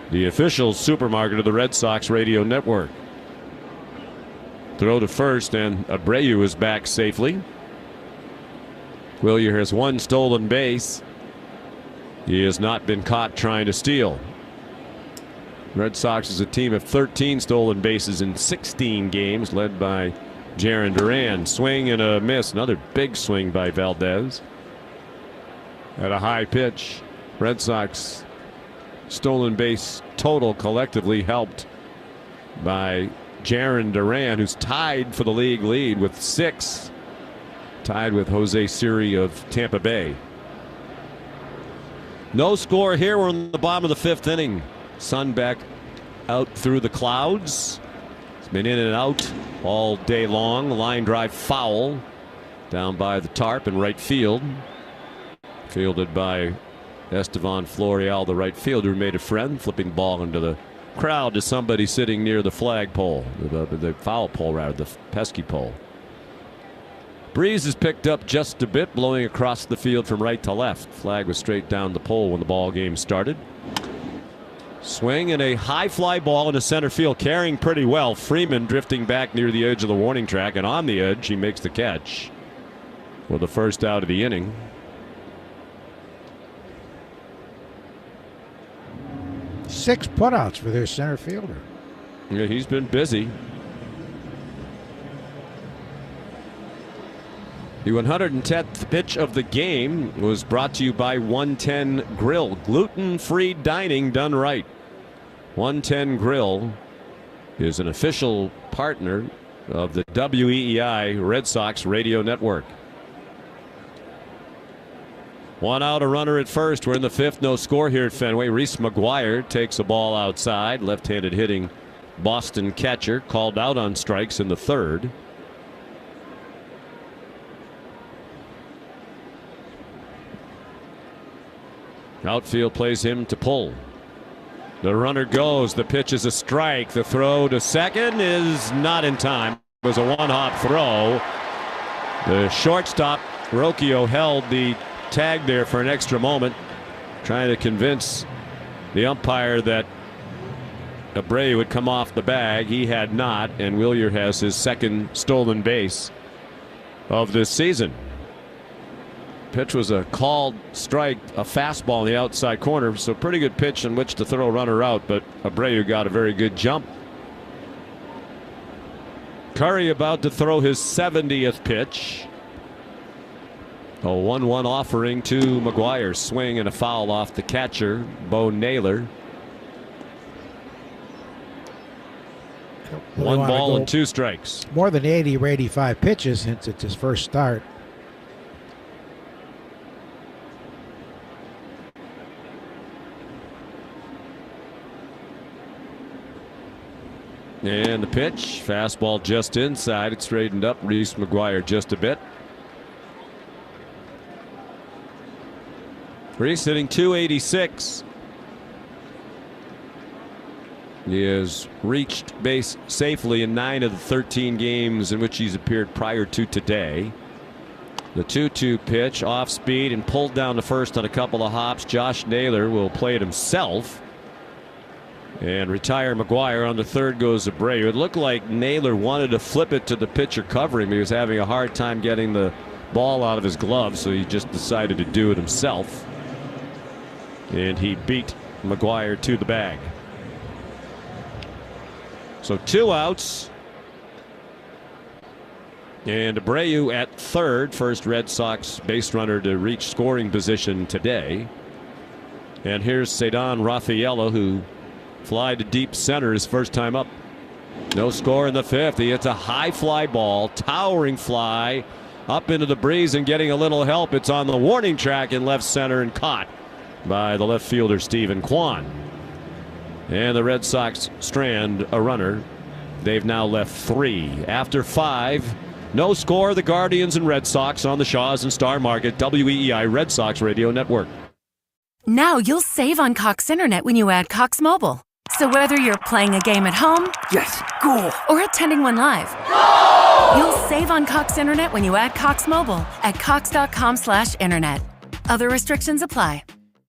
the official supermarket of the Red Sox radio network. Throw to first, and Abreu is back safely. Willier has 1 stolen base. He has not been caught trying to steal. Red Sox is a team of 13 stolen bases in 16 games, led by Jarren Duran. Swing and a miss. Another big swing by Valdez. At a high pitch. Red Sox stolen base total collectively helped by Jarren Duran, who's tied for the league lead with 6, tied with Jose Siri of Tampa Bay. No score here. We're in the bottom of the 5th inning. Sun back out through the clouds. It's been in and out all day long. Line drive foul down by the tarp in right field. Fielded by Estevan Florial, the right fielder, who made a friend, flipping ball into the crowd to somebody sitting near the flagpole, the foul pole rather, the pesky pole. Breeze is picked up just a bit, blowing across the field from right to left. Flag was straight down the pole when the ball game started. Swing and a high fly ball into center field, carrying pretty well. Freeman drifting back near the edge of the warning track, and on the edge he makes the catch for the first out of the inning. Six putouts for their center fielder. Yeah, he's been busy. The 110th pitch of the game was brought to you by 110 Grill. Gluten-free dining done right. 110 Grill is an official partner of the WEEI Red Sox radio network. 1 out, a runner at first. We're in the 5th. No score here at Fenway. Reese McGuire takes a ball outside. Left-handed hitting Boston catcher called out on strikes in the 3rd. Outfield plays him to pull. The runner goes. The pitch is a strike. The throw to second is not in time. It was a one-hop throw. The shortstop, Rocchio, held the tag there for an extra moment, trying to convince the umpire that Abreu would come off the bag. He had not, and Willier has his 2nd stolen base of this season. Pitch was a called strike, a fastball in the outside corner, so pretty good pitch in which to throw a runner out, but Abreu got a very good jump. Curry about to throw his 70th pitch. A 1-1 offering to McGuire. Swing and a foul off the catcher, Bo Naylor. 1 ball and 2 strikes. More than 80 or 85 pitches since it's his first start. And the pitch, fastball just inside. It's straightened up. Reese McGuire just a bit. Reese hitting .286. He has reached base safely in 9 of the 13 games in which he's appeared prior to today. The 2-2 pitch, off speed and pulled down to first on a couple of hops. Josh Naylor will play it himself and retire McGuire. On the third goes Abreu. It looked like Naylor wanted to flip it to the pitcher covering him. He was having a hard time getting the ball out of his glove, so he just decided to do it himself. And he beat McGuire to the bag. So 2 outs. And Abreu at third, first Red Sox base runner to reach scoring position today. And here's Ceddanne Rafaela, who fly to deep center his first time up. No score in the fifth. He hits a high fly ball, towering fly up into the breeze and getting a little help. It's on the warning track in left center and caught by the left fielder Stephen Kwan. And the Red Sox strand a runner. They've now left 3 after 5. No score. The Guardians and Red Sox on the Shaws and Star Market WEEI Red Sox Radio Network. Now you'll save on Cox Internet when you add Cox Mobile. So whether you're playing a game at home, Yes, goal. or attending one live, you'll save on Cox Internet when you add Cox Mobile at cox.com/internet. Other restrictions apply.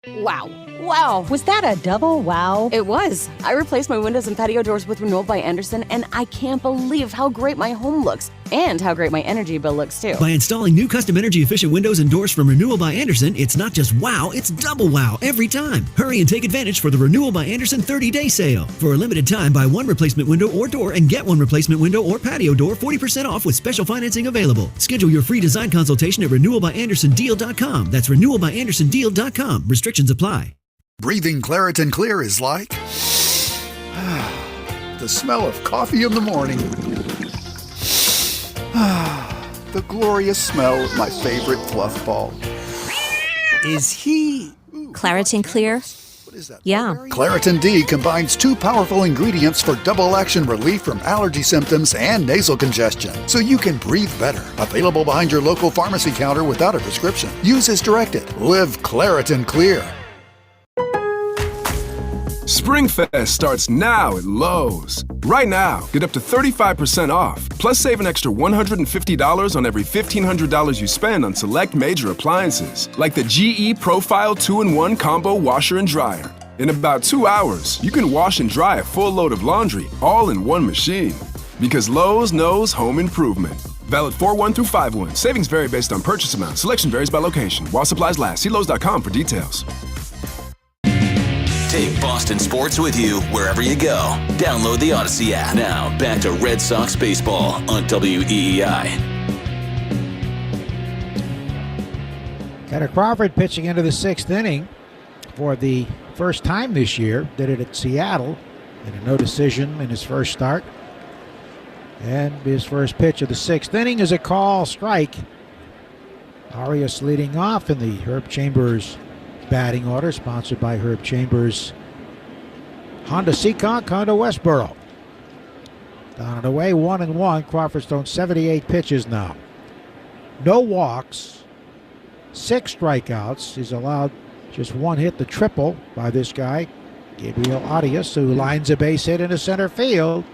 Wow. Wow. Was that a double wow? It was. I replaced my windows and patio doors with Renewal by Andersen, and I can't believe how great my home looks and how great my energy bill looks, too. By installing new custom energy-efficient windows and doors from Renewal by Andersen, it's not just wow, it's double wow every time. Hurry and take advantage for the Renewal by Andersen 30-day sale. For a limited time, buy 1 replacement window or door and get 1 replacement window or patio door 40% off with special financing available. Schedule your free design consultation at renewalbyandersondeal.com. That's renewalbyandersondeal.com. Restrictions apply. Breathing Claritin Clear is like the smell of coffee in the morning. The glorious smell of my favorite fluff ball. Is he Claritin Clear? What is that? Yeah. Claritin D combines 2 powerful ingredients for double action relief from allergy symptoms and nasal congestion, so you can breathe better. Available behind your local pharmacy counter without a prescription. Use as directed. Live Claritin Clear. SpringFest starts now at Lowe's. Right now, get up to 35% off, plus save an extra $150 on every $1,500 you spend on select major appliances, like the GE Profile 2-in-1 Combo Washer and Dryer. In about 2 hours, you can wash and dry a full load of laundry, all in one machine. Because Lowe's knows home improvement. Valid 4/1 through 5/1. Savings vary based on purchase amount. Selection varies by location. While supplies last, see Lowe's.com for details. Take Boston sports with you wherever you go. Download the Odyssey app. Now, back to Red Sox baseball on WEEI. Kutter Crawford pitching into the 6th inning for the first time this year. Did it at Seattle. And a no decision in his first start. And his first pitch of the 6th inning is a call strike. Arias leading off in the Herb Chambers batting order, sponsored by Herb Chambers, Honda Seekonk, Honda Westboro. Down and away, 1-1. Crawford's thrown 78 pitches now. No walks, 6 strikeouts. He's allowed just 1 hit, the triple by this guy, Gabriel Arias, who lines a base hit into center field.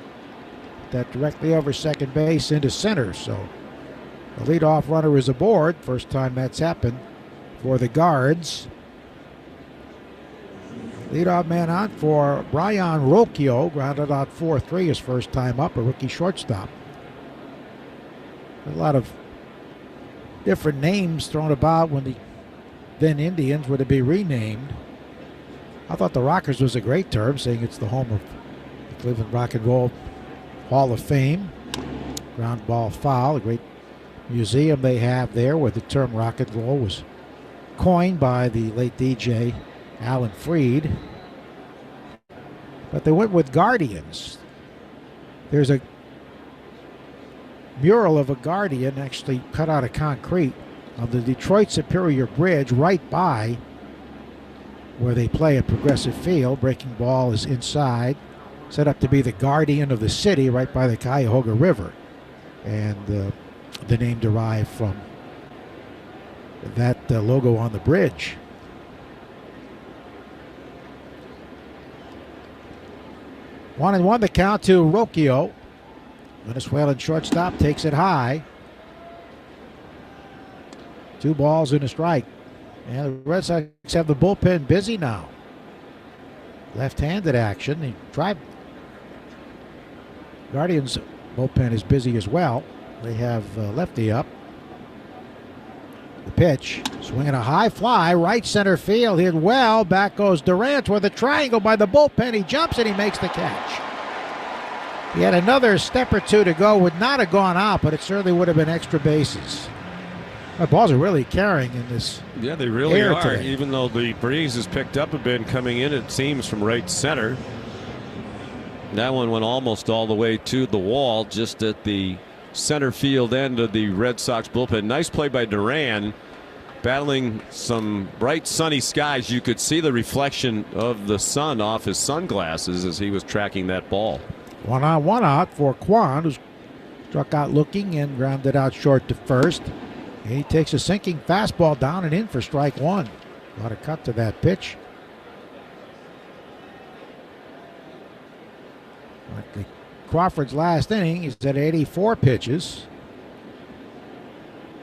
That directly over second base into center. So the leadoff runner is aboard. First time that's happened for the Guards. Leadoff man on for Brian Rocchio, grounded out 4-3 his first time up, a rookie shortstop. A lot of different names thrown about when the then Indians were to be renamed. I thought the Rockers was a great term, saying it's the home of the Cleveland Rock and Roll Hall of Fame. Ground ball foul, a great museum they have there where the term rock and roll was coined by the late DJ Alan Freed. But they went with Guardians. There's a mural of a Guardian actually cut out of concrete on the Detroit Superior Bridge right by where they play at Progressive Field. Breaking ball is inside. Set up to be the Guardian of the city right by the Cuyahoga River. And the name derived from that logo on the bridge. One and one the count to Rocchio. Venezuelan shortstop takes it high. 2 balls and a strike. And the Red Sox have the bullpen busy now. Left-handed action. He tried. Guardians bullpen is busy as well. They have lefty up. The pitch, swinging a high fly, right center field, hit well. Back goes Durant with a triangle by the bullpen. He jumps and he makes the catch. He had another step or two to go, would not have gone out, but it certainly would have been extra bases. The balls are really carrying in this. Yeah, they really are. today. Even though the breeze has picked up a bit coming in, it seems, from right center. That one went almost all the way to the wall, just at the center field end of the Red Sox bullpen. Nice play by Duran, battling some bright sunny skies. You could see the reflection of the sun off his sunglasses as he was tracking that ball. 1 on, 1 out for Kwan, who's struck out looking and grounded out short to first. And he takes a sinking fastball down and in for strike 1. A lot of cut to that pitch. Crawford's last inning is at 84 pitches.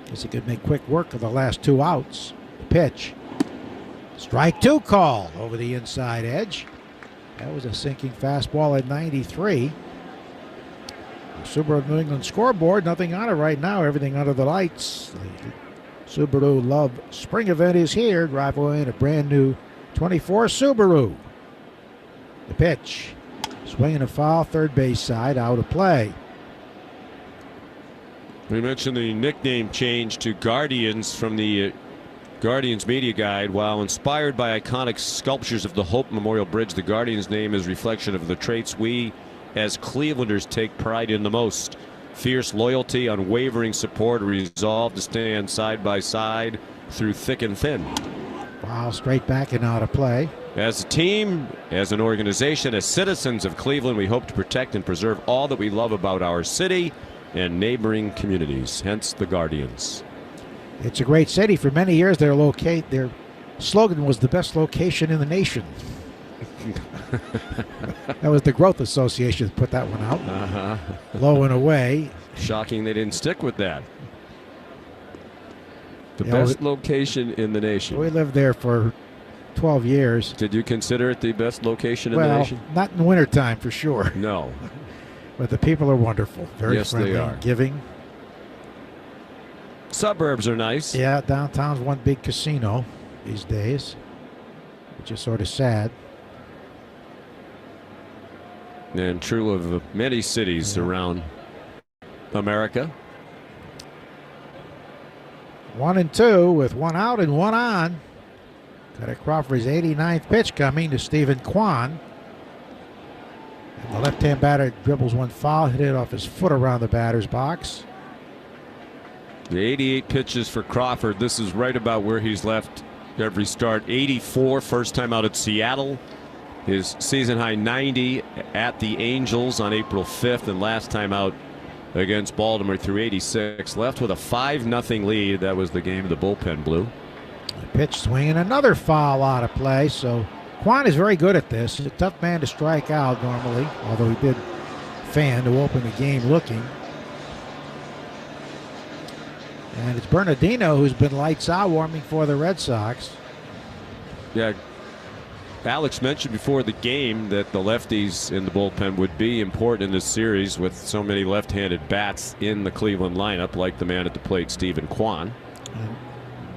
Guess he could make quick work of the last 2 outs. The pitch. Strike 2 call over the inside edge. That was a sinking fastball at 93. Subaru New England scoreboard, nothing on it right now, everything under the lights. The Subaru Love Spring event is here. Drive away in a brand new 24 Subaru. The pitch. Swinging a foul, third base side, out of play. We mentioned the nickname change to Guardians from the Guardians media guide. While inspired by iconic sculptures of the Hope Memorial Bridge, the Guardians name is reflection of the traits we as Clevelanders take pride in the most: fierce loyalty, unwavering support, resolve to stand side by side through thick and thin. Foul straight back and out of play. As a team, as an organization, as citizens of Cleveland, we hope to protect and preserve all that we love about our city and neighboring communities, hence the Guardians. It's a great city. For many years, their slogan was the best location in the nation. That was the Growth Association that put that one out. Low and away. Shocking they didn't stick with that. The best location in the nation. We lived there for 12 years. Did you consider it the best location in the nation? Not in wintertime for sure. No. But the people are wonderful. Very friendly, they are. Giving. Suburbs are nice. Yeah, downtown's one big casino these days, which is sort of sad. And true of many cities around America. 1-2 with 1 out and 1 on. Kutter Crawford's 89th pitch coming to Stephen Kwan. And the left-hand batter dribbles one foul, hit it off his foot around the batter's box. The 88 pitches for Crawford. This is right about where he's left every start. 84 first time out at Seattle. His season high 90 at the Angels on April 5th, and last time out against Baltimore through 86. Left with a 5-0 lead. That was the game the bullpen blew. The pitch swinging, another foul out of play. So Kwan is very good at this. He's a tough man to strike out normally, although he did fan to open the game looking. And it's Bernardino who's been lights out warming for the Red Sox. Yeah, Alex mentioned before the game that the lefties in the bullpen would be important in this series with so many left-handed bats in the Cleveland lineup, like the man at the plate, Stephen Kwan. And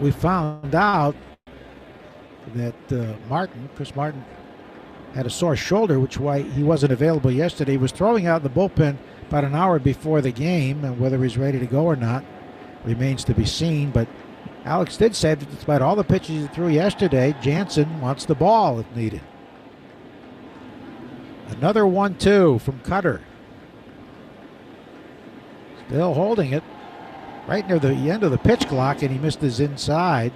we found out that Chris Martin, had a sore shoulder, which why he wasn't available yesterday. He was throwing out the bullpen about an hour before the game, and whether he's ready to go or not remains to be seen. But Alex did say that despite all the pitches he threw yesterday, Jansen wants the ball if needed. Another 1-2 from Kutter. Still holding it right near the end of the pitch clock, and he missed his inside.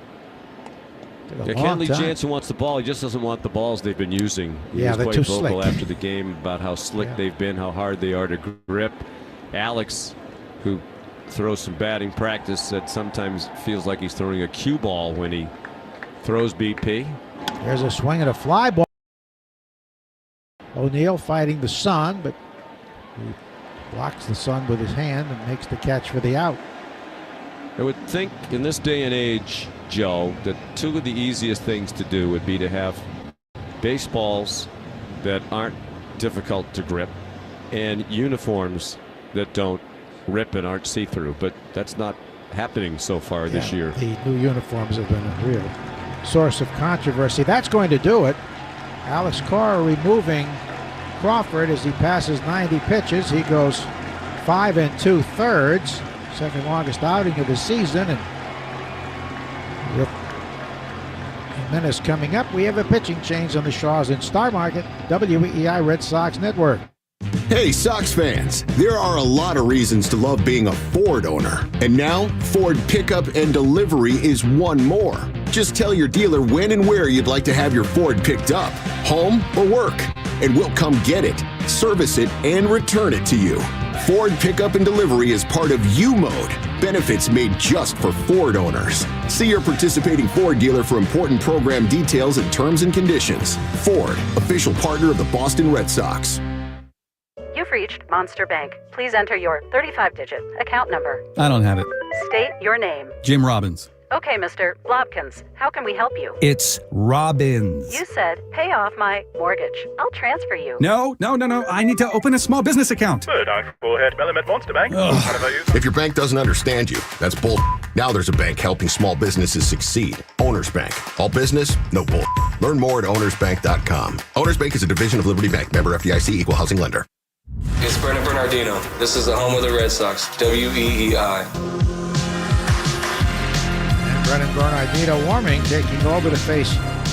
Kenley Jansen wants the ball. He just doesn't want the balls they've been using. He was quite vocal after the game about how slick they've been, how hard they are to grip. Alex, who throws some batting practice, said sometimes feels like he's throwing a cue ball when he throws BP. There's a swing and a fly ball. O'Neill fighting the sun, but he blocks the sun with his hand and makes the catch for the out. I would think in this day and age, Joe, that two of the easiest things to do would be to have baseballs that aren't difficult to grip and uniforms that don't rip and aren't see-through. But that's not happening so far this year. The new uniforms have been a real source of controversy. That's going to do it. Alex Cora removing Crawford as he passes 90 pitches. He goes 5 2/3, second longest outing of the season. And with Jimenez coming up, we have a pitching change on the Shaws in Star Market, WEEI Red Sox Network. Hey, Sox fans, there are a lot of reasons to love being a Ford owner. And now, Ford Pickup and Delivery is one more. Just tell your dealer when and where you'd like to have your Ford picked up, home or work, and we'll come get it, service it, and return it to you. Ford Pickup and Delivery is part of U-Mode, benefits made just for Ford owners. See your participating Ford dealer for important program details and terms and conditions. Ford, official partner of the Boston Red Sox. You've reached Monster Bank. Please enter your 35-digit account number. I don't have it. State your name. Jim Robbins. Okay, Mr. Blobkins, how can we help you? It's Robbins. You said pay off my mortgage. I'll transfer you. No. I need to open a small business account. Monster Bank. If your bank doesn't understand you, that's bull. Now there's a bank helping small businesses succeed. Owners Bank. All business, no bull. Learn more at ownersbank.com. Owners Bank is a division of Liberty Bank. Member FDIC, equal housing lender. It's Brendan Bernardino. This is the home of the Red Sox, WEEI. And Brendan Bernardino warming, taking over to face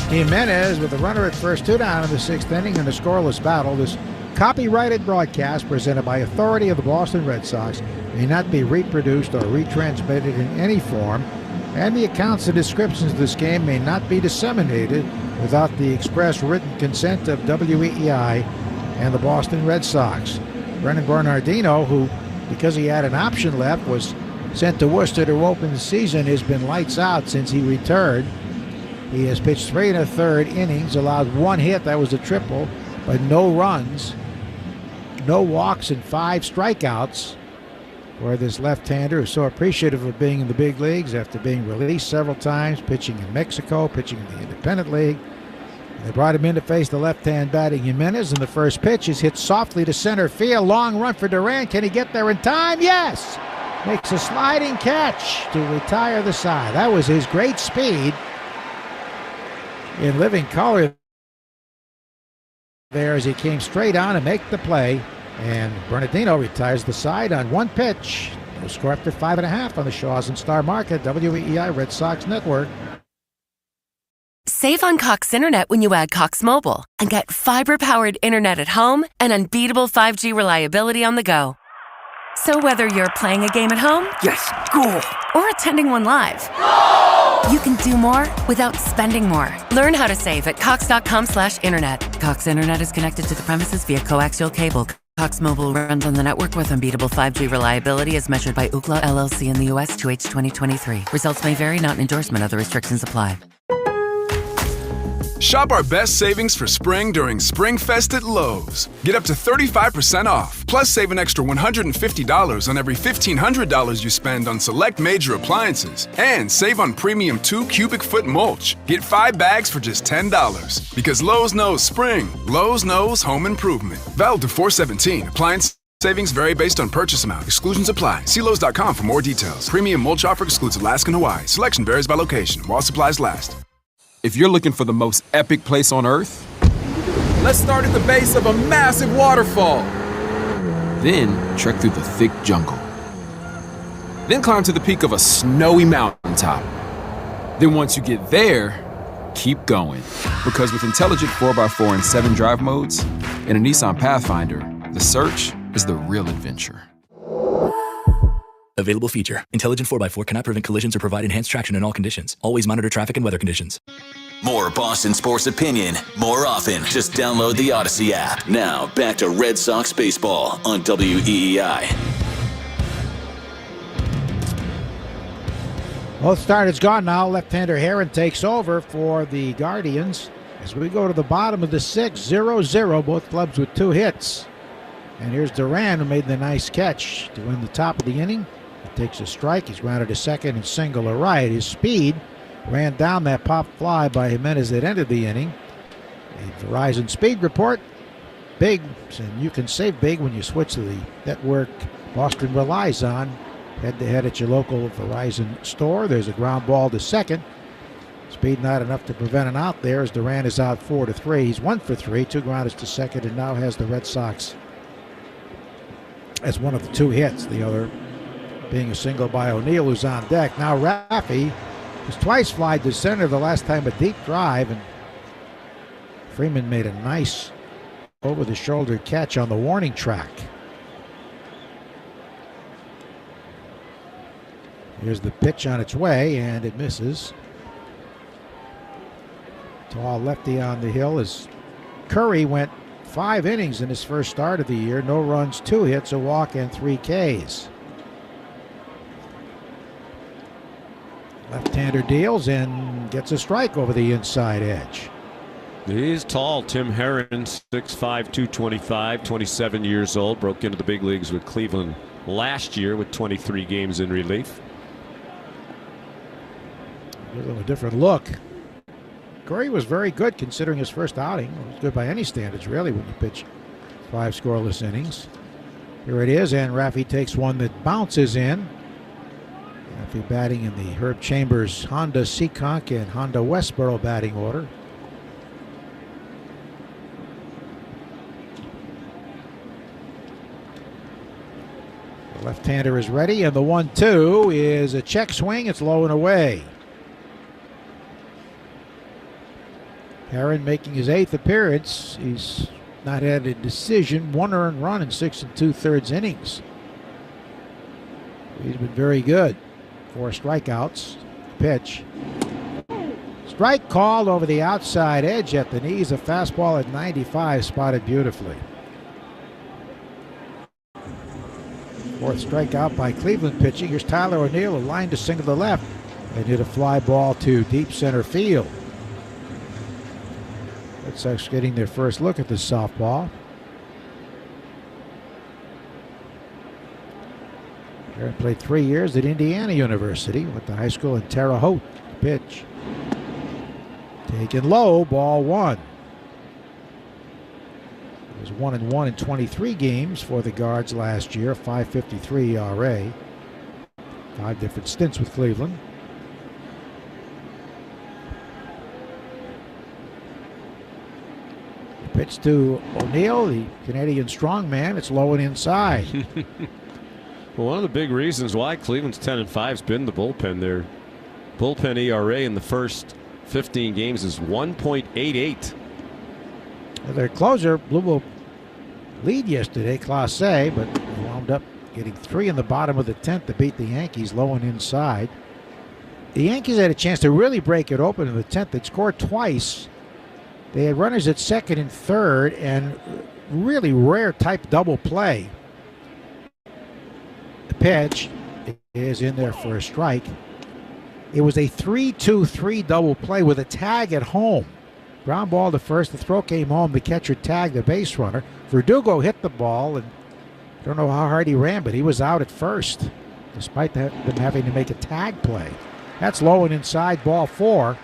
Jimenez with a runner at first, 2 down in the 6th inning in a scoreless battle. This copyrighted broadcast presented by authority of the Boston Red Sox may not be reproduced or retransmitted in any form, and the accounts and descriptions of this game may not be disseminated without the express written consent of WEEI and the Boston Red Sox. Brendan Bernardino, who, because he had an option left, was sent to Worcester to open the season, has been lights out since he returned. He has pitched 3 1/3 innings, allowed 1 hit, that was a triple, but no runs, no walks, and 5 strikeouts. For this left-hander who's so appreciative of being in the big leagues after being released several times, pitching in Mexico, pitching in the Independent League. They brought him in to face the left-hand batting Jimenez, and the first pitch is hit softly to center field. Long run for Duran. Can he get there in time? Yes! Makes a sliding catch to retire the side. That was his great speed in living color there as he came straight on to make the play. And Bernardino retires the side on 1 pitch. No score after 5.5 on the Shaws and Star Market, WEEI Red Sox Network. Save on Cox Internet when you add Cox Mobile and get fiber-powered internet at home and unbeatable 5G reliability on the go. So whether you're playing a game at home, Yes, goal. or attending one live, you can do more without spending more. Learn how to save at cox.com/internet. Cox Internet is connected to the premises via coaxial cable. Cox Mobile runs on the network with unbeatable 5G reliability as measured by Ookla LLC in the U.S. 2H 2023. Results may vary, not an endorsement. Other restrictions apply. Shop our best savings for spring during Spring Fest at Lowe's. Get up to 35% off, plus save an extra $150 on every $1,500 you spend on select major appliances. And save on premium 2 cubic foot mulch. Get 5 bags for just $10. Because Lowe's knows spring. Lowe's knows home improvement. Valid to 4/17. Appliance savings vary based on purchase amount. Exclusions apply. See Lowe's.com for more details. Premium mulch offer excludes Alaska and Hawaii. Selection varies by location while supplies last. If you're looking for the most epic place on Earth, let's start at the base of a massive waterfall. Then trek through the thick jungle. Then climb to the peak of a snowy mountaintop. Then once you get there, keep going. Because with intelligent 4x4 and 7 drive modes and a Nissan Pathfinder, the search is the real adventure. Available feature. Intelligent 4x4 cannot prevent collisions or provide enhanced traction in all conditions. Always monitor traffic and weather conditions. More Boston sports opinion, more often. Just download the Odyssey app. Now, back to Red Sox baseball on WEEI. Well, the start is gone now. Left-hander Heron takes over for the Guardians as we go to the bottom of the 6th, 0-0, both clubs with 2 hits. And here's Duran, who made the nice catch to win the top of the inning. He takes a strike. He's grounded to second and single to right. His speed ran down that pop fly by Jimenez that ended the inning. A Verizon Speed Report. Big, and you can save big when you switch to the network Boston relies on. Head-to-head at your local Verizon store. There's a ground ball to second. Speed not enough to prevent an out there as Duran is out 4-3. He's 1 for 3, 2 grounders to second, and now has the Red Sox as one of the 2 hits. The other being a single by O'Neill, who's on deck. Now Raffy was twice flied to center, the last time a deep drive, and Freeman made a nice over-the-shoulder catch on the warning track. Here's the pitch on its way, and it misses. Tall lefty on the hill as Curry went 5 innings in his first start of the year. No runs, 2 hits, a walk, and 3 Ks. Left-hander deals and gets a strike over the inside edge. He's tall. Tim Herron, 6'5", 225, 27 years old. Broke into the big leagues with Cleveland last year with 23 games in relief. Gives him a different look. Curry was very good considering his first outing. It was good by any standards, really, when you pitch 5 scoreless innings. Here it is, and Raffy takes one that bounces in. Raffy batting in the Herb Chambers Honda Seekonk and Honda Westboro batting order. The left-hander is ready, and the 1-2 is a check swing. It's low and away. Herron making his 8th appearance. He's not had a decision, 1 earned run in 6 2/3 innings. He's been very good. 4 strikeouts. Pitch. Strike called over the outside edge at the knees. A fastball at 95 spotted beautifully. 4th strikeout by Cleveland pitching. Here's Tyler O'Neill, a line to single to left, and hit a fly ball to deep center field. Red Sox getting their first look at this softball. Aaron played 3 years at Indiana University, went to high school in Terre Haute. Pitch. Taken low, ball 1. It was 1-1 in 23 games for the Guards last year, 5.53 ERA. 5 different stints with Cleveland. Pitch to O'Neill, the Canadian strongman. It's low and inside. Well, one of the big reasons why Cleveland's 10-5 has been the bullpen. Their bullpen ERA in the first 15 games is 1.88. Their closer blew a lead yesterday, Clase, but they wound up getting 3 in the bottom of the 10th to beat the Yankees low and inside. The Yankees had a chance to really break it open in the 10th. They'd scored twice. They had runners at second and third, and really rare type double play. The pitch is in there for a strike. It was a 3-2-3 double play with a tag at home. Ground ball to first. The throw came home. The catcher tagged the base runner. Verdugo hit the ball, and I don't know how hard he ran, but he was out at first, despite them having to make a tag play. That's low and inside, ball 4.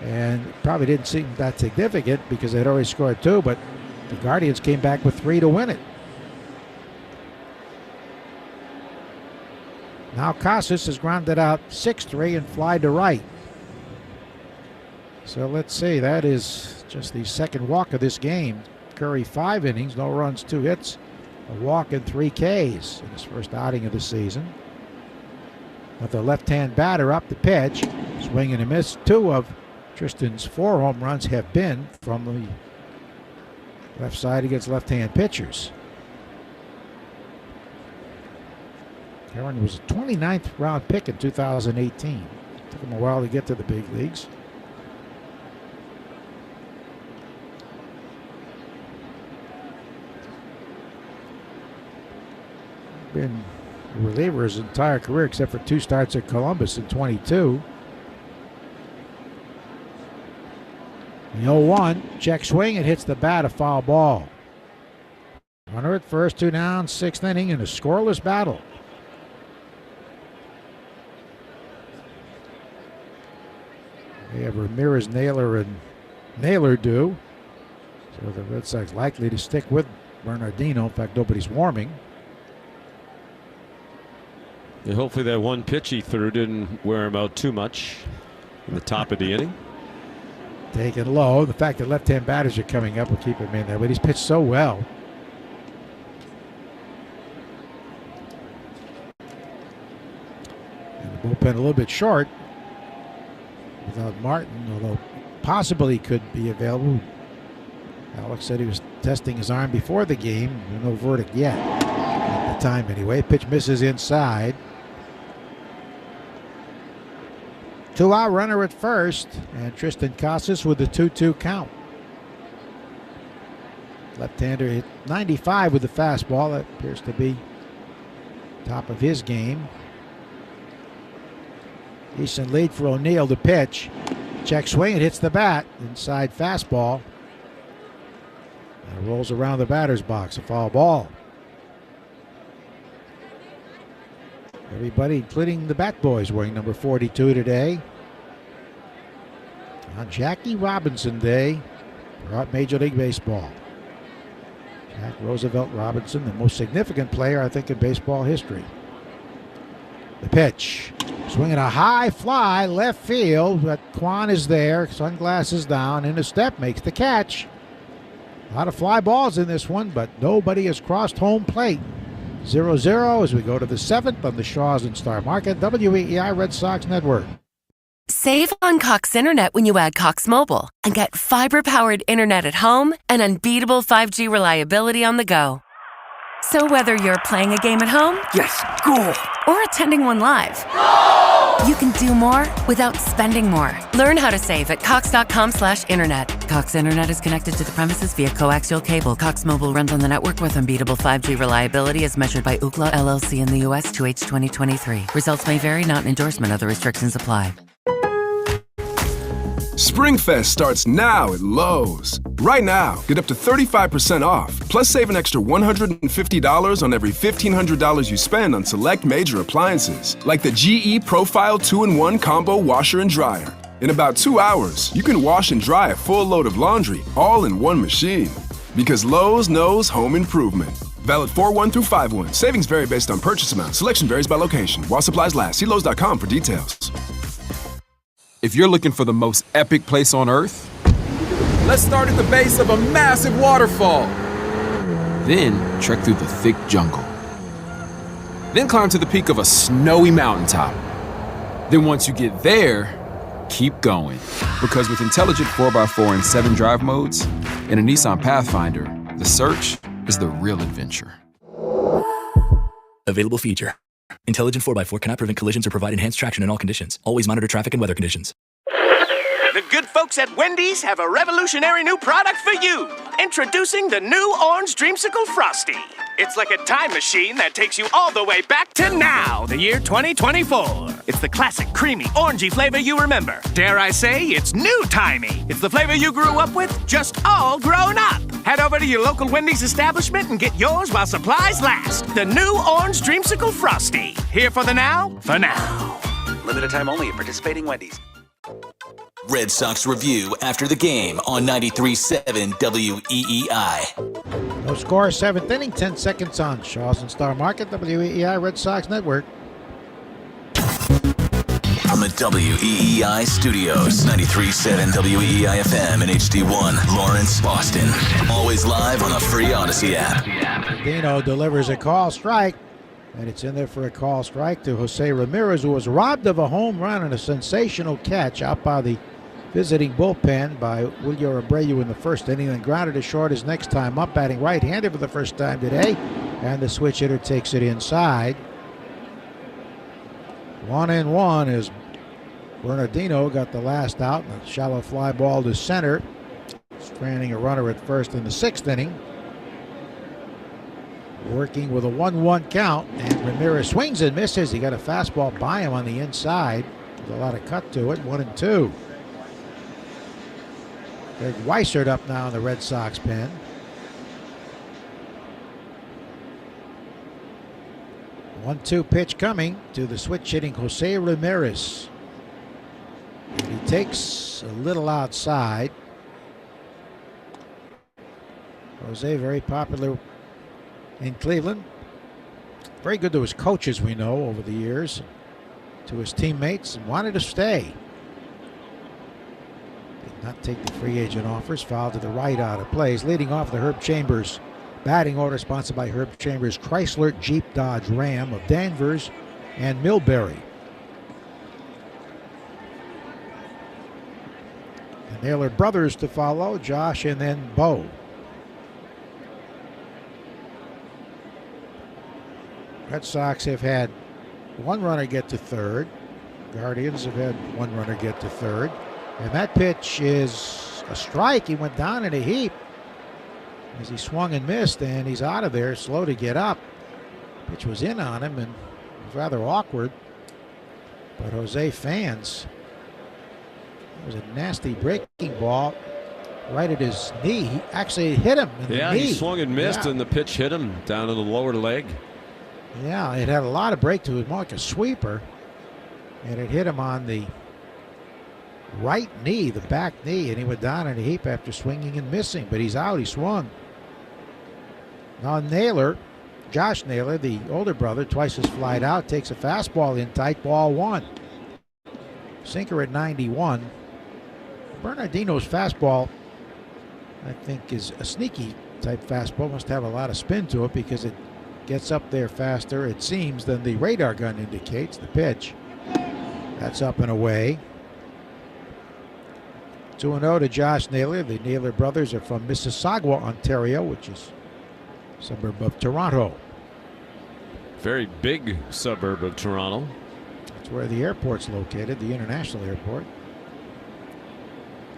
And probably didn't seem that significant because they'd already scored 2, but the Guardians came back with 3 to win it. Now Casas has grounded out 6-3 and fly to right. So let's see, that is just the second walk of this game. Curry 5 innings, no runs, 2 hits, a walk and 3 Ks in his first outing of the season. With the left-hand batter up the pitch, swing and a miss. 2 of Tristan's 4 home runs have been from the left side against left-hand pitchers. Herron was a 29th round pick in 2018. Took him a while to get to the big leagues. Been a reliever his entire career except for 2 starts at Columbus in 22. The 0-1, check swing, it hits the bat, a foul ball. Runner at first, 2 down, 6th inning in a scoreless battle. They have Ramirez, Naylor, and Naylor do. So the Red Sox likely to stick with Bernardino. In fact, nobody's warming. Yeah, hopefully that one pitch he threw didn't wear him out too much in the top of the inning. Taken low. The fact that left-hand batters are coming up will keep him in there, but he's pitched so well. And the bullpen a little bit short without Martin, although possibly he could be available. Alex said he was testing his arm before the game. No verdict yet at the time anyway. Pitch misses inside. 2-out runner at first, and Tristan Casas with the 2-2 count. Left-hander hit 95 with the fastball. That appears to be top of his game. Easton lead for O'Neill to pitch. Check swing, it hits the bat. Inside fastball. And it rolls around the batter's box. A foul ball. Everybody, including the Bat Boys, wearing number 42 today. On Jackie Robinson Day throughout Major League Baseball. Jack Roosevelt Robinson, the most significant player, I think, in baseball history. The pitch. Swinging a high fly, left field, but Kwan is there. Sunglasses down, in a step, makes the catch. A lot of fly balls in this one, but nobody has crossed home plate. 0-0 as we go to the 7th on the Shaws and Star Market, WEEI Red Sox Network. Save on Cox Internet when you add Cox Mobile and get fiber-powered internet at home and unbeatable 5G reliability on the go. So whether you're playing a game at home, Yes, goal. or attending one live, you can do more without spending more. Learn how to save at cox.com/internet. Cox Internet is connected to the premises via coaxial cable. Cox Mobile runs on the network with unbeatable 5G reliability as measured by Ookla LLC in the U.S. 2H 2023. Results may vary, not an endorsement. Other restrictions apply. SpringFest starts now at Lowe's. Right now, get up to 35% off, plus save an extra $150 on every $1,500 you spend on select major appliances, like the GE Profile 2-in-1 Combo Washer and Dryer. In about 2 hours, you can wash and dry a full load of laundry, all in one machine. Because Lowe's knows home improvement. Valid 4/1 through 5/1. Savings vary based on purchase amount. Selection varies by location. While supplies last, see Lowe's.com for details. If you're looking for the most epic place on earth, let's start at the base of a massive waterfall. Then trek through the thick jungle. Then climb to the peak of a snowy mountaintop. Then once you get there, keep going. Because with intelligent 4x4 and 7 drive modes and a Nissan Pathfinder, the search is the real adventure. Available feature. Intelligent 4x4 cannot prevent collisions or provide enhanced traction in all conditions. Always monitor traffic and weather conditions. The good folks at Wendy's have a revolutionary new product for you. Introducing the new Orange Dreamsicle Frosty. It's like a time machine that takes you all the way back to now, the year 2024. It's the classic, creamy, orangey flavor you remember. Dare I say, it's new-timey. It's the flavor you grew up with, just all grown up. Head over to your local Wendy's establishment and get yours while supplies last. The new Orange Dreamsicle Frosty. Here for the now, for now. Limited time only at participating Wendy's. Red Sox review after the game on 93.7 WEEI. No score, 7th inning, 10 seconds on Shaws and Star Market, WEEI Red Sox Network. From the WEEI studios, 93.7 WEEI FM and HD1, Lawrence, Boston. Always live on the free Odyssey app. Dino delivers a call strike, and it's in there for a call strike to Jose Ramirez, who was robbed of a home run and a sensational catch out by the visiting bullpen by Wilyer Abreu in the first inning, and grounded to short his next time up, batting right-handed for the first time today, and the switch hitter takes it inside. 1-1 as Bernardino got the last out, and a shallow fly ball to center, stranding a runner at first in the 6th inning. Working with a 1-1 count, and Ramirez swings and misses. He got a fastball by him on the inside. There's a lot of cut to it. 1-2. Greg Weissert up now in the Red Sox pen. 1-2 pitch coming to the switch hitting Jose Ramirez. And he takes a little outside. Jose, very popular in Cleveland. Very good to his coaches, we know, over the years. To his teammates, and wanted to stay. Did not take the free agent offers. Foul to the right out of plays. Leading off the Herb Chambers batting order, sponsored by Herb Chambers Chrysler, Jeep, Dodge, Ram of Danvers and Millbury. And Naylor brothers to follow, Josh and then Bo. Red Sox have had one runner get to third. Guardians have had one runner get to third. And that pitch is a strike. He went down in a heap as he swung and missed, and he's out of there, slow to get up. Pitch was in on him, and it was rather awkward. But Jose fans, it was a nasty breaking ball right at his knee. He actually hit him in the knee. Yeah, he swung and missed, and the pitch hit him down in the lower leg. Yeah, it had a lot of break to it. It was more like a sweeper, and it hit him on the right knee, the back knee, and he went down in a heap after swinging and missing. But he's out. He swung. Now Naylor, Josh Naylor, the older brother, twice as flied out, takes a fastball in tight, ball one. Sinker at 91. Bernardino's fastball, I think, is a sneaky type fastball. Must have a lot of spin to it because it gets up there faster, it seems, than the radar gun indicates. The pitch. That's up and away. 2-0 to Josh Naylor. The Naylor brothers are from Mississauga, Ontario, which is a suburb of Toronto. Very big suburb of Toronto. That's where the airport's located, the international airport.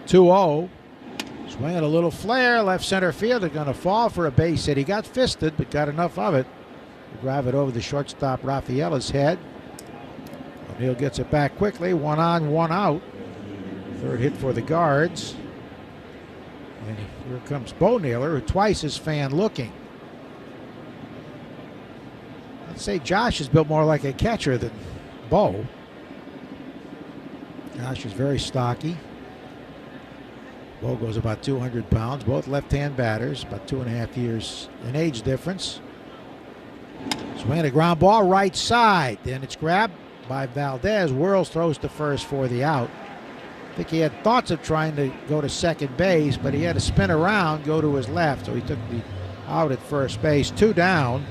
2-0. Swinging a little flare, left center field. They're going to fall for a base hit. He got fisted, but got enough of it to drive it over the shortstop Rafaela's head. O'Neill gets it back quickly. 1 on, 1 out. Third hit for the Guards. And here comes Bo Naylor, who twice is fan looking. I'd say Josh is built more like a catcher than Bo. Josh is very stocky. Bo goes about 200 pounds. Both left-hand batters, about 2.5 years in age difference. Swinging a ground ball right side. Then it's grabbed by Valdez. Whirls, throws to first for the out. I think he had thoughts of trying to go to second base, but he had to spin around, go to his left. So he took the out at first base. 2 down.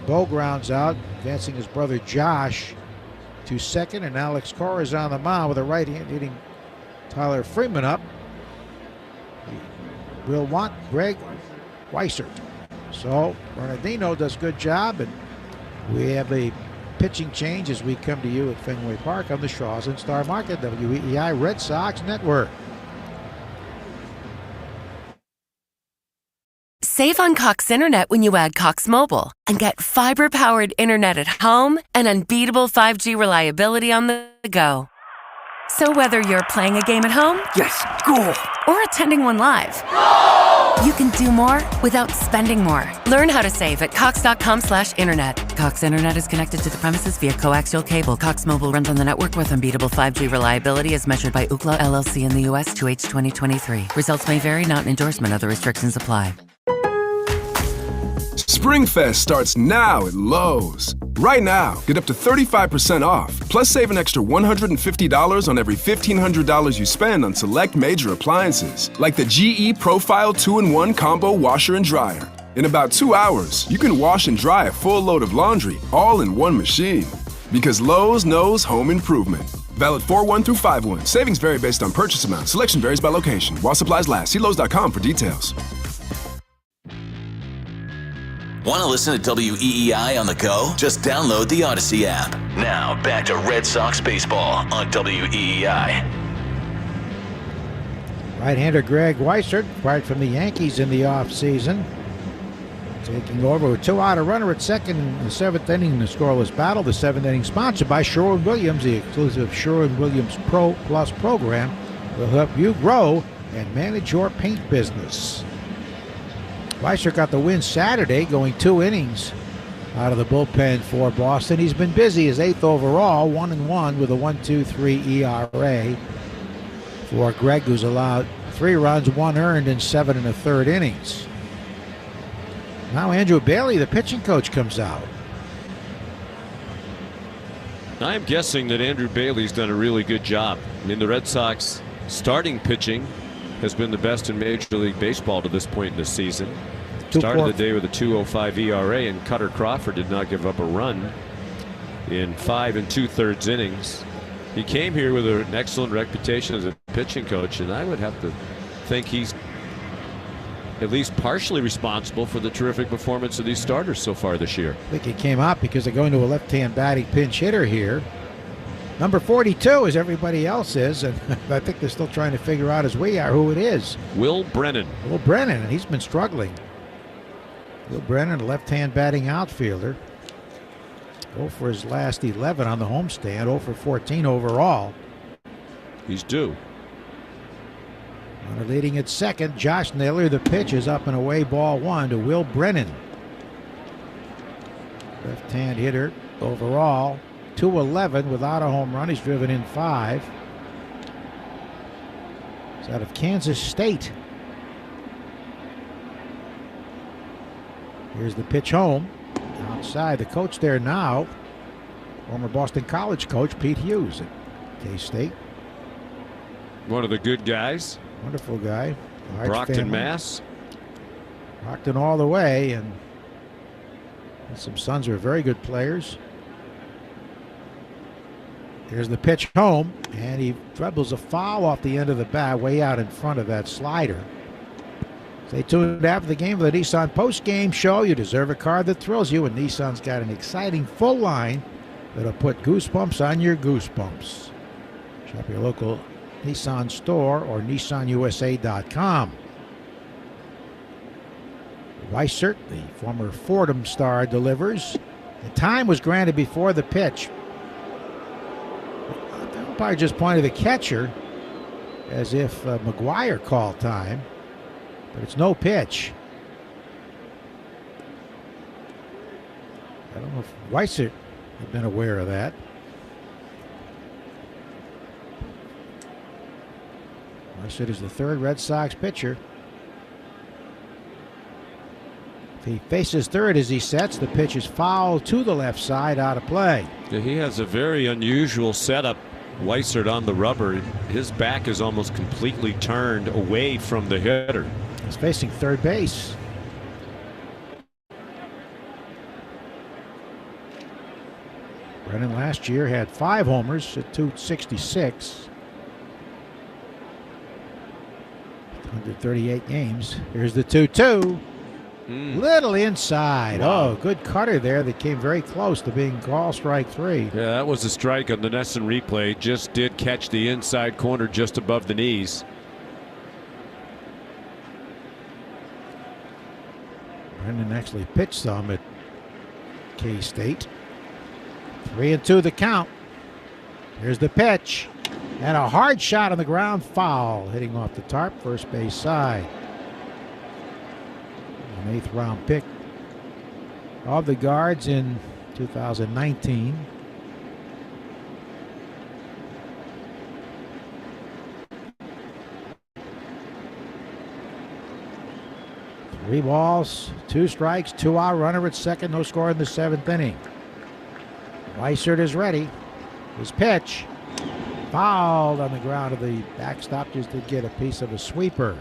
Bo grounds out, advancing his brother Josh to second. And Alex Cora is on the mound with a right hand hitting Tyler Freeman up. We'll want Greg Weissert. So Bernardino does a good job, and we have a pitching change as we come to you at Fenway Park on the Shaws and Star Market, WEEI Red Sox Network. Save on Cox Internet when you add Cox Mobile and get fiber-powered internet at home and unbeatable 5G reliability on the go. So whether you're playing a game at home, yes, goal, or attending one live, you can do more without spending more. Learn how to save at cox.com/internet. Cox Internet is connected to the premises via coaxial cable. Cox Mobile runs on the network with unbeatable 5G reliability as measured by Ookla LLC in the U.S. 2H 2023. Results may vary, not an endorsement. Other restrictions apply. SpringFest starts now at Lowe's. Right now, get up to 35% off, plus save an extra $150 on every $1,500 you spend on select major appliances, like the GE Profile 2-in-1 Combo Washer and Dryer. In about 2 hours, you can wash and dry a full load of laundry, all in one machine. Because Lowe's knows home improvement. Valid 4/1 through 5/1. Savings vary based on purchase amount. Selection varies by location. While supplies last, see Lowe's.com for details. Want to listen to WEEI on the go? Just download the Odyssey app. Now, back to Red Sox baseball on WEEI. Right-hander Greg Weissert, acquired from the Yankees in the offseason. Taking over with 2 out, a runner at second in the 7th inning in the scoreless battle. The 7th inning sponsored by Sherwin-Williams. The exclusive Sherwin-Williams Pro Plus program will help you grow and manage your paint business. Weissert got the win Saturday, going 2 innings out of the bullpen for Boston. He's been busy, his 8th overall, 1-1 with a 1.23 ERA. for Greg, who's allowed 3 runs, 1 earned in 7 1/3 innings. Now Andrew Bailey, the pitching coach, comes out. I'm guessing that Andrew Bailey's done a really good job. I mean, the Red Sox starting pitching has been the best in Major League Baseball to this point in the season. Started the day with a 2.05 ERA, and Kutter Crawford did not give up a run in 5 2/3 innings. He came here with an excellent reputation as a pitching coach, and I would have to think he's at least partially responsible for the terrific performance of these starters so far this year. I think he came out because they're going to a left-hand batting pinch hitter here. Number 42, as everybody else is, and I think they're still trying to figure out, as we are, who it is. Will Brennan. Will Brennan, and he's been struggling. Will Brennan, a left-hand batting outfielder. 0 for his last 11 on the homestand, 0 for 14 overall. He's due. Runner leading at second. Josh Naylor, the pitch is up and away, ball 1 to Will Brennan. Left-hand hitter overall. 211 without a home run. He's driven in 5. He's out of Kansas State. Here's the pitch home. Outside, the coach there now, former Boston College coach Pete Hughes at K-State. One of the good guys. Wonderful guy. Large Brockton, family. Mass. Brockton all the way, and some sons who are very good players. Here's the pitch home, and he dribbles a foul off the end of the bat way out in front of that slider. Stay tuned after the game for the Nissan post-game show. You deserve a car that thrills you, and Nissan's got an exciting full line that'll put goosebumps on your goosebumps. Shop your local Nissan store or nissanusa.com. Weissert, the former Fordham star, delivers. The time was granted before the pitch. The umpire just pointed the catcher as if McGuire called time, but it's no pitch. I don't know if Weissert had been aware of that. Weissert is the 3rd Red Sox pitcher. If he faces third as he sets, the pitch is fouled to the left side, out of play. Yeah, he has a very unusual setup. Weissert on the rubber. His back is almost completely turned away from the hitter. He's facing third base. Brennan last year had 5 homers at 266. 138 games. Here's the 2-2. Little inside. Wow. Oh, good cutter there that came very close to being called strike 3. Yeah, that was a strike on the Nesson replay. Just did catch the inside corner just above the knees. Brennan actually pitched some at K-State. 3-2 the count. Here's the pitch. And a hard shot on the ground, foul, hitting off the tarp, first base side. An 8th round pick of the Guards in 2019. Three balls, 2 strikes, 2 out, runner at second, no score in the 7th inning. Weissert is ready. His pitch. Fouled on the ground of the backstop, just did get a piece of a sweeper.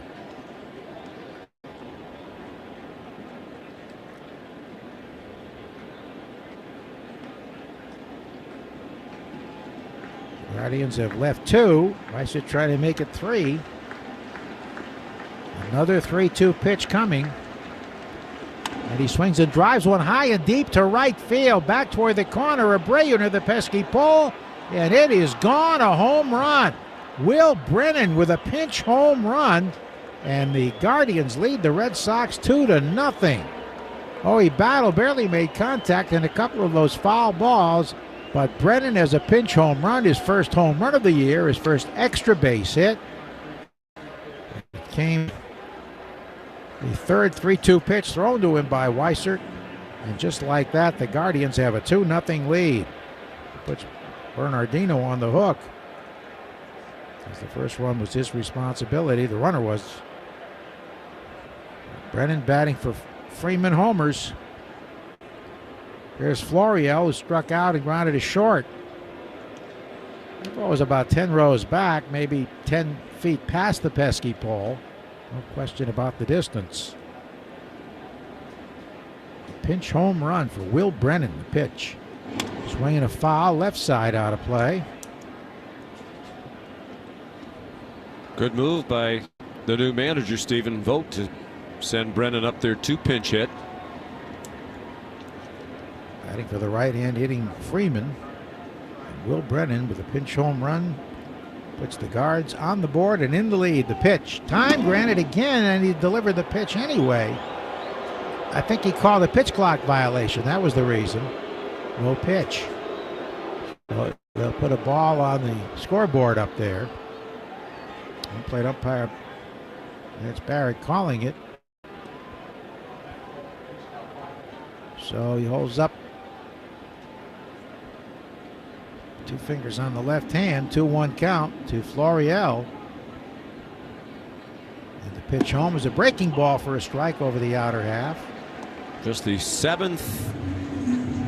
Guardians have left 2. Weissert trying to make it 3. Another 3-2 pitch coming. And he swings and drives one high and deep to right field. Back toward the corner. Abreu near the pesky pole. And it is gone, a home run. Will Brennan with a pinch home run. And the Guardians lead the Red Sox 2-0. Oh, he battled, barely made contact in a couple of those foul balls. But Brennan has a pinch home run, his first home run of the year, his first extra base hit. It came the 3rd 3-2 pitch thrown to him by Weissert. And just like that, the Guardians have a 2-0 lead. Puts Bernardino on the hook. Because the first one was his responsibility. The runner was. Brennan batting for Freeman homers. Here's Florial, who struck out and grounded to short. The ball was about 10 rows back, maybe 10 feet past the pesky pole. No question about the distance. Pinch home run for Will Brennan, the pitch. Swinging a foul, left side out of play. Good move by the new manager, Stephen Vogt, to send Brennan up there to pinch hit. Batting for the right hand, hitting Freeman. And Will Brennan with a pinch home run puts the Guards on the board and in the lead. The pitch. Time granted again, and he delivered the pitch anyway. I think he called a pitch clock violation. That was the reason. No pitch. So they'll put a ball on the scoreboard up there. Home plate umpire, that's Barrett calling it. So he holds up 2 fingers on the left hand, 2-1 count to Florial. And the pitch home is a breaking ball for a strike over the outer half. Just the 7th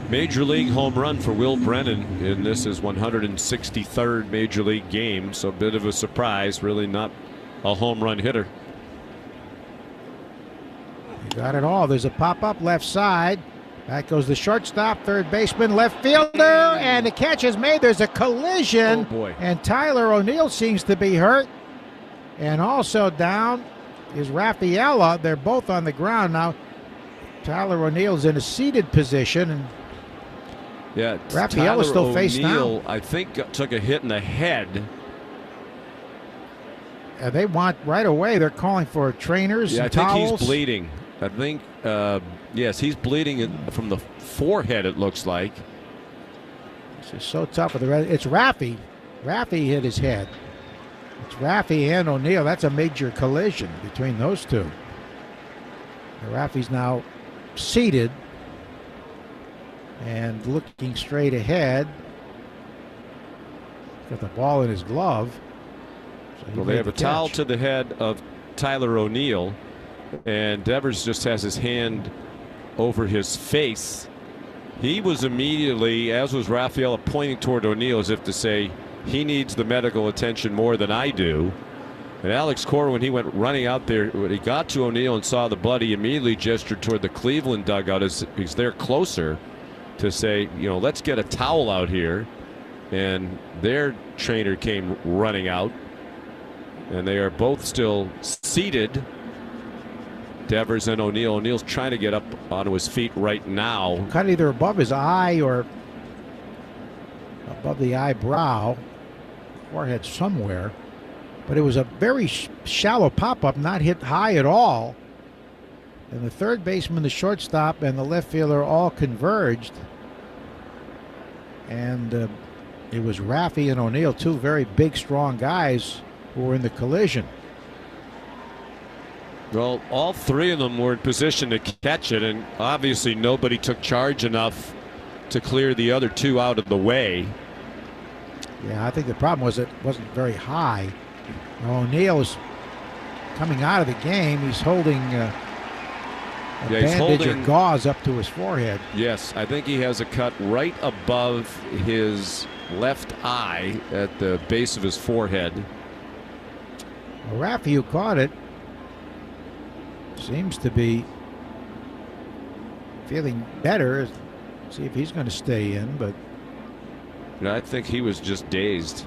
Major League home run for Will Brennan in this is 163rd Major League game, so a bit of a surprise, really not a home run hitter. You got it all. There's a pop-up left side. Back goes the shortstop, third baseman, left fielder, and the catch is made. There's a collision. Oh boy. And Tyler O'Neill seems to be hurt. And also down is Raffaella. They're both on the ground now. Tyler O'Neill's in a seated position, and yeah, Raffaella's still face down. I think took a hit in the head. They want right away. They're calling for trainers and towels. I think he's bleeding. I think yes, he's bleeding from the forehead. It looks like. This is so tough with the red. It's Raffy. Raffy hit his head. It's Raffy and O'Neill. That's a major collision between those two. Raffy's now seated and looking straight ahead. Got the ball in his glove. So well, they have a towel to the head of Tyler O'Neill, and Devers just has his hand over his face. He was immediately, as was Raffaella, pointing toward O'Neill as if to say he needs the medical attention more than I do. And Alex Cora, when he went running out there, when he got to O'Neill and saw the blood, he immediately gestured toward the Cleveland dugout as he's there closer to say, you know, let's get a towel out here. And their trainer came running out. And they are both still seated, Devers and O'Neill. O'Neill's trying to get up onto his feet right now. Kind of either above his eye or above the eyebrow, forehead somewhere. But it was a very shallow pop-up, not hit high at all. And the third baseman, the shortstop, and the left fielder all converged. And it was Raffy and O'Neill, two very big, strong guys who were in the collision. Well, all three of them were in position to catch it, and obviously nobody took charge enough to clear the other two out of the way. Yeah, I think the problem was it wasn't very high. O'Neill's coming out of the game. He's holding a bandage or gauze up to his forehead. Yes, I think he has a cut right above his left eye at the base of his forehead. Well, Raffy, who caught it, seems to be feeling better. See if he's going to stay in, but I think he was just dazed.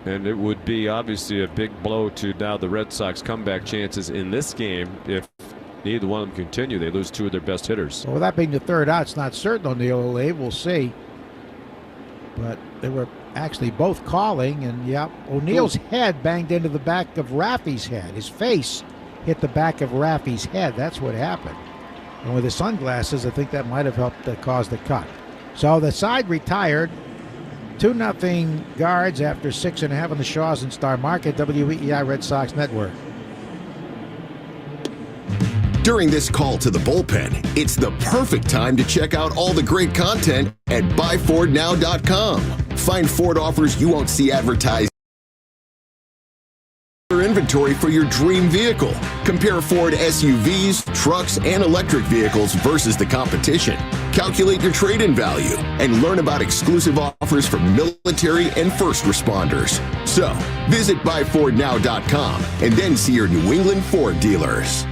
And it would be obviously a big blow to now the Red Sox comeback chances in this game if neither one of them continue. They lose two of their best hitters. Well, with that being the third out, it's not certain O'Neill will leave. We'll see. But they were actually both calling, and yeah, O'Neill's head banged into the back of Raffy's head. His face hit the back of Raffy's head. That's what happened. And with his sunglasses, I think that might have helped cause the cut. So the side retired. 2-0 Guards after 6.5 on the Shaws and Star Market. WEEI Red Sox Network. During this call to the bullpen, it's the perfect time to check out all the great content at buyfordnow.com. Find Ford offers you won't see advertised inventory for your dream vehicle. Compare Ford SUVs, trucks, and electric vehicles versus the competition. Calculate your trade-in value and learn about exclusive offers for military and first responders. So, visit buyfordnow.com and then see your New England Ford dealers.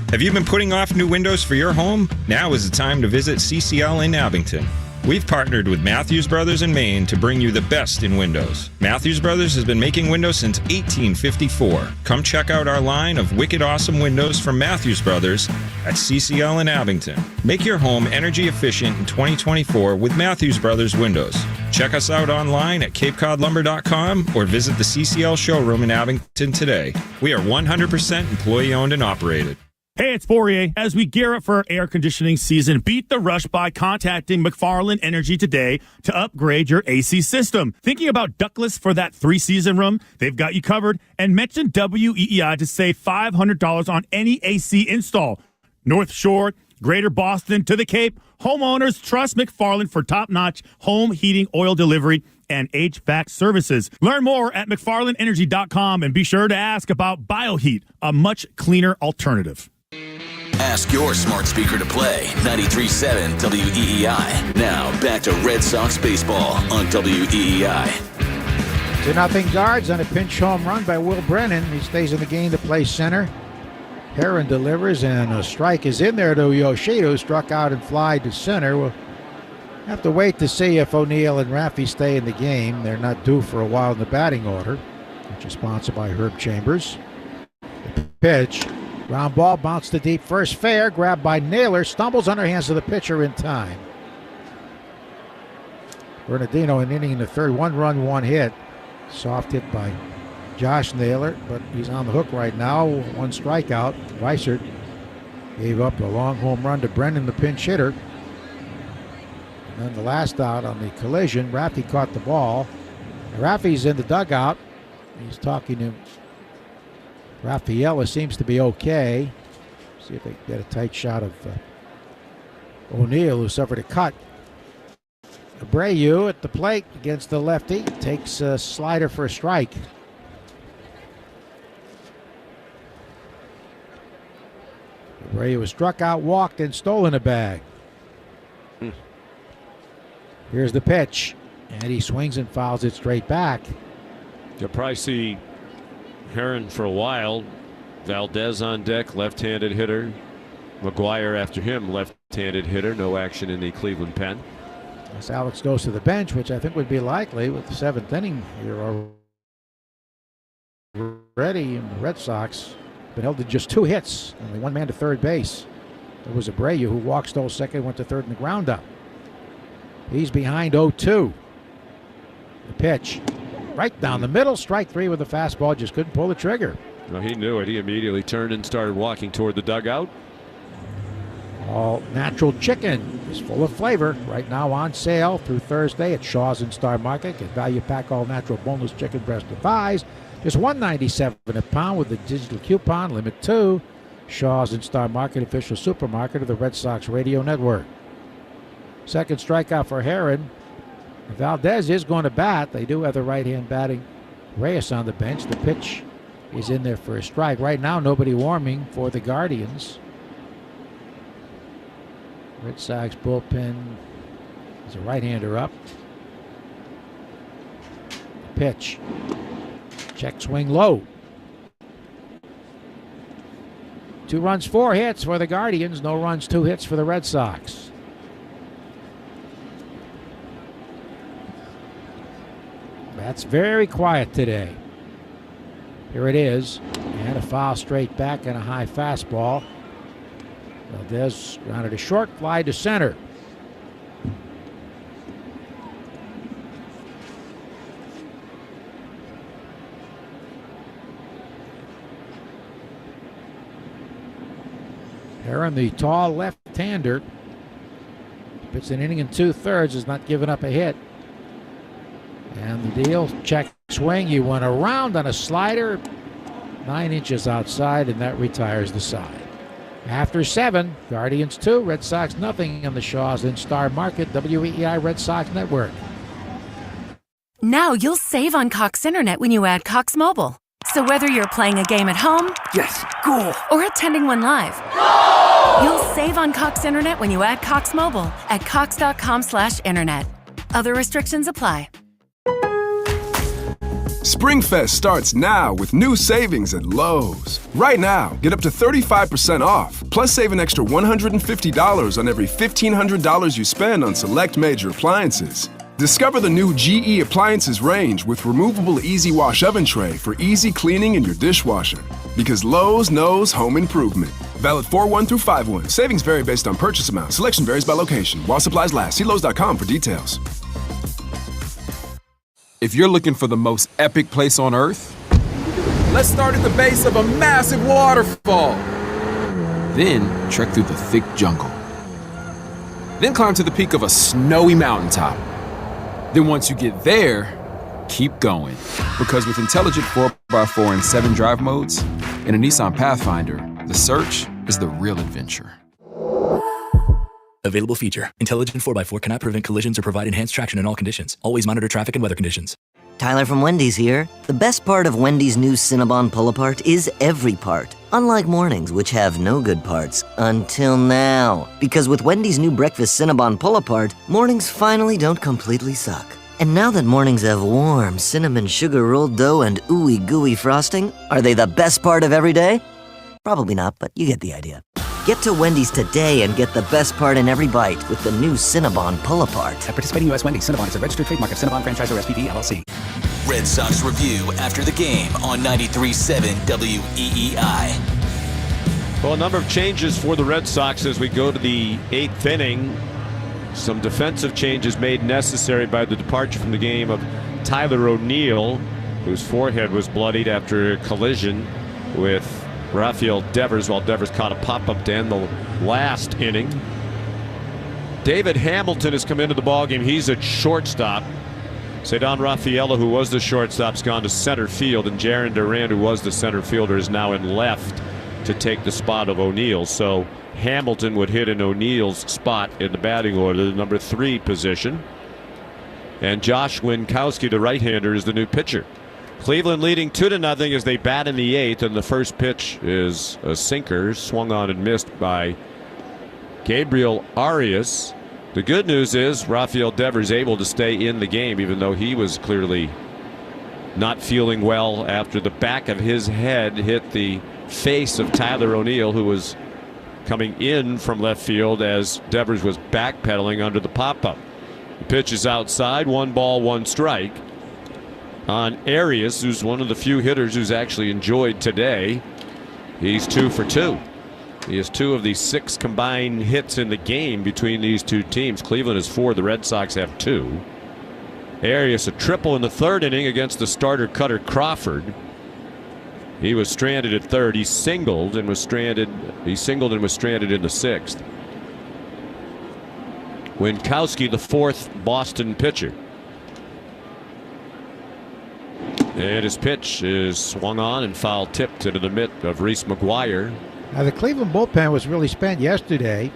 Have you been putting off new windows for your home? Now is the time to visit CCL in Abington. We've partnered with Matthews Brothers in Maine to bring you the best in windows. Matthews Brothers has been making windows since 1854. Come check out our line of wicked awesome windows from Matthews Brothers at CCL in Abington. Make your home energy efficient in 2024 with Matthews Brothers windows. Check us out online at capecodlumber.com or visit the CCL showroom in Abington today. We are 100% employee owned and operated. Hey, it's Fourier. As we gear up for air conditioning season, beat the rush by contacting McFarland Energy today to upgrade your AC system. Thinking about ductless for that 3-season room? They've got you covered. And mention WEEI to save $500 on any AC install. North Shore, Greater Boston to the Cape, homeowners trust McFarland for top-notch home heating oil delivery and HVAC services. Learn more at McFarlandEnergy.com and be sure to ask about BioHeat, a much cleaner alternative. Ask your smart speaker to play 93.7 WEEI. Now back to Red Sox baseball on WEEI. 2-0 Guards on a pinch home run by Will Brennan. He stays in the game to play center. Heron delivers, and a strike is in there to Yoshida, struck out and fly to center. We'll have to wait to see if O'Neill and Raffy stay in the game. They're not due for a while in the batting order, which is sponsored by Herb Chambers. The pitch. Ground ball bounced to deep first, fair, grabbed by Naylor, stumbles underhands to the pitcher in time. Bernardino an inning in the third, 1 run, 1 hit. Soft hit by Josh Naylor, but he's on the hook right now. 1 strikeout. Weissert gave up a long home run to Brennan, the pinch hitter. And then the last out on the collision, Raffy caught the ball. Raffy's in the dugout. He's talking to Raffaella, seems to be okay. See if they can get a tight shot of O'Neill, who suffered a cut. Abreu at the plate against the lefty. Takes a slider for a strike. Abreu was struck out, walked, and stolen a bag. Here's the pitch. And he swings and fouls it straight back. You'll probably see Heron for a while. Valdez on deck, left-handed hitter. McGuire after him, left-handed hitter. No action in the Cleveland pen. As Alex goes to the bench, which I think would be likely with the 7th inning here already. And the Red Sox been held to just 2 hits. Only 1 man to third base. There was Abreu, who walked, stole second, went to third in the ground up. He's behind 0-2. The pitch. Right down the middle, strike 3 with the fastball, just couldn't pull the trigger. Well, he knew it. He immediately turned and started walking toward the dugout. All natural chicken is full of flavor. Right now on sale through Thursday at Shaw's in Star Market. Get value pack all natural boneless chicken breast and thighs. Just $1.97 a pound with the digital coupon. Limit 2. Shaw's in Star Market, official supermarket of the Red Sox Radio Network. Second strikeout for Heron. Valdez is going to bat. They do have the right-hand batting Reyes on the bench. The pitch is in there for a strike. Right now, nobody warming for the Guardians. Red Sox bullpen is a right-hander up. The pitch. Check swing low. 2 runs, 4 hits for the Guardians. No runs, 2 hits for the Red Sox. That's very quiet today. Here it is. And a foul straight back and a high fastball. Valdez grounded a short fly to center. Heron, the tall left-hander, pitched an inning and 2/3, has not given up a hit. And the deal, check swing. He went around on a slider, 9 inches outside, and that retires the side. After 7, Guardians 2, Red Sox nothing on the Shaw's in Star Market, WEEI Red Sox Network. Now you'll save on Cox Internet when you add Cox Mobile. So whether you're playing a game at home, Yes, goal. or attending one live, you'll save on Cox Internet when you add Cox Mobile at cox.com/internet. Other restrictions apply. SpringFest starts now with new savings at Lowe's. Right now, get up to 35% off, plus save an extra $150 on every $1,500 you spend on select major appliances. Discover the new GE Appliances range with removable Easy Wash oven tray for easy cleaning in your dishwasher. Because Lowe's knows home improvement. Valid 4/1 through 5/1. Savings vary based on purchase amount. Selection varies by location. While supplies last, see Lowe's.com for details. If you're looking for the most epic place on earth, let's start at the base of a massive waterfall. Then trek through the thick jungle. Then climb to the peak of a snowy mountaintop. Then once you get there, keep going. Because with intelligent 4x4 and 7 drive modes and a Nissan Pathfinder, the search is the real adventure. Available feature. Intelligent 4x4 cannot prevent collisions or provide enhanced traction in all conditions. Always monitor traffic and weather conditions. Tyler from Wendy's here. The best part of Wendy's new Cinnabon Pull-Apart is every part. Unlike mornings, which have no good parts. Until now. Because with Wendy's new breakfast Cinnabon Pull-Apart, mornings finally don't completely suck. And now that mornings have warm cinnamon sugar rolled dough and ooey gooey frosting, are they the best part of every day? Probably not, but you get the idea. Get to Wendy's today and get the best part in every bite with the new Cinnabon Pull-Apart. At participating U.S. Wendy's, Cinnabon is a registered trademark of Cinnabon Franchisor SPV, LLC. Red Sox review after the game on 93.7 WEEI. Well, a number of changes for the Red Sox as we go to the 8th inning. Some defensive changes made necessary by the departure from the game of Tyler O'Neill, whose forehead was bloodied after a collision with Rafael Devers, while Devers caught a pop-up to end the last inning. David Hamilton has come into the ballgame. He's at shortstop. Cedon Rafaela, who was the shortstop, has gone to center field, and Jaron Durant, who was the center fielder, is now in left to take the spot of O'Neill. So Hamilton would hit in O'Neill's spot in the batting order, the number 3 position. And Josh Winkowski, the right-hander, is the new pitcher. Cleveland leading 2-0 as they bat in the 8th, and the first pitch is a sinker swung on and missed by Gabriel Arias. The good news is Rafael Devers able to stay in the game, even though he was clearly not feeling well after the back of his head hit the face of Tyler O'Neill, who was coming in from left field as Devers was backpedaling under the pop-up. The pitch is outside, 1 ball, 1 strike. On Arias, who's one of the few hitters who's actually enjoyed today. He's 2 for 2. He has 2 of the 6 combined hits in the game between these two teams. Cleveland has 4. The Red Sox have 2. Arias a triple in the 3rd inning against the starter Kutter Crawford. He was stranded at 3rd. He singled and was stranded. He singled and was stranded in the 6th. Winkowski, the 4th Boston pitcher. And his pitch is swung on and foul tipped into the mitt of Reese McGuire. Now, the Cleveland bullpen was really spent yesterday.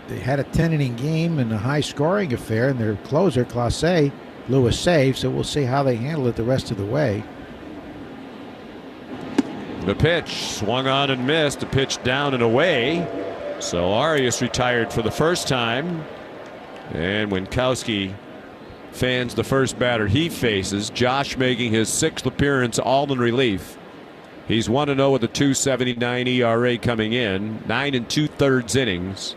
They had a 10-inning game and a high-scoring affair, and their closer, Clase, blew a save, so we'll see how they handle it the rest of the way. The pitch swung on and missed. The pitch down and away. So Arias retired for the first time. And Winkowski fans the first batter he faces. Josh making his 6th appearance, all in relief. He's 1-0 with a 2.79 ERA coming in. 9 2/3 innings.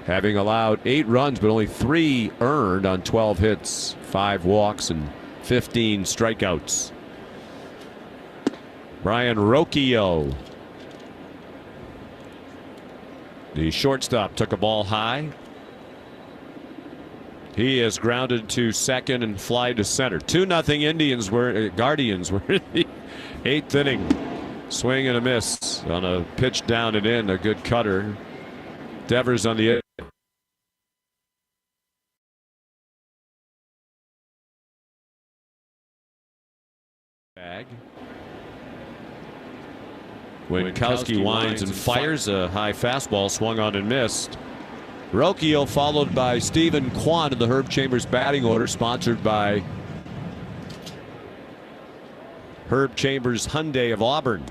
Having allowed 8 runs, but only 3 earned on 12 hits, 5 walks, and 15 strikeouts. Brian Rocchio, the shortstop, took a ball high. He is grounded to second and fly to center. 2-0 Guardians were in the 8th inning. Swing and a miss on a pitch down and in. A good cutter. Devers on the bag. Winkowski winds and fires a high fastball, swung on and missed. Rocchio followed by Stephen Kwan in the Herb Chambers batting order, sponsored by Herb Chambers Hyundai of Auburn.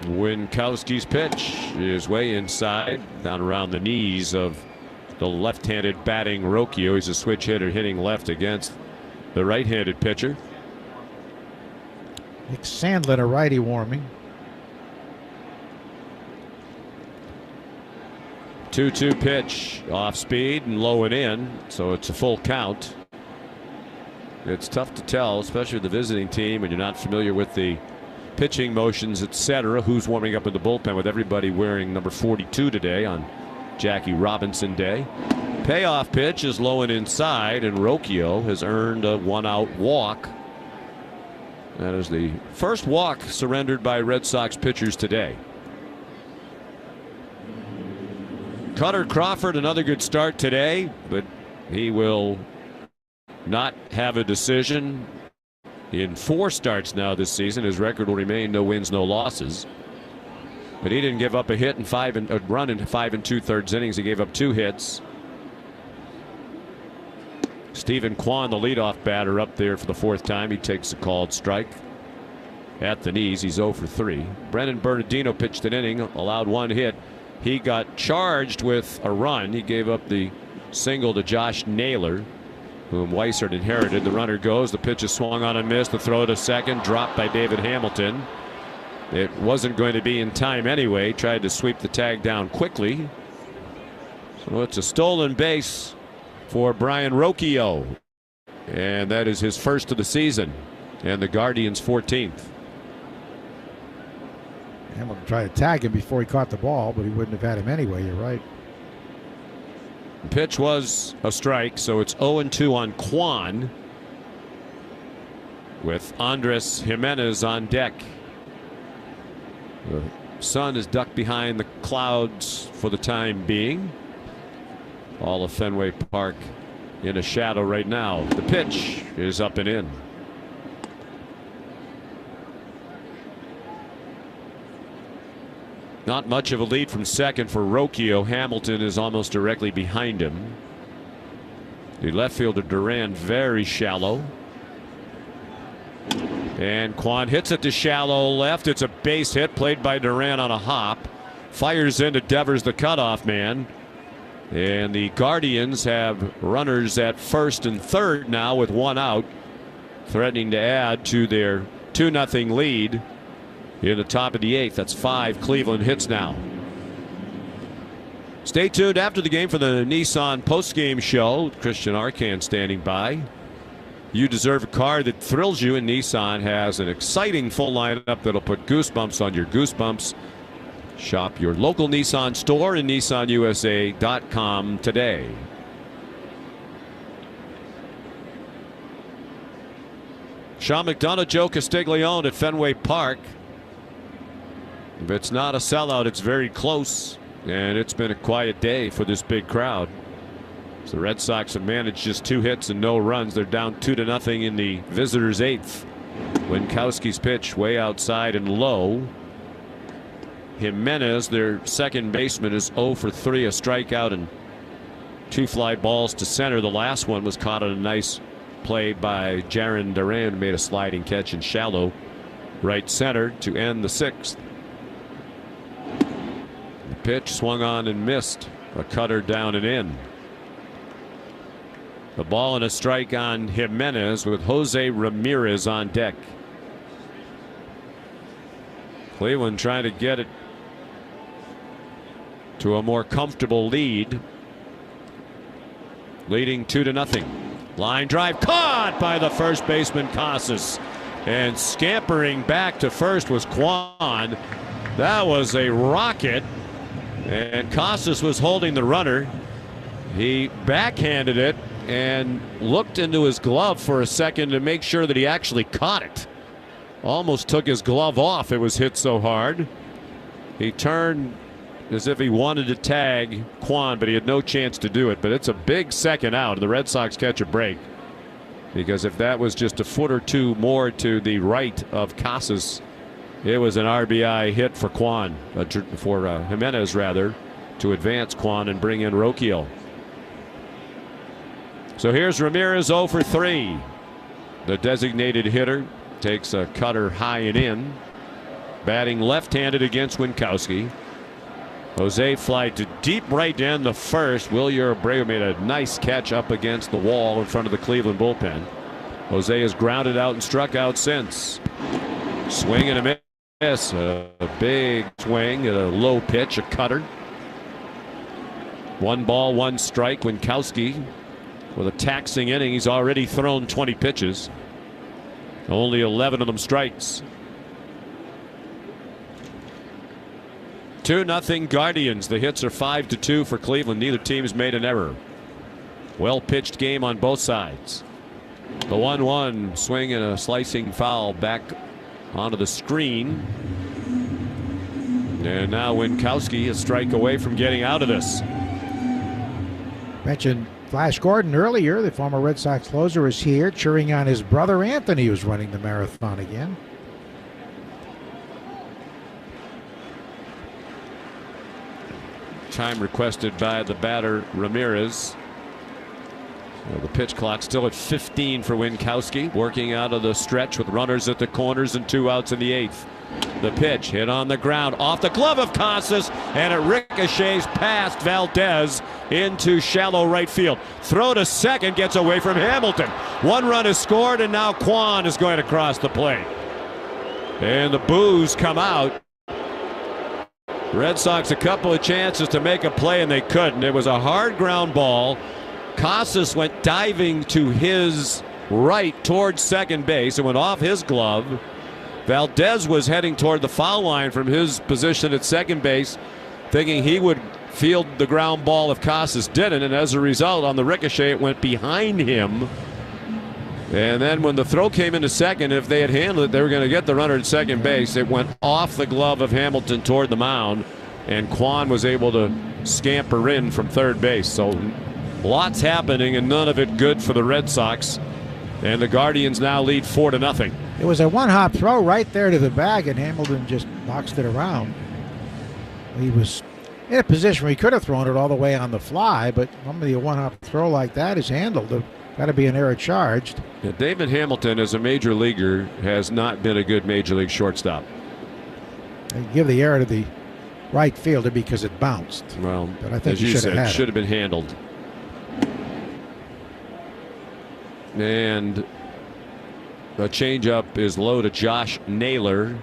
Winkowski's pitch is way inside, down around the knees of the left-handed batting Rocchio. He's a switch hitter hitting left against the right-handed pitcher. Nick Sandlin, a righty, warming. 2-2 pitch, off speed and low and in, so it's a full count. It's tough to tell, especially with the visiting team, and you're not familiar with the pitching motions, etc. Who's warming up in the bullpen, with everybody wearing number 42 today on Jackie Robinson Day. Payoff pitch is low and inside, and Rocchio has earned a 1-out walk. That is the first walk surrendered by Red Sox pitchers today. Kutter Crawford, another good start today, but he will not have a decision in 4 starts now this season. His record will remain no wins, no losses. But he didn't give up a hit and a run in 5 2/3 innings. He gave up 2 hits. Stephen Kwan, the leadoff batter, up there for the 4th time. He takes a called strike at the knees. He's 0 for 3. Brennan Bernardino pitched an inning, allowed 1 hit. He got charged with a run. He gave up the single to Josh Naylor, whom Weissert inherited. The runner goes. The pitch is swung on and missed. The throw to second, dropped by David Hamilton. It wasn't going to be in time anyway. Tried to sweep the tag down quickly. So it's a stolen base for Brian Rocchio, and that is his first of the season, and the Guardians' 14th. Hamilton tried to tag him before he caught the ball, but he wouldn't have had him anyway. You're right. The pitch was a strike, so it's 0-2 on Kwan, with Andres Jimenez on deck. The sun is ducked behind the clouds for the time being. All of Fenway Park in a shadow right now. The pitch is up and in. Not much of a lead from second for Rocchio. Hamilton is almost directly behind him. The left fielder Duran very shallow. And Kwan hits it to shallow left. It's a base hit played by Duran on a hop. Fires into Devers, the cutoff man. And the Guardians have runners at first and third now with 1 out, threatening to add to their 2-0 lead in the top of the 8th. That's 5 Cleveland hits now. Stay tuned after the game for the Nissan postgame show. Christian Arcan standing by. You deserve a car that thrills you, and Nissan has an exciting full lineup that'll put goosebumps on your goosebumps. Shop your local Nissan store and nissanusa.com today. Sean McDonough, Joe Castiglione at Fenway Park. If it's not a sellout, it's very close, and it's been a quiet day for this big crowd. So the Red Sox have managed just 2 hits and no runs. They're down 2-0 in the visitors' 8th. Winkowski's pitch way outside and low. Jimenez, their second baseman, is 0 for 3, a strikeout and 2 fly balls to center. The last one was caught on a nice play by Jarren Duran, who made a sliding catch in shallow right center to end the 6th. The pitch swung on and missed. A cutter down and in. The ball and a strike on Jimenez with Jose Ramirez on deck. Cleveland trying to get it to a more comfortable lead. Leading 2-0. Line drive caught by the first baseman Casas. And scampering back to first was Kwan. That was a rocket. And Casas was holding the runner. He backhanded it and looked into his glove for a second to make sure that he actually caught it. Almost took his glove off. It was hit so hard. He turned as if he wanted to tag Kwan, but he had no chance to do it. But it's a big second out. The Red Sox catch a break, because if that was just a foot or two more to the right of Casas, It was an RBI hit for Jimenez rather, to advance Kwan and bring in Rocchio. So here's Ramirez 0 for 3. The designated hitter takes a cutter high and in. Batting left-handed against Winkowski. Jose fly to deep right end the first. Wilyer Abreu made a nice catch up against the wall in front of the Cleveland bullpen. Jose has grounded out and struck out since. Swing and a miss. A big swing at a low pitch, a cutter. 1 ball, 1 strike. Winkowski with a taxing inning. He's already thrown 20 pitches. Only 11 of them strikes. 2-0 Guardians. The hits are 5-2 for Cleveland. Neither team has made an error. Well pitched game on both sides. The 1-1 swing and a slicing foul back onto the screen. And now Winkowski a strike away from getting out of this. Mentioned Flash Gordon earlier. The former Red Sox closer is here cheering on his brother Anthony, who's running the marathon again. Time requested by the batter Ramirez. So the pitch clock still at 15 for Winkowski, working out of the stretch with runners at the corners and 2 outs in the 8th. The pitch hit on the ground off the glove of Casas, and it ricochets past Valdez into shallow right field. Throw to second, gets away from Hamilton. 1 run is scored, and now Kwan is going to cross the plate. And the boos come out. Red Sox a couple of chances to make a play, and they couldn't. It was a hard ground ball. Casas went diving to his right towards second base. It went off his glove. Valdez was heading toward the foul line from his position at second base, thinking he would field the ground ball if Casas didn't, and as a result, on the ricochet, it went behind him. And then when the throw came into second, if they had handled it, they were going to get the runner at second base. It went off the glove of Hamilton toward the mound, and Kwan was able to scamper in from third base. So lots happening, and none of it good for the Red Sox. And the Guardians now lead 4-0. It was a one-hop throw right there to the bag, and Hamilton just boxed it around. He was in a position where he could have thrown it all the way on the fly, but normally a one-hop throw like that is handled. Got to be an error charged. Yeah, David Hamilton, as a major leaguer, has not been a good major league shortstop. They give the error to the right fielder because it bounced. Well, but I think as you said, it should have been handled. And the changeup is low to Josh Naylor.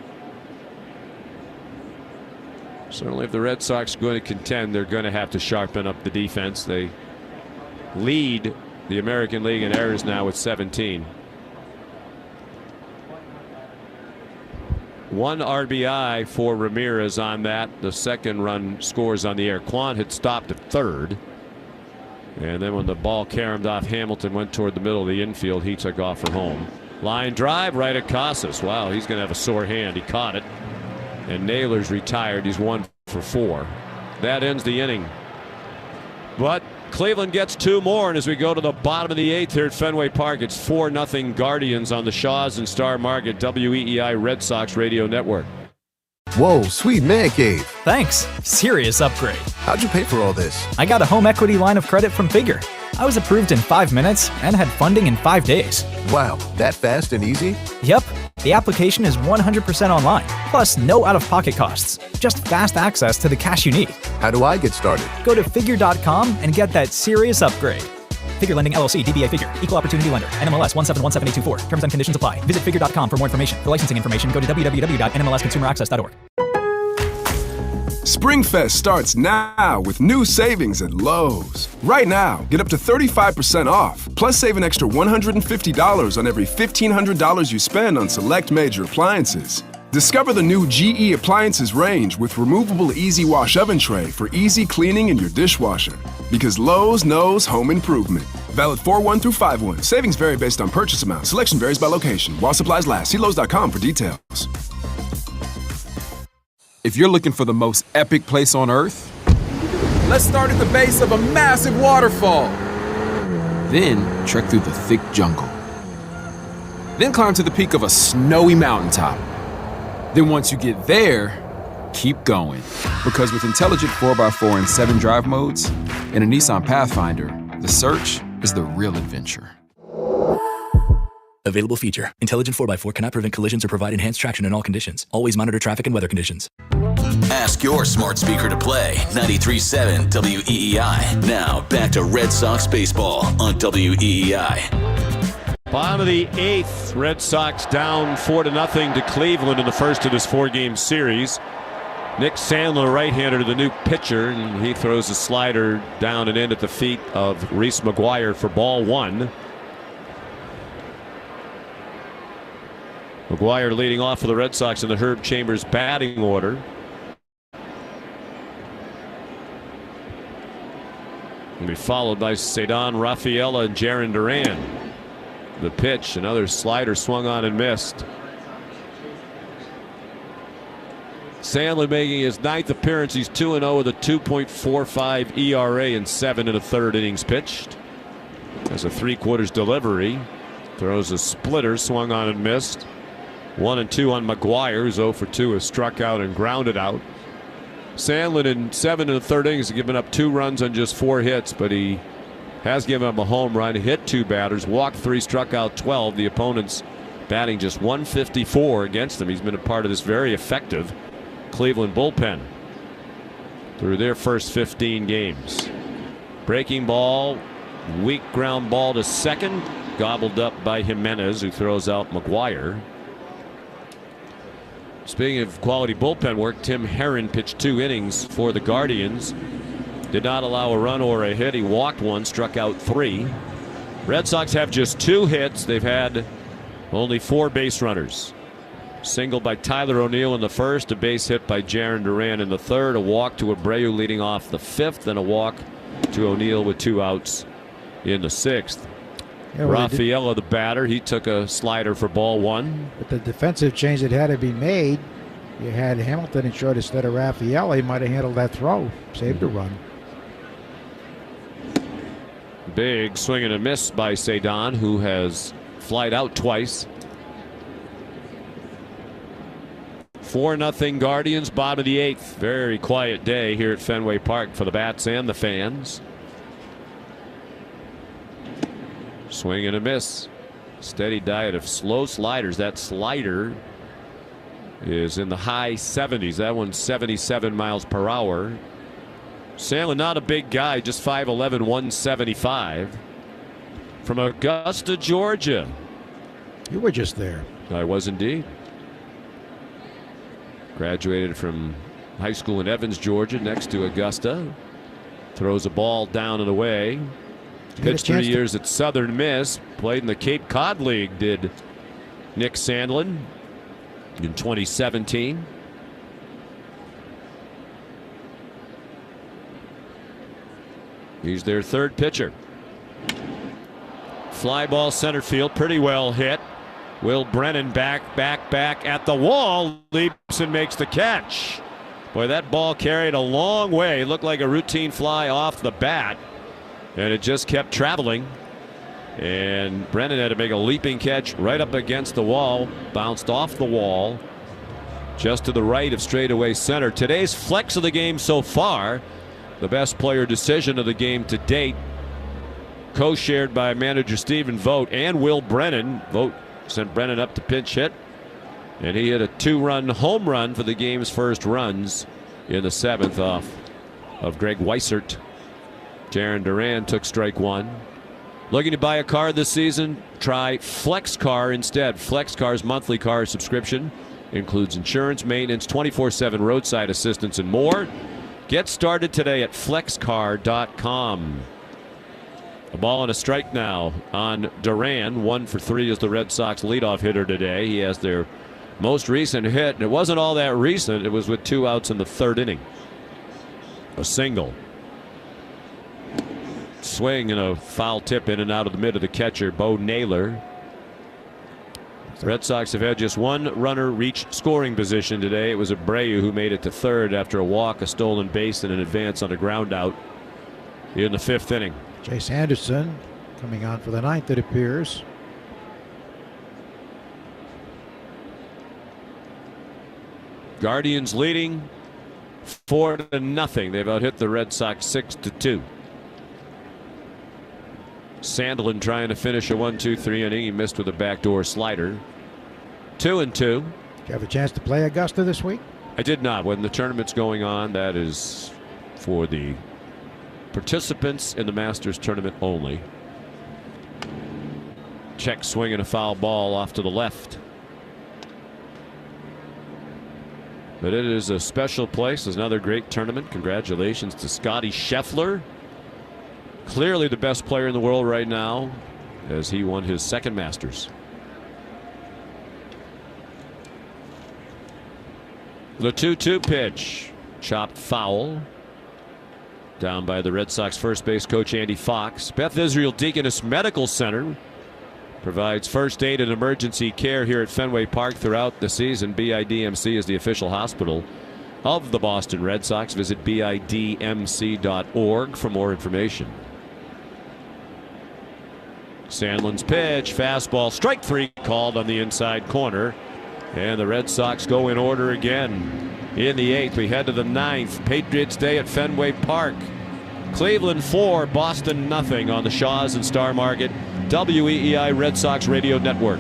Certainly, if the Red Sox are going to contend, they're going to have to sharpen up the defense. They lead the American League in errors now with 17. 1 RBI for Ramirez on that. The second run scores on the air. Kwan had stopped at third. And then when the ball caromed off Hamilton, went toward the middle of the infield, he took off for home. Line drive right at Casas. Wow, he's going to have a sore hand. He caught it. And Naylor's retired. He's 1 for 4. That ends the inning. But Cleveland gets 2 more, and as we go to the bottom of the 8th here at Fenway Park, it's 4-0 Guardians on the Shaws and Star Market WEEI Red Sox Radio Network. Whoa, sweet man cave. Thanks. Serious upgrade. How'd you pay for all this? I got a home equity line of credit from Figure. I was approved in 5 minutes and had funding in 5 days. Wow, that fast and easy? Yep. The application is 100% online, plus no out-of-pocket costs. Just fast access to the cash you need. How do I get started? Go to figure.com and get that serious upgrade. Figure Lending LLC, DBA Figure, Equal Opportunity Lender, NMLS 1717824. Terms and conditions apply. Visit figure.com for more information. For licensing information, go to www.nmlsconsumeraccess.org. SpringFest starts now with new savings at Lowe's. Right now, get up to 35% off, plus save an extra $150 on every $1,500 you spend on select major appliances. Discover the new GE Appliances range with removable Easy Wash oven tray for easy cleaning in your dishwasher. Because Lowe's knows home improvement. Valid 4/1 through 5/1. Savings vary based on purchase amount. Selection varies by location. While supplies last, see Lowe's.com for details. If you're looking for the most epic place on earth, let's start at the base of a massive waterfall. Then trek through the thick jungle. Then climb to the peak of a snowy mountaintop. Then once you get there, keep going. Because with intelligent 4x4 and 7 drive modes and a Nissan Pathfinder, the search is the real adventure. Available feature. Intelligent 4x4 cannot prevent collisions or provide enhanced traction in all conditions. Always monitor traffic and weather conditions. Ask your smart speaker to play 93.7 WEEI. Now back to Red Sox baseball on WEEI. Bottom of the 8th, Red Sox down 4-0 to Cleveland in the first of this 4-game series. Nick Sandler, right-hander, the new pitcher, and he throws a slider down and in at the feet of Reese McGuire for ball 1. McGuire leading off for the Red Sox in the Herb Chambers batting order. And be followed by Cedon Rafaela and Jarren Duran. The pitch, another slider swung on and missed. Sandler making his 9th appearance. He's 2-0 with a 2.45 ERA and 7 1/3 innings pitched. Has a 3/4 delivery. Throws a splitter, swung on and missed. 1-2 on McGuire, who's 0 for 2, has struck out and grounded out. Sandlin in 7 1/3 innings has given up 2 runs on just 4 hits, but he has given up a home run, hit 2 batters, walked 3, struck out 12. The opponent's batting just 154 against him. He's been a part of this very effective Cleveland bullpen through their first 15 games. Breaking ball, weak ground ball to second, gobbled up by Jimenez, who throws out McGuire. Speaking of quality bullpen work, Tim Herron pitched 2 innings for the Guardians. Did not allow a run or a hit. He walked 1, struck out 3. Red Sox have just 2 hits. They've had only 4 base runners. Single by Tyler O'Neill in the first, a base hit by Jarren Duran in the third, a walk to Abreu leading off the 5th, and a walk to O'Neill with 2 outs in the 6th. Yeah, Rafaela, the batter, he took a slider for ball 1. But the defensive change that had to be made, you had Hamilton in short instead of Rafaela. He might have handled that throw, saved a run. Big swing and a miss by Cedon, who has flied out twice. 4-0 Guardians, bottom of the 8th. Very quiet day here at Fenway Park for the bats and the fans. Swing and a miss. Steady diet of slow sliders. That slider is in the high 70s. That one's 77 miles per hour. Sandlin, not a big guy, just 5'11", 175. From Augusta, Georgia. You were just there. I was indeed. Graduated from high school in Evans, Georgia, next to Augusta. Throws a ball down and away. Pitched 3 years at Southern Miss. Played in the Cape Cod League, did Nick Sandlin in 2017. He's their 3rd pitcher. Fly ball center field, pretty well hit. Will Brennan back at the wall, leaps and makes the catch. Boy, that ball carried a long way. Looked like a routine fly off the bat, and it just kept traveling. And Brennan had to make a leaping catch right up against the wall, bounced off the wall, just to the right of straightaway center. Today's flex of the game so far, the best player decision of the game to date, co-shared by manager Stephen Vogt and Will Brennan. Vogt sent Brennan up to pinch hit, and he hit a 2-run home run for the game's first runs in the 7th off of Greg Weissert. Jarren Duran took strike 1. Looking to buy a car this season? Try Flex Car instead. Flex Car's monthly car subscription includes insurance, maintenance, 24/7 roadside assistance, and more. Get started today at flexcar.com. A ball and a strike now on Duran. 1 for 3 is the Red Sox leadoff hitter today. He has their most recent hit, and it wasn't all that recent. It was with 2 outs in the 3rd inning. A single. Swing and a foul tip in and out of the mid of the catcher, Bo Naylor. Red Sox have had just 1 runner reach scoring position today. It was Abreu who made it to 3rd after a walk, a stolen base, and an advance on a ground out in the 5th inning. Chase Anderson coming on for the 9th, it appears. Guardians leading 4-0. They've out-hit the Red Sox 6-2. Sandlin trying to finish a 1-2-3 inning. He missed with a backdoor slider. 2-2. Did you have a chance to play Augusta this week? I did not. When the tournament's going on, that is for the participants in the Masters tournament only. Check swing and a foul ball off to the left. But it is a special place. It's another great tournament. Congratulations to Scotty Scheffler. Clearly the best player in the world right now, as he won his second Masters. The 2-2 pitch. Chopped foul. Down by the Red Sox first base coach Andy Fox. Beth Israel Deaconess Medical Center provides first aid and emergency care here at Fenway Park throughout the season. BIDMC is the official hospital of the Boston Red Sox. Visit BIDMC.org for more information. Sandlin's pitch, fastball, strike 3 called on the inside corner. And the Red Sox go in order again. In the 8th, we head to the 9th. Patriots Day at Fenway Park. Cleveland 4, Boston nothing on the Shaws and Star Market WEEI Red Sox Radio Network.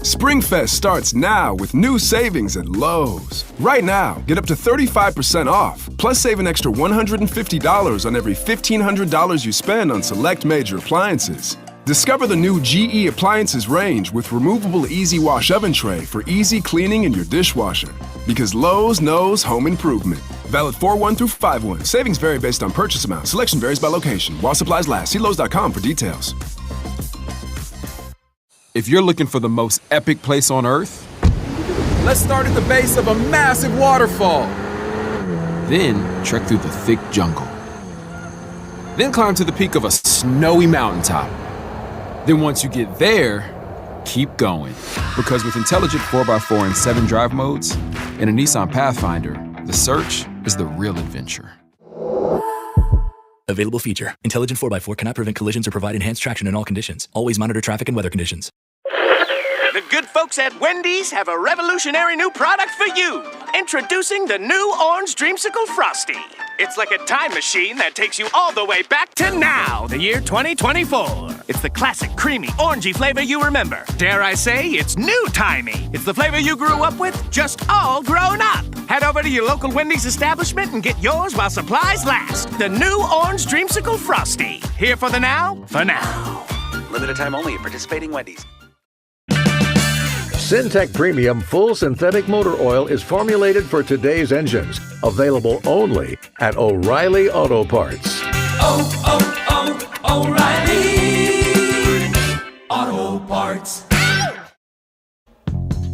Springfest starts now with new savings at Lowe's. Right now, get up to 35% off, plus save an extra $150 on every $1,500 you spend on select major appliances. Discover the new GE Appliances range with removable Easy Wash oven tray for easy cleaning in your dishwasher. Because Lowe's knows home improvement. Valid 4/1 through 5/1. Savings vary based on purchase amount. Selection varies by location. While supplies last, see Lowe's.com for details. If you're looking for the most epic place on earth, let's start at the base of a massive waterfall. Then trek through the thick jungle. Then climb to the peak of a snowy mountaintop. Then once you get there, keep going. Because with intelligent 4x4 and 7 drive modes and a Nissan Pathfinder, the search is the real adventure. Available feature. Intelligent 4x4 cannot prevent collisions or provide enhanced traction in all conditions. Always monitor traffic and weather conditions. The good folks at Wendy's have a revolutionary new product for you. Introducing the new Orange Dreamsicle Frosty. It's like a time machine that takes you all the way back to now, the year 2024. It's the classic creamy, orangey flavor you remember. Dare I say, it's new-timey. It's the flavor you grew up with, just all grown up. Head over to your local Wendy's establishment and get yours while supplies last. The new Orange Dreamsicle Frosty. Here for the now, for now. Limited time only at participating Wendy's. Syntec Premium Full Synthetic Motor Oil is formulated for today's engines. Available only at O'Reilly Auto Parts. O'Reilly Auto Parts.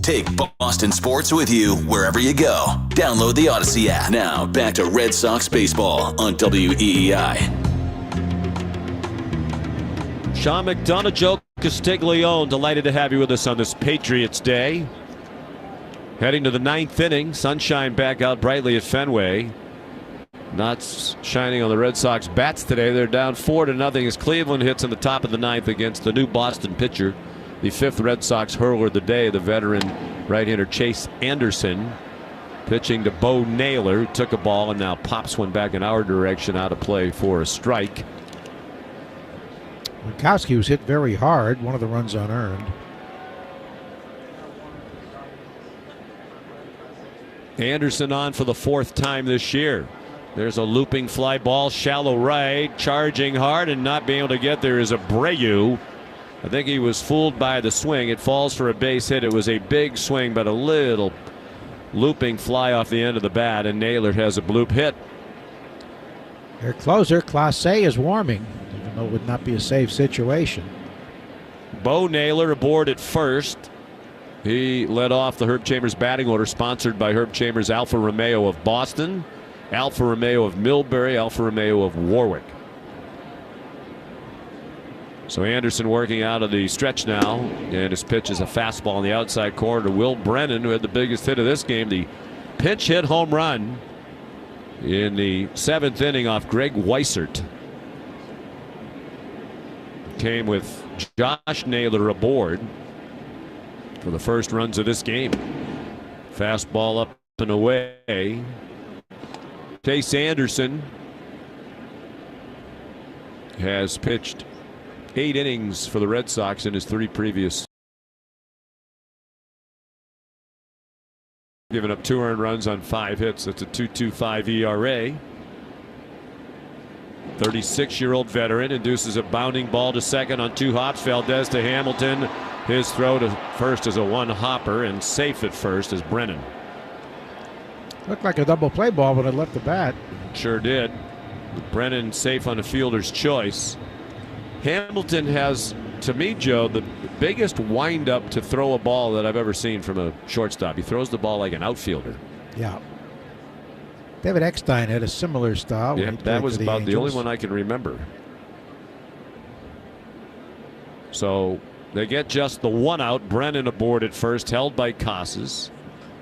Take Boston sports with you wherever you go. Download the Odyssey app. Now back to Red Sox baseball on WEEI. Sean McDonough, Joe Castiglione, delighted to have you with us on this Patriots Day. Heading to the 9th inning, sunshine back out brightly at Fenway. Not shining on the Red Sox bats today. They're down 4-0 as Cleveland hits in the top of the 9th against the new Boston pitcher, the 5th Red Sox hurler of the day, the veteran right-hander Chase Anderson, pitching to Bo Naylor, who took a ball and now pops one back in our direction out of play for a strike. Winkowski was hit very hard, one of the runs unearned. Anderson on for the 4th time this year. There's a looping fly ball, shallow right, charging hard and not being able to get there is Abreu. I think he was fooled by the swing. It falls for a base hit. It was a big swing, but a little looping fly off the end of the bat, and Naylor has a bloop hit. Their closer, Clase, is warming, even though it would not be a safe situation. Bo Naylor aboard at first. He led off the Herb Chambers batting order, sponsored by Herb Chambers Alfa Romeo of Boston, Alfa Romeo of Millbury, Alfa Romeo of Warwick. So Anderson working out of the stretch now, and his pitch is a fastball on the outside corner to Will Brennan, who had the biggest hit of this game, the pinch hit home run in the 7th inning off Greg Weissert. Came with Josh Naylor aboard for the first runs of this game. Fastball up and away. Chase Anderson has pitched 8 innings for the Red Sox in his 3 previous. Giving up 2 earned runs on 5 hits. That's a 2.25 ERA. 36-year-old veteran induces a bounding ball to second on 2 hops. Valdez to Hamilton. His throw to first is a 1-hopper, and safe at first is Brennan. Looked like a double play ball when it left the bat. Sure did. Brennan safe on a fielder's choice. Hamilton has, to me, Joe, the biggest windup to throw a ball that I've ever seen from a shortstop. He throws the ball like an outfielder. Yeah. David Eckstein had a similar style. Yeah, that was about the only one I can remember. So they get just the 1 out. Brennan aboard at first, held by Casas.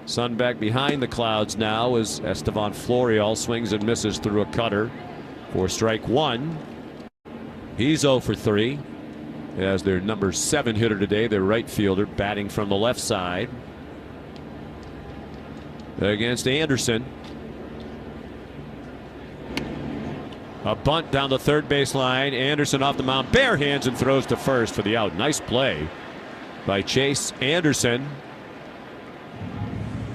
Sun back behind the clouds now as Estevan Florial swings and misses through a cutter for strike 1. He's 0 for 3 as their number 7 hitter today, their right fielder, batting from the left side against Anderson. A bunt down the third base line. Anderson off the mound, bare hands and throws to first for the out. Nice play by Chase Anderson.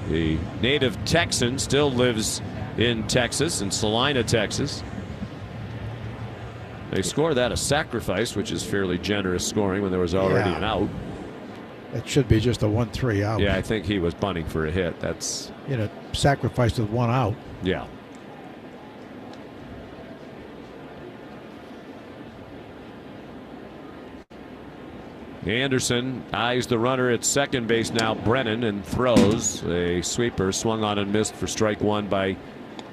The native Texan still lives in Texas, in Salina, Texas. They score that a sacrifice, which is fairly generous scoring when there was already an out. It should be just a 1-3 out. Yeah, I think he was bunting for a hit. That's, sacrificed with 1 out. Yeah. Anderson eyes the runner at second base now, Brennan, and throws a sweeper swung on and missed for strike 1 by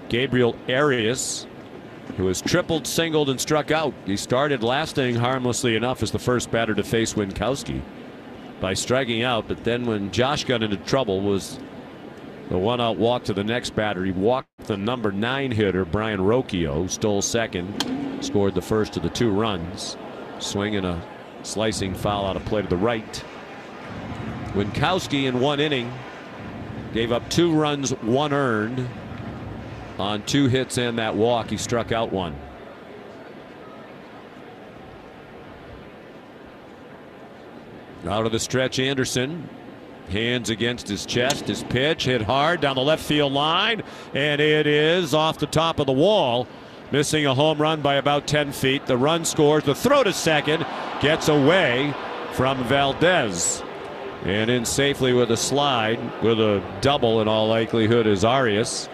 Gabriel Arias, who has tripled, singled, and struck out. He started last inning harmlessly enough as the first batter to face Winkowski by striking out, but then when Josh got into trouble was the 1-out walk to the next batter. He walked the number 9 hitter Brian Rocchio, stole second, scored the first of the 2 runs, swinging a slicing foul out of play to the right. Winkowski in 1 inning gave up 2 runs, 1 earned on 2 hits and that walk. He struck out 1. Out of the stretch, Anderson, hands against his chest. His pitch hit hard down the left field line, and it is off the top of the wall, missing a home run by about 10 feet. The run scores. The throw to second gets away from Valdez, and in safely with a slide, with a double in all likelihood, is Arias.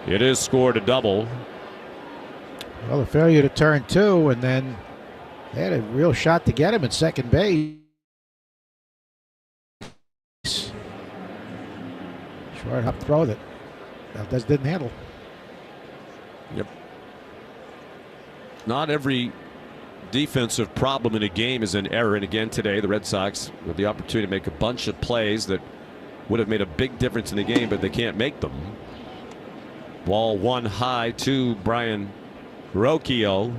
It is scored a double. Well, a failure to turn 2, and then they had a real shot to get him at second base. Short hop throw that Valdez didn't handle. Yep. Not every defensive problem in a game is an error, and again today the Red Sox with the opportunity to make a bunch of plays that would have made a big difference in the game, but they can't make them. Ball 1 high to Brian Rocchio,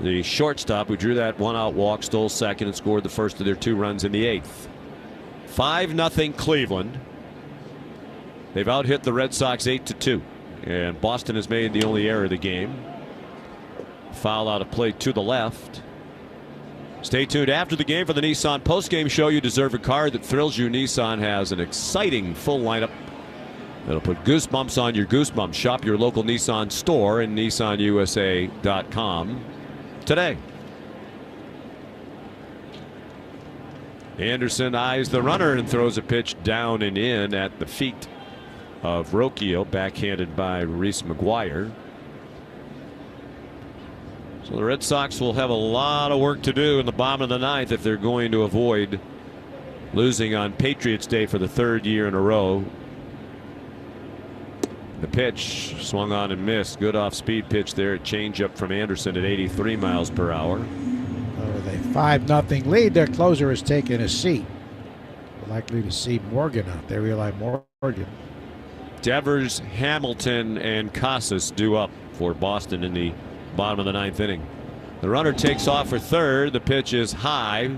the shortstop, who drew that 1-out walk, stole second, and scored the first of their 2 runs in the 8th. 5-0 Cleveland. They've out-hit the Red Sox 8-2, and Boston has made the only error of the game. Foul out of play to the left. Stay tuned after the game for the Nissan postgame show. You deserve a car that thrills you. Nissan has an exciting full lineup that'll put goosebumps on your goosebumps. Shop your local Nissan store and nissanusa.com today. Anderson eyes the runner and throws a pitch down and in at the feet of Rocchio, backhanded by Reese McGuire. So the Red Sox will have a lot of work to do in the bottom of the 9th if they're going to avoid losing on Patriots Day for the 3rd year in a row. The pitch swung on and missed. Good off-speed pitch there. Changeup from Anderson at 83 miles per hour. With a 5-0 lead, their closer has taken a seat. We're likely to see Morgan out there. Eli Morgan. Devers, Hamilton, and Casas due up for Boston in the bottom of the 9th inning. The runner takes off for third. The pitch is high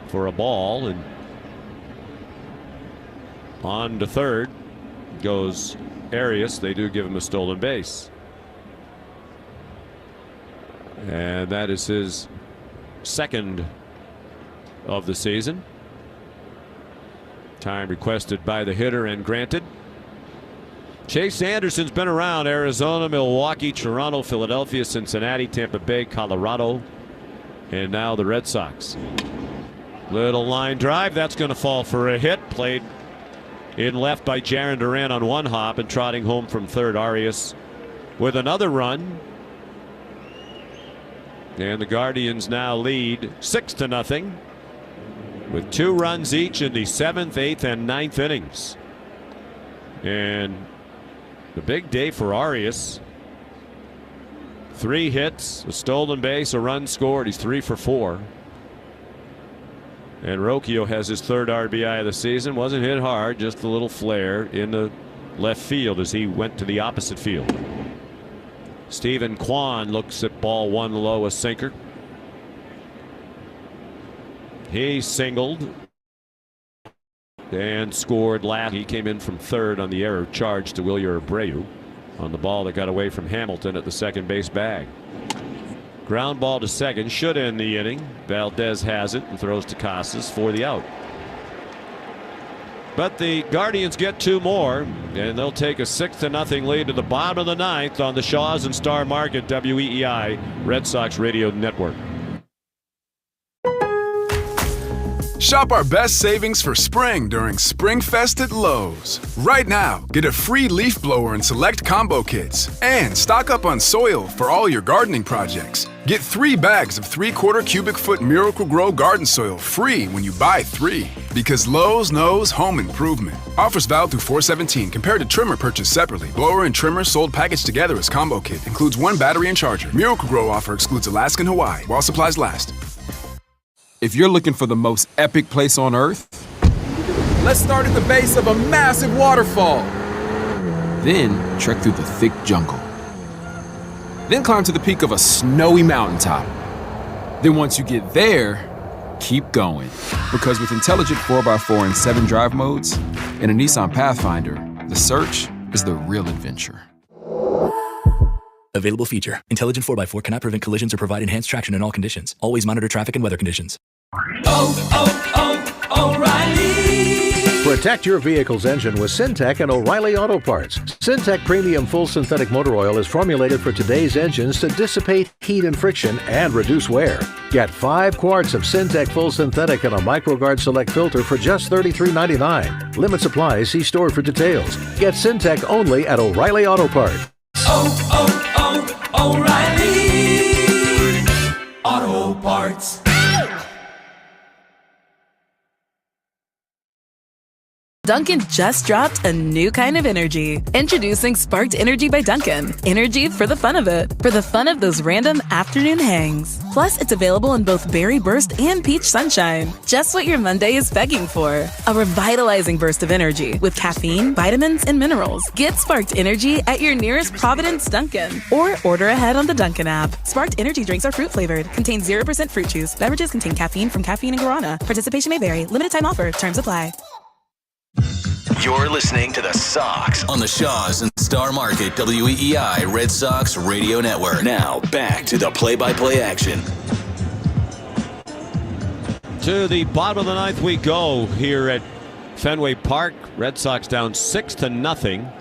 for a ball, and On to third goes Arias. They do give him a stolen base. And that is his second of the season. Time requested by the hitter and granted. Chase Anderson's been around Arizona, Milwaukee, Toronto, Philadelphia, Cincinnati, Tampa Bay, Colorado, and now the Red Sox. Little line drive. That's going to fall for a hit. Played in left by Jarren Duran on one hop, and trotting home from third, Arias with another run. And the Guardians now lead 6-0 with 2 runs each in the 7th, 8th, and 9th innings. And the big day for Arias. 3 hits, a stolen base, a run scored. He's 3 for 4. And Rocchio has his 3rd RBI of the season. Wasn't hit hard, just a little flare in the left field as he went to the opposite field. Stephen Kwan looks at ball 1 low, a sinker. He singled and scored last. He came in from third on the error charge to Wilyer Abreu on the ball that got away from Hamilton at the second base bag. Ground ball to second, should end the inning. Valdez has it and throws to Casas for the out. But the Guardians get 2 more, and they'll take a 6-0 lead to the bottom of the 9th on the Shaws and Star Market WEEI Red Sox Radio Network. Shop our best savings for spring during SpringFest at Lowe's. Right now, get a free leaf blower and select combo kits. And stock up on soil for all your gardening projects. Get 3 bags of 3/4 cubic foot Miracle-Gro garden soil free when you buy 3. Because Lowe's knows home improvement. Offers valid through 4/17. Compared to trimmer purchased separately. Blower and trimmer sold packaged together as combo kit. Includes 1 battery and charger. Miracle-Gro offer excludes Alaska and Hawaii while supplies last. If you're looking for the most epic place on earth, let's start at the base of a massive waterfall. Then trek through the thick jungle. Then climb to the peak of a snowy mountaintop. Then once you get there, keep going. Because with intelligent 4x4 and 7 drive modes and a Nissan Pathfinder, the search is the real adventure. Available feature. Intelligent 4x4 cannot prevent collisions or provide enhanced traction in all conditions. Always monitor traffic and weather conditions. O'Reilly! Protect your vehicle's engine with Syntec and O'Reilly Auto Parts. Syntec Premium Full Synthetic Motor Oil is formulated for today's engines to dissipate heat and friction and reduce wear. Get 5 quarts of Syntec Full Synthetic and a MicroGuard Select filter for just $33.99. Limit supply. See store for details. Get Syntec only at O'Reilly Auto Parts. O'Reilly Auto Parts. Dunkin' just dropped a new kind of energy. Introducing Sparked Energy by Dunkin'. Energy for the fun of it. For the fun of those random afternoon hangs. Plus, it's available in both Berry Burst and Peach Sunshine. Just what your Monday is begging for. A revitalizing burst of energy with caffeine, vitamins, and minerals. Get Sparked Energy at your nearest Providence Dunkin'. Or order ahead on the Dunkin' app. Sparked Energy drinks are fruit flavored. Contain 0% fruit juice. Beverages contain caffeine from caffeine and guarana. Participation may vary. Limited time offer. Terms apply. You're listening to the Sox on the Shaws and Star Market WEEI Red Sox Radio Network. Now back to the play-by-play action. To the bottom of the 9th we go here at Fenway Park. Red Sox down 6-0.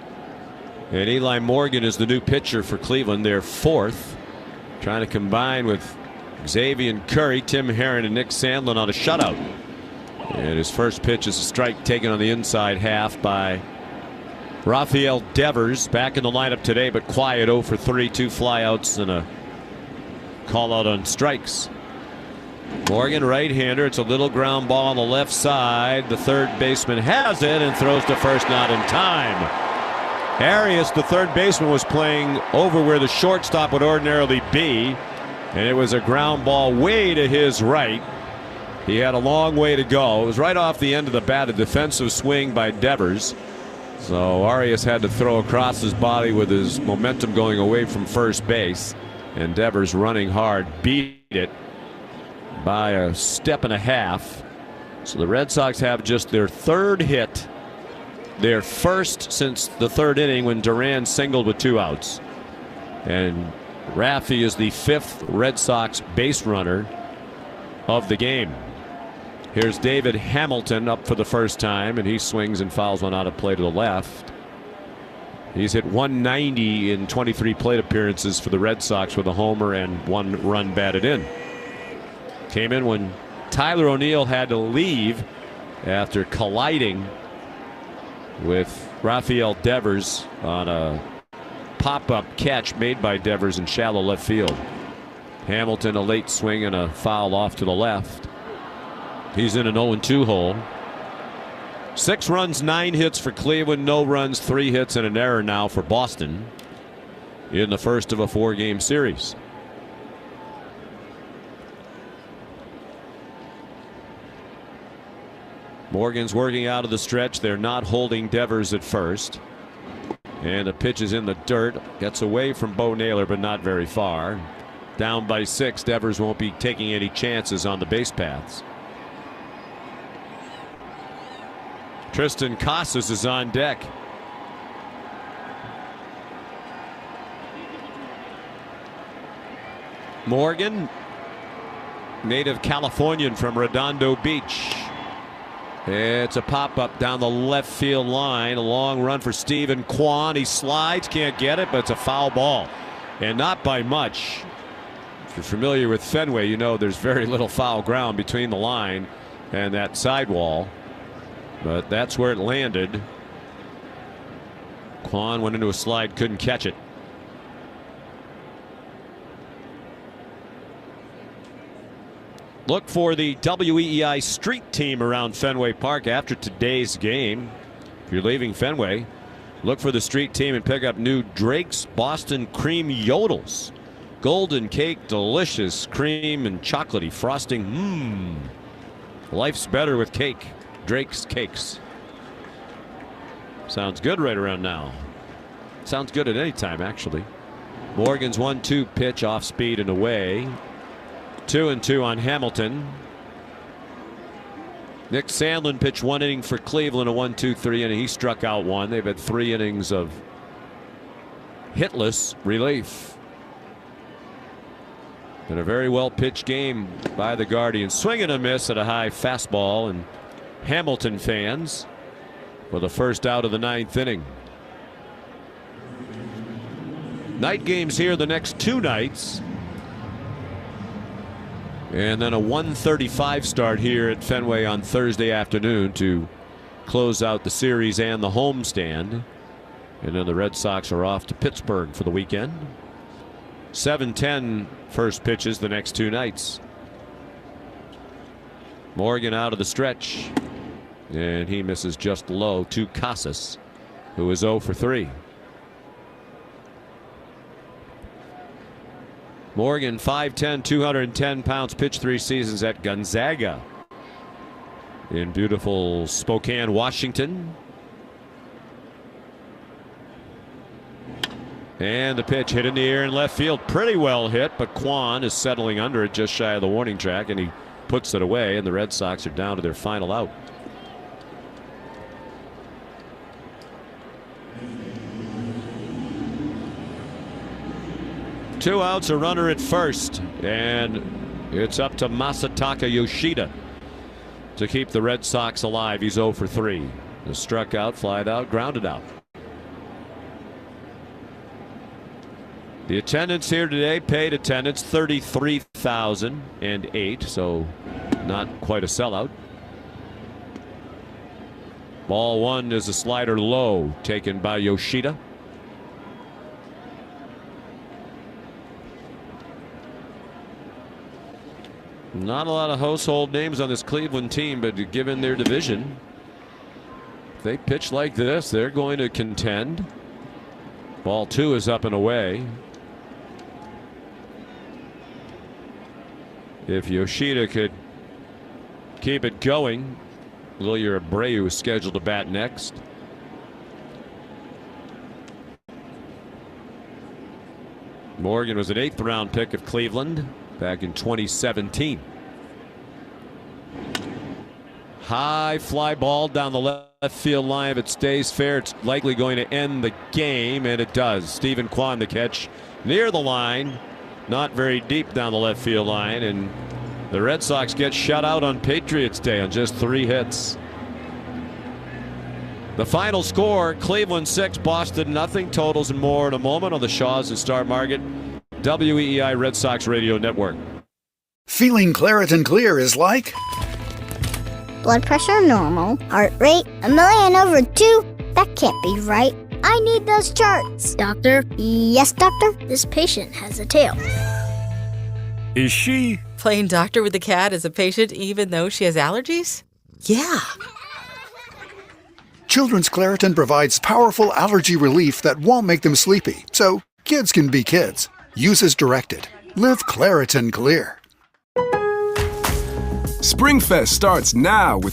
And Eli Morgan is the new pitcher for Cleveland. They're 4th. Trying to combine with Xzavion Curry, Tim Herron, and Nick Sandlin on a shutout. And his first pitch is a strike taken on the inside half by Rafael Devers. Back in the lineup today, but quiet, 0 for 3, 2 flyouts and a call out on strikes. Morgan, right-hander. It's a little ground ball on the left side. The third baseman has it and throws to first, not in time. Arias, the third baseman, was playing over where the shortstop would ordinarily be, and it was a ground ball way to his right. He had a long way to go. It was right off the end of the bat, a defensive swing by Devers. So Arias had to throw across his body with his momentum going away from first base. And Devers, running hard, beat it by a step and a half. So the Red Sox have just their 3rd hit their first since the third inning when Duran singled with 2 outs. And Raffy is the 5th Red Sox base runner of the game. Here's David Hamilton up for the first time, and he swings and fouls one out of play to the left. He's hit 190 in 23 plate appearances for the Red Sox with a homer and 1 run batted in. Came in when Tyler O'Neill had to leave after colliding with Rafael Devers on a pop-up catch made by Devers in shallow left field. Hamilton a late swing and a foul off to the left. He's in an 0-2 hole. 6 runs, 9 hits for Cleveland, no runs, 3 hits and an error now for Boston in the first of a 4-game series. Morgan's working out of the stretch. They're not holding Devers at first. And the pitch is in the dirt. Gets away from Bo Naylor, but not very far. Down by 6. Devers won't be taking any chances on the base paths. Tristan Casas is on deck. Morgan, native Californian from Redondo Beach. It's a pop-up down the left field line. A long run for Stephen Kwan. He slides, can't get it, but it's a foul ball. And not by much. If you're familiar with Fenway, you know there's very little foul ground between the line and that sidewall. But that's where it landed. Kwan went into a slide, couldn't catch it. Look for the WEEI street team around Fenway Park after today's game. If you're leaving Fenway, look for the street team and pick up new Drake's Boston Cream Yodels. Golden cake, delicious cream and chocolatey frosting. Life's better with cake. Drake's Cakes. Sounds good right around now. Sounds good at any time, actually. Morgan's 1-2 pitch off speed and away. 2-2 on Hamilton. Nick Sandlin pitched 1 inning for Cleveland, a 1-2-3 inning. He struck out 1. They've had 3 innings of hitless relief. Been a very well pitched game by the Guardians. Swing and a miss at a high fastball, and Hamilton fans for the first out of the 9th inning. Night games here the next 2 nights. And then a 1:35 start here at Fenway on Thursday afternoon to close out the series and the homestand. And then the Red Sox are off to Pittsburgh for the weekend. 7:10 first pitches the next 2 nights. Morgan out of the stretch. And he misses just low to Casas, who is 0 for 3. Morgan, 5'10", 210 pounds, pitched 3 seasons at Gonzaga in beautiful Spokane, Washington. And the pitch hit in the air in left field. Pretty well hit, but Kwan is settling under it just shy of the warning track, and he puts it away, and the Red Sox are down to their final out. Two outs, a runner at first, and it's up to Masataka Yoshida to keep the Red Sox alive. He's 0 for 3. The struck out, flied out, grounded out. The attendance here today, paid attendance 33,008, so not quite a sellout. Ball 1 is a slider low, taken by Yoshida. Not a lot of household names on this Cleveland team, but given their division, if they pitch like this, they're going to contend. Ball 2 is up and away. If Yoshida could keep it going, Lilia Abreu is scheduled to bat next. Morgan was an 8th round pick of Cleveland back in 2017. High fly ball down the left left field line. If it stays fair, it's likely going to end the game, and it does. Stephen Kwan the catch near the line, not very deep down the left field line, and the Red Sox get shut out on Patriots Day on just 3 hits. The final score, Cleveland 6, Boston nothing. Totals and more in a moment on the Shaws and Star Market, WEEI Red Sox Radio Network. Feeling Claritin Clear is like blood pressure normal, heart rate 1,000,000/2. That can't be right. I need those charts. Doctor? Yes, doctor? This patient has a tail. Is she playing doctor with the cat as a patient even though she has allergies? Yeah. Children's Claritin provides powerful allergy relief that won't make them sleepy, so kids can be kids. Use as directed. Live Claritin Clear. Springfest starts now with